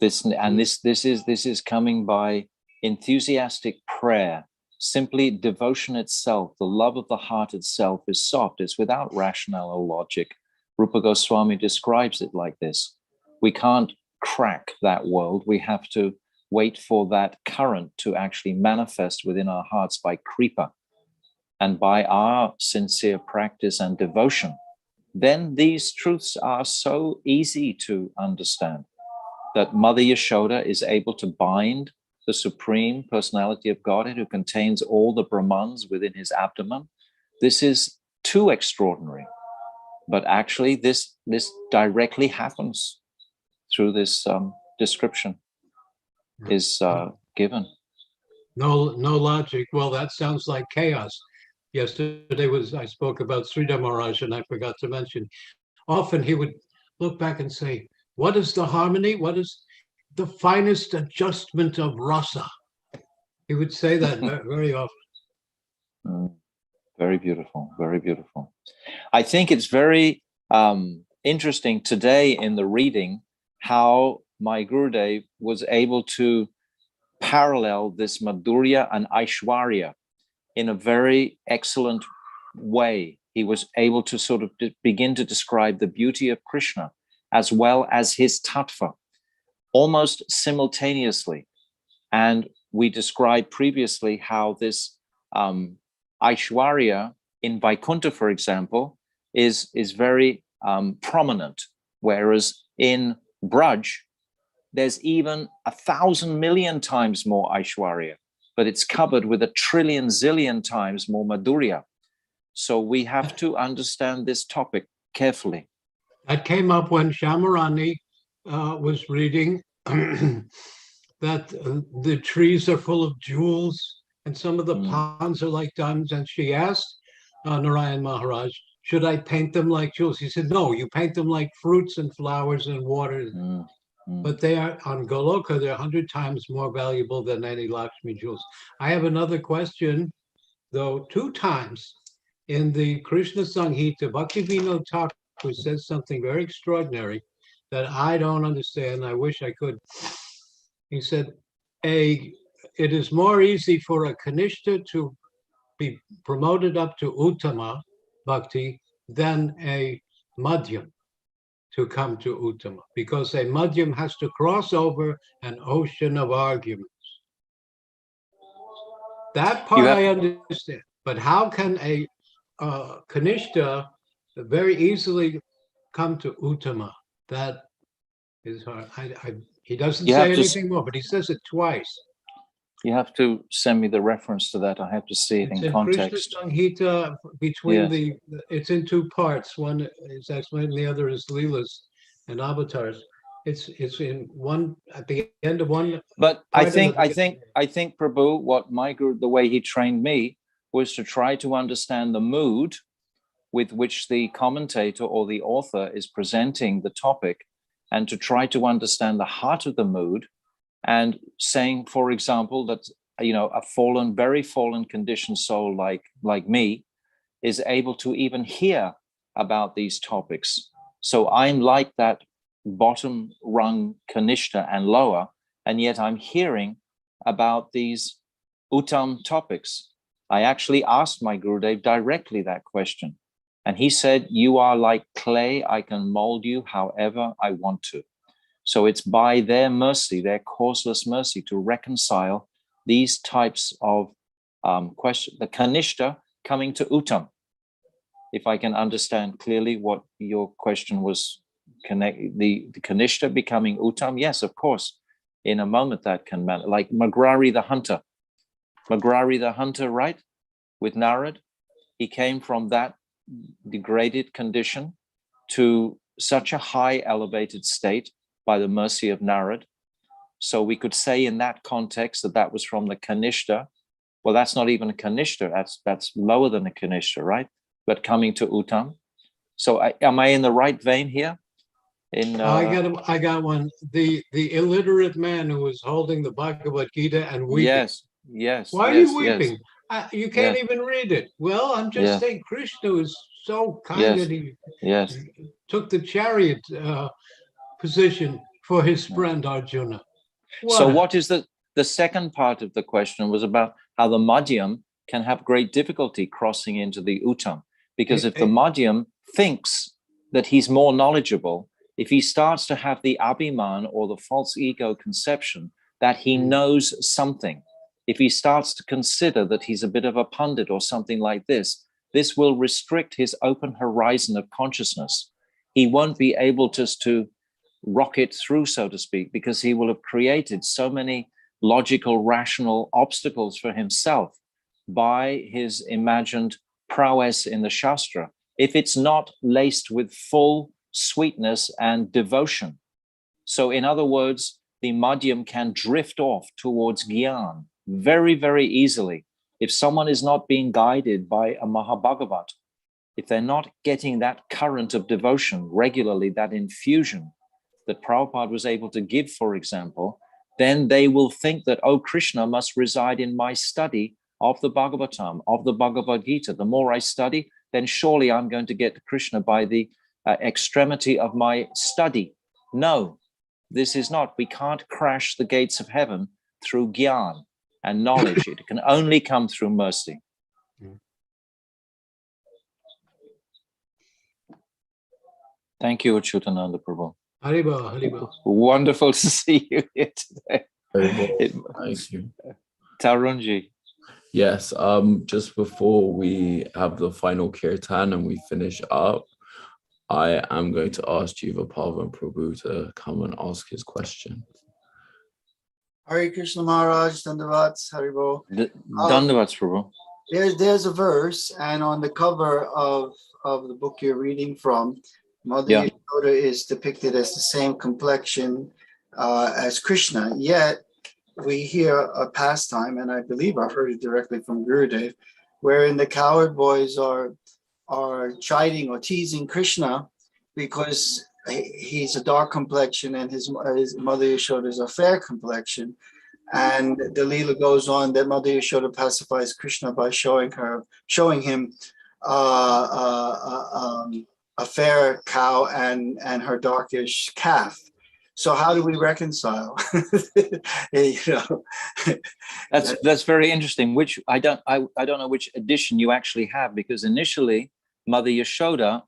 This is coming by enthusiastic prayer. Simply devotion itself, the love of the heart itself is soft. It's without rationale or logic. Rupa Goswami describes it like this. We can't crack that world. We have to wait for that current to actually manifest within our hearts by kripa. And by our sincere practice and devotion, then these truths are so easy to understand that Mother Yashoda is able to bind the Supreme Personality of Godhead who contains all the Brahmans within his abdomen. This is too extraordinary. But actually, this directly happens through this description is given. No logic. Well, that sounds like chaos. Yesterday I spoke about Sridhar Maharaj, and I forgot to mention, often he would look back and say, what is the harmony? What is the finest adjustment of rasa? He would say that very often. Very beautiful, very beautiful. I think it's very interesting today in the reading how my Gurudev was able to parallel this Madhurya and Aishwarya in a very excellent way. He was able to sort of begin to describe the beauty of Krishna as well as his tattva, almost simultaneously. And we described previously how this Aishwarya in Vaikuntha, for example, is very prominent, whereas in Braj, there's even 1,000 million times more Aishwarya, but it's covered with 1 trillion zillion times more Madhurya. So we have to understand this topic carefully. That came up when Shamarani was reading that the trees are full of jewels and some of the ponds are like diamonds. And she asked Narayan Maharaj, should I paint them like jewels? He said, no, you paint them like fruits and flowers and water. But they are on Goloka, they're 100 times more valuable than any Lakshmi jewels. I have another question, though. 2 times in the Krishna Samhita, Bhaktivinoda Thakur says something very extraordinary that I don't understand. I wish I could. He said, it is more easy for a Kanishta to be promoted up to Uttama Bhakti than a Madhyam to come to Uttama, because a Madhyam has to cross over an ocean of arguments. That part I understand, but how can a Kanishta very easily come to Uttama? That is hard. He doesn't say anything more, but he says it twice. You have to send me the reference to that. I have to see it in context. Krishna Samhita, between it's in 2 parts. One is explained, the other is Leelas and avatars. It's in one at the end of one. But I think Prabhu, what my guru, the way he trained me, was to try to understand the mood with which the commentator or the author is presenting the topic, and to try to understand the heart of the mood. And saying, for example, that a very fallen conditioned soul like me is able to even hear about these topics. So I'm like that bottom rung Kanishta and lower, and yet I'm hearing about these Uttam topics. I actually asked my Gurudev directly that question, and he said, "You are like clay. I can mold you however I want to." So it's by their mercy, their causeless mercy, to reconcile these types of questions. The Kanishta coming to Uttam. If I can understand clearly what your question was, the Kanishta becoming Uttam, yes, of course. In a moment that can matter. Like Magrari the hunter. Magrari the hunter, right? With Narad, he came from that degraded condition to such a high elevated state by the mercy of Narad. So we could say in that context that was from the Kanishta. Well, that's not even a Kanishta. That's lower than a Kanishta, right? But coming to Uttam. So am I in the right vein here? I got one. The illiterate man who was holding the Bhagavad Gita and weeping. Yes. Why are you weeping? You can't even read it. Well, I'm just saying Krishna was so kind that he took the chariot position for his friend Arjuna. What is the second part of the question was about how the Madhyam can have great difficulty crossing into the Uttam, because if the Madhyam thinks that he's more knowledgeable, if he starts to have the abhiman or the false ego conception that he knows something, if he starts to consider that he's a bit of a pundit or something like this will restrict his open horizon of consciousness. He won't be able just to rocket through, so to speak, because he will have created so many logical, rational obstacles for himself by his imagined prowess in the Shastra, if it's not laced with full sweetness and devotion. So in other words, the Madhyam can drift off towards Gyan very, very easily. If someone is not being guided by a Mahabhagavat, if they're not getting that current of devotion regularly, that infusion that Prabhupada was able to give, for example, then they will think that, oh, Krishna must reside in my study of the Bhagavatam, of the Bhagavad Gita. The more I study, then surely I'm going to get to Krishna by the extremity of my study. No, this is not. We can't crash the gates of heaven through Gyan and knowledge. It can only come through mercy. Thank you, Achyutananda Prabhu. Haribo, Haribo. Wonderful to see you here today. Thank you. Tarunji. Yes, just before we have the final kirtan and we finish up, I am going to ask Jiva Parvan Prabhu to come and ask his question. Hare Krishna Maharaj, Dandavats, Haribo. Dandavats, Prabhu. There's a verse, and on the cover of the book you're reading from, Mother Yashoda is depicted as the same complexion as Krishna. Yet we hear a pastime, and I believe I've heard it directly from Gurudev, wherein the cowherd boys are chiding or teasing Krishna because he's a dark complexion and his Mother Yashoda is a fair complexion. And the Leela goes on that Mother Yashoda pacifies Krishna by showing him a fair cow and her darkish calf. So how do we reconcile? You know, that's very interesting. Which I don't know which edition you actually have, because initially Mother Yashoda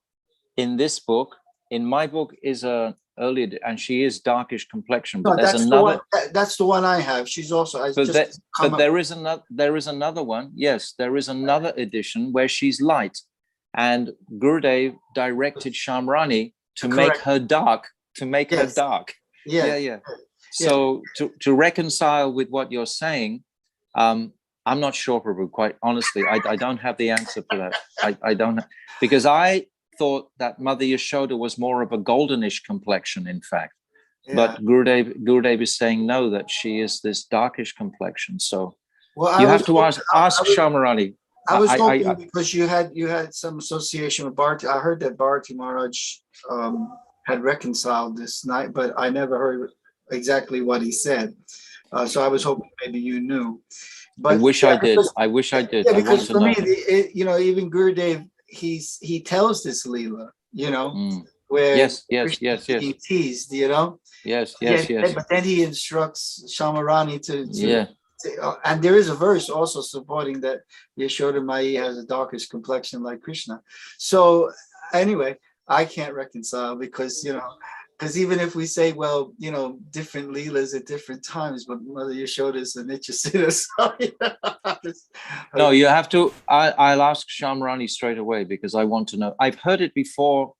in this book, in my book, is a earlier, and she is darkish complexion. But there's another. That's the one I have. She's also. But there is another one. Yes, there is another edition where she's light, and Gurudev directed Shamrani to make her dark. Her dark. Yeah. So to reconcile with what you're saying, I'm not sure, Prabhu. Quite honestly, I don't have the answer for that. I don't, because I thought that Mother Yashoda was more of a goldenish complexion, in fact. Yeah. But Gurudev is saying no, that she is this darkish complexion. So you have to ask Shamrani. I was hoping because you had some association with Bharti. I heard that Bharti Maharaj had reconciled this night, but I never heard exactly what he said. So I was hoping maybe you knew. But I wish I did. Yeah, because for me, even Gurudev, he tells this Leela, where yes, being teased, Yes. But then he instructs Shamarani to and there is a verse also supporting that Yashoda Mai has a darkish complexion like Krishna. So anyway, I can't reconcile because even if we say, well, different Leelas at different times, but Mother Yashoda is a Nityasita. No, you have to. I'll ask Shamrani straight away because I want to know. I've heard it before,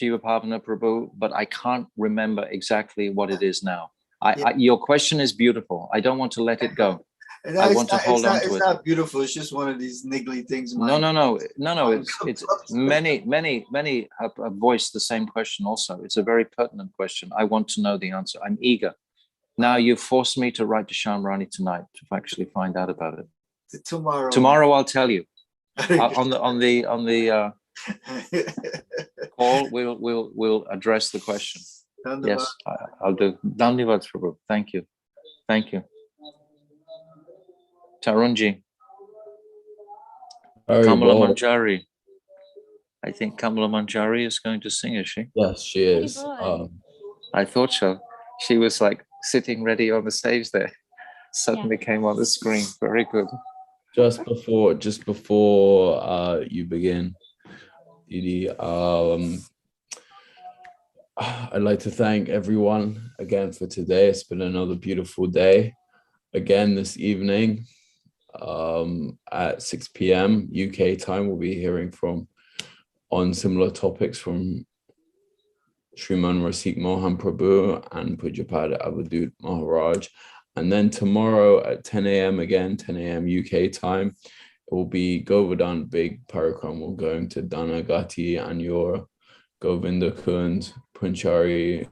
Jiva Pavana Prabhu, but I can't remember exactly what it is now. Your question is beautiful. I don't want to let it go. I want to hold on to it. It's not beautiful. It's just one of these niggly things. No. It's many have voiced the same question also. It's a very pertinent question. I want to know the answer. I'm eager. Now you forced me to write to Shamrani tonight to actually find out about it. Tomorrow I'll tell you. on the call, we'll address the question. Yes, I'll do. Dandavats, Prabhu. Thank you. Tarunji. Kamala Manjari. I think Kamala Manjari is going to sing, is she? Yes, she is. I thought so. She was like sitting ready on the stage there. Suddenly came on the screen. Very good. Just before you begin, Didi, I'd like to thank everyone again for today. It's been another beautiful day. Again, this evening at 6 p.m. UK time, we'll be hearing on similar topics from Sriman Rasik Mohan Prabhu and Pujapad Avadut Maharaj. And then tomorrow at 10 a.m. again, 10 a.m. UK time, it will be Govardhan Big Parikrama, going to Dhanagati, Anyora, Govinda Kund, Punchari,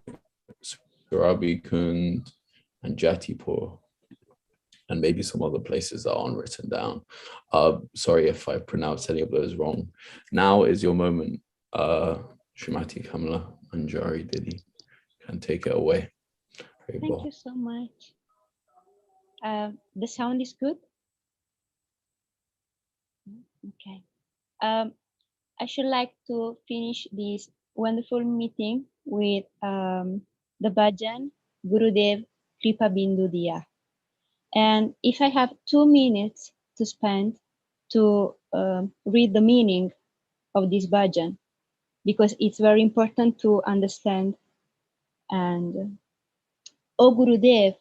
Surabi Kund, and Jatipur, and maybe some other places that aren't written down. Sorry if I pronounced any of those wrong. Now is your moment. Srimati Kamala Manjari Didi can take it away. Thank you so much. The sound is good? Okay. I should like to finish this wonderful meeting with the bhajan Gurudev Kripa Bindu Diya. And if I have 2 minutes to spend to read the meaning of this bhajan, because it's very important to understand. And, O Gurudev,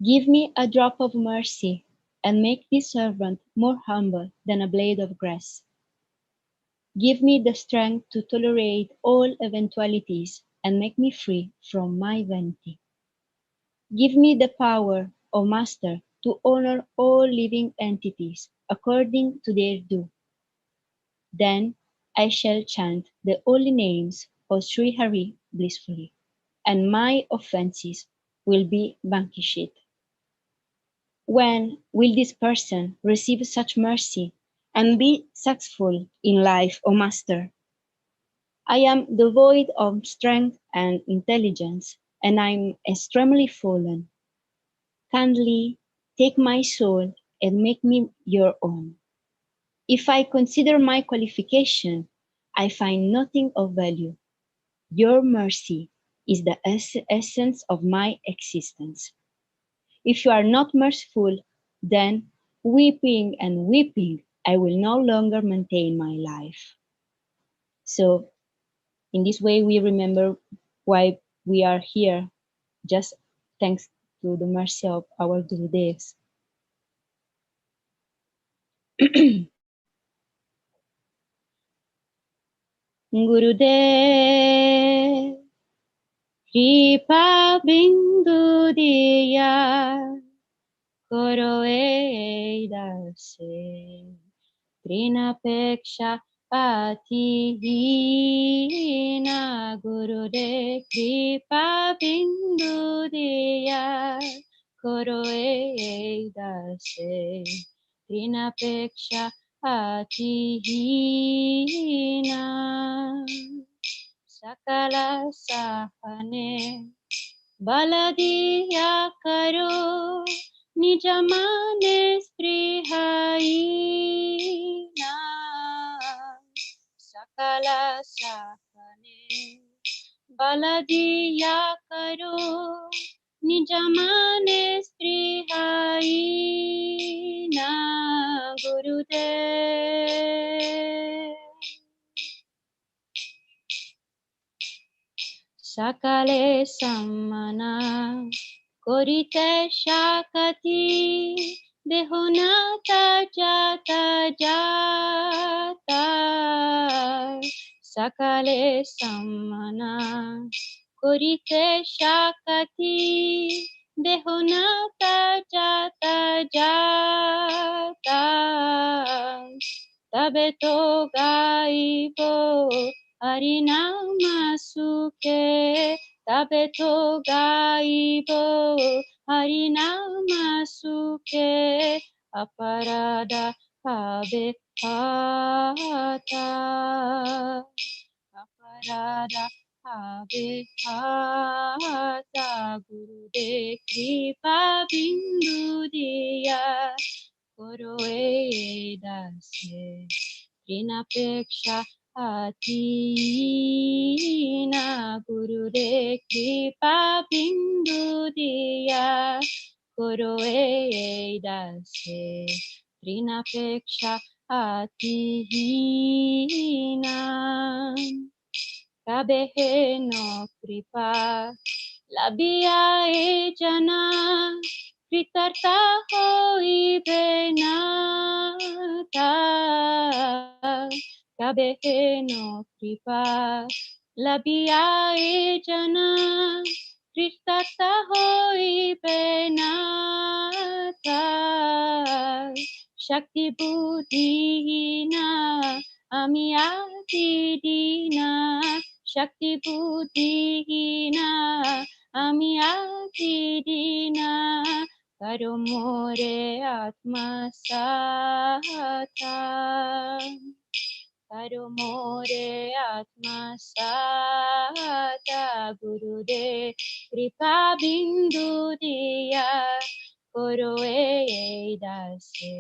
give me a drop of mercy and make this servant more humble than a blade of grass. Give me the strength to tolerate all eventualities and make me free from my vanity. Give me the power, O Master, to honor all living entities according to their due. Then I shall chant the holy names of Sri Hari blissfully, and my offenses will be vanquished. When will this person receive such mercy and be successful in life, O Master? I am devoid of strength and intelligence, and I am extremely fallen. Kindly take my soul and make me your own. If I consider my qualification, I find nothing of value. Your mercy is the essence of my existence. If you are not merciful, then weeping and weeping, I will no longer maintain my life. So in this way, we remember why we are here, just thanks to the mercy of our Gurudevs. Gurudev, Kripa Bindu Diya, Koro Edase, Trinapeksha Patihina, Gurudev, Kripa Bindu Diya, Koro Edase, Trinapeksha Patihina. Sakala Sahane Baladiya Karo Nijamane Sprihaina. Sakala Sahane Baladiya Karo Nijamane Sprihaina. Gurudev. Sakale Sammana Korite Shakati Dehonata Jata Jata. Sakale Sammana Korite Shakati Dehonata Jata Jata. Tabe to gaibo Harinama Sukhe, Tabe to gaibo Harinama Sukhe, Aparada Habe Hata, Aparada Habe Hata. Gurudev Kripa Bindu Diya, Koro Edase, Trinapeksha Atina. Gurudev Kripa Bindu Diya, Koro Edase, Trinapeksha Atina. Kabehe no Kripa Labia Ejana, Kritarta Hoibe Nata. Kabehe no Kripa Labia Ejana, Kritarta Hoibe Nata. Shakti Buddhina Ami Adidina, Shakti Buddhina Ami Adidina, Karo More Atma Sata, Karo More Atma Sata. Gurudev Kripa Bindu Diya, Koro Edase,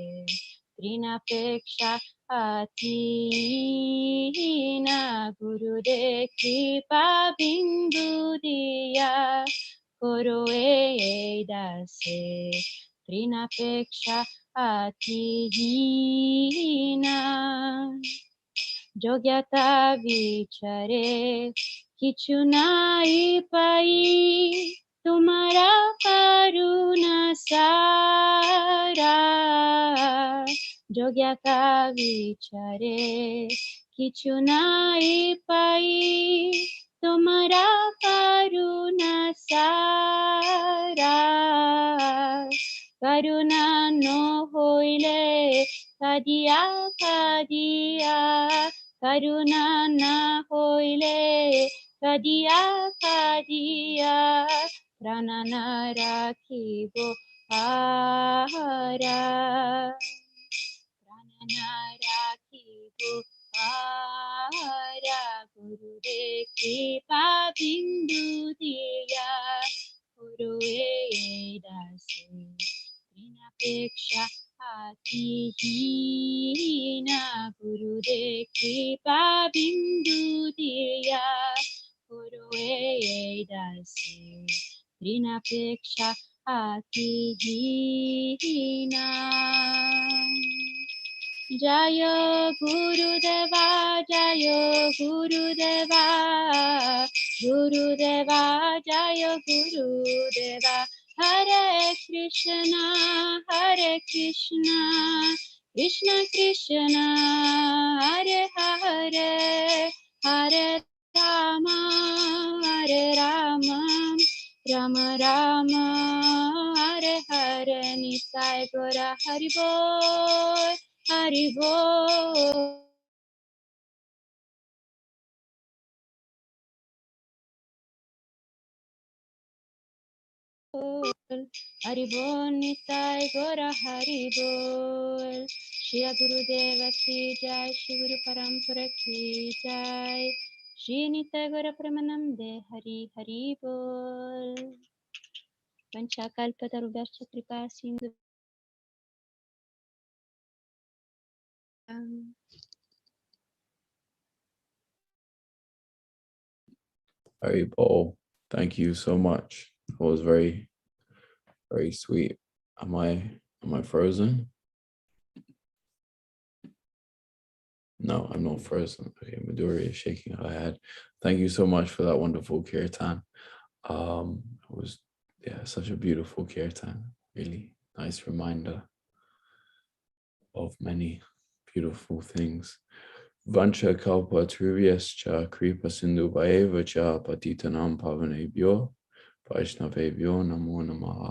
Trinapeksha Atina. Gurudev Kripa Bindu Diya, Koro Edase, Trinapeksha Atina. Jogyata Vichare Kichu Nai Pai, Tumara Karuna Sara. taka vichare kichu nai pai tomara karuna sara karuna no hoile kadia kadia karuna na hoile kadia kadia pranana rakhibo ara pranana rakhibo ara gurudev kripa bindu diya guru edase vinapeksha atihina gurudev kripa bindu diya guru edase vinapeksha atihina. Jayo Gurudeva, Jayo Gurudeva, Gurudeva, Jayo Gurudeva. Hare Krishna, Krishna Krishna, Hare Hare, Hare Rama, Rama Rama, Hare Hare, Nitai Gora Hari Bol, Hari Bol. Hari Bol, Nitai Gora Hari Bol. Shri Gurudeva Ki Jai, Shri Guru Parampara Ki Jai, Shri Nitai Gora Pramanande, Hari Hari Bol. Vanchakalpatarubhyascha kripa sindhu. Very bold. Thank you so much. It was very, very sweet. Am I frozen? No, I'm not frozen. Okay, Madhuri is shaking her head. Thank you so much for that wonderful kirtan. It was such a beautiful kirtan. Really nice reminder of many beautiful things. Vancha kalpa turvyascha kripa sindhu bhaeva cha patitanam pavanebhyo vaishnavebhyo namo namaha.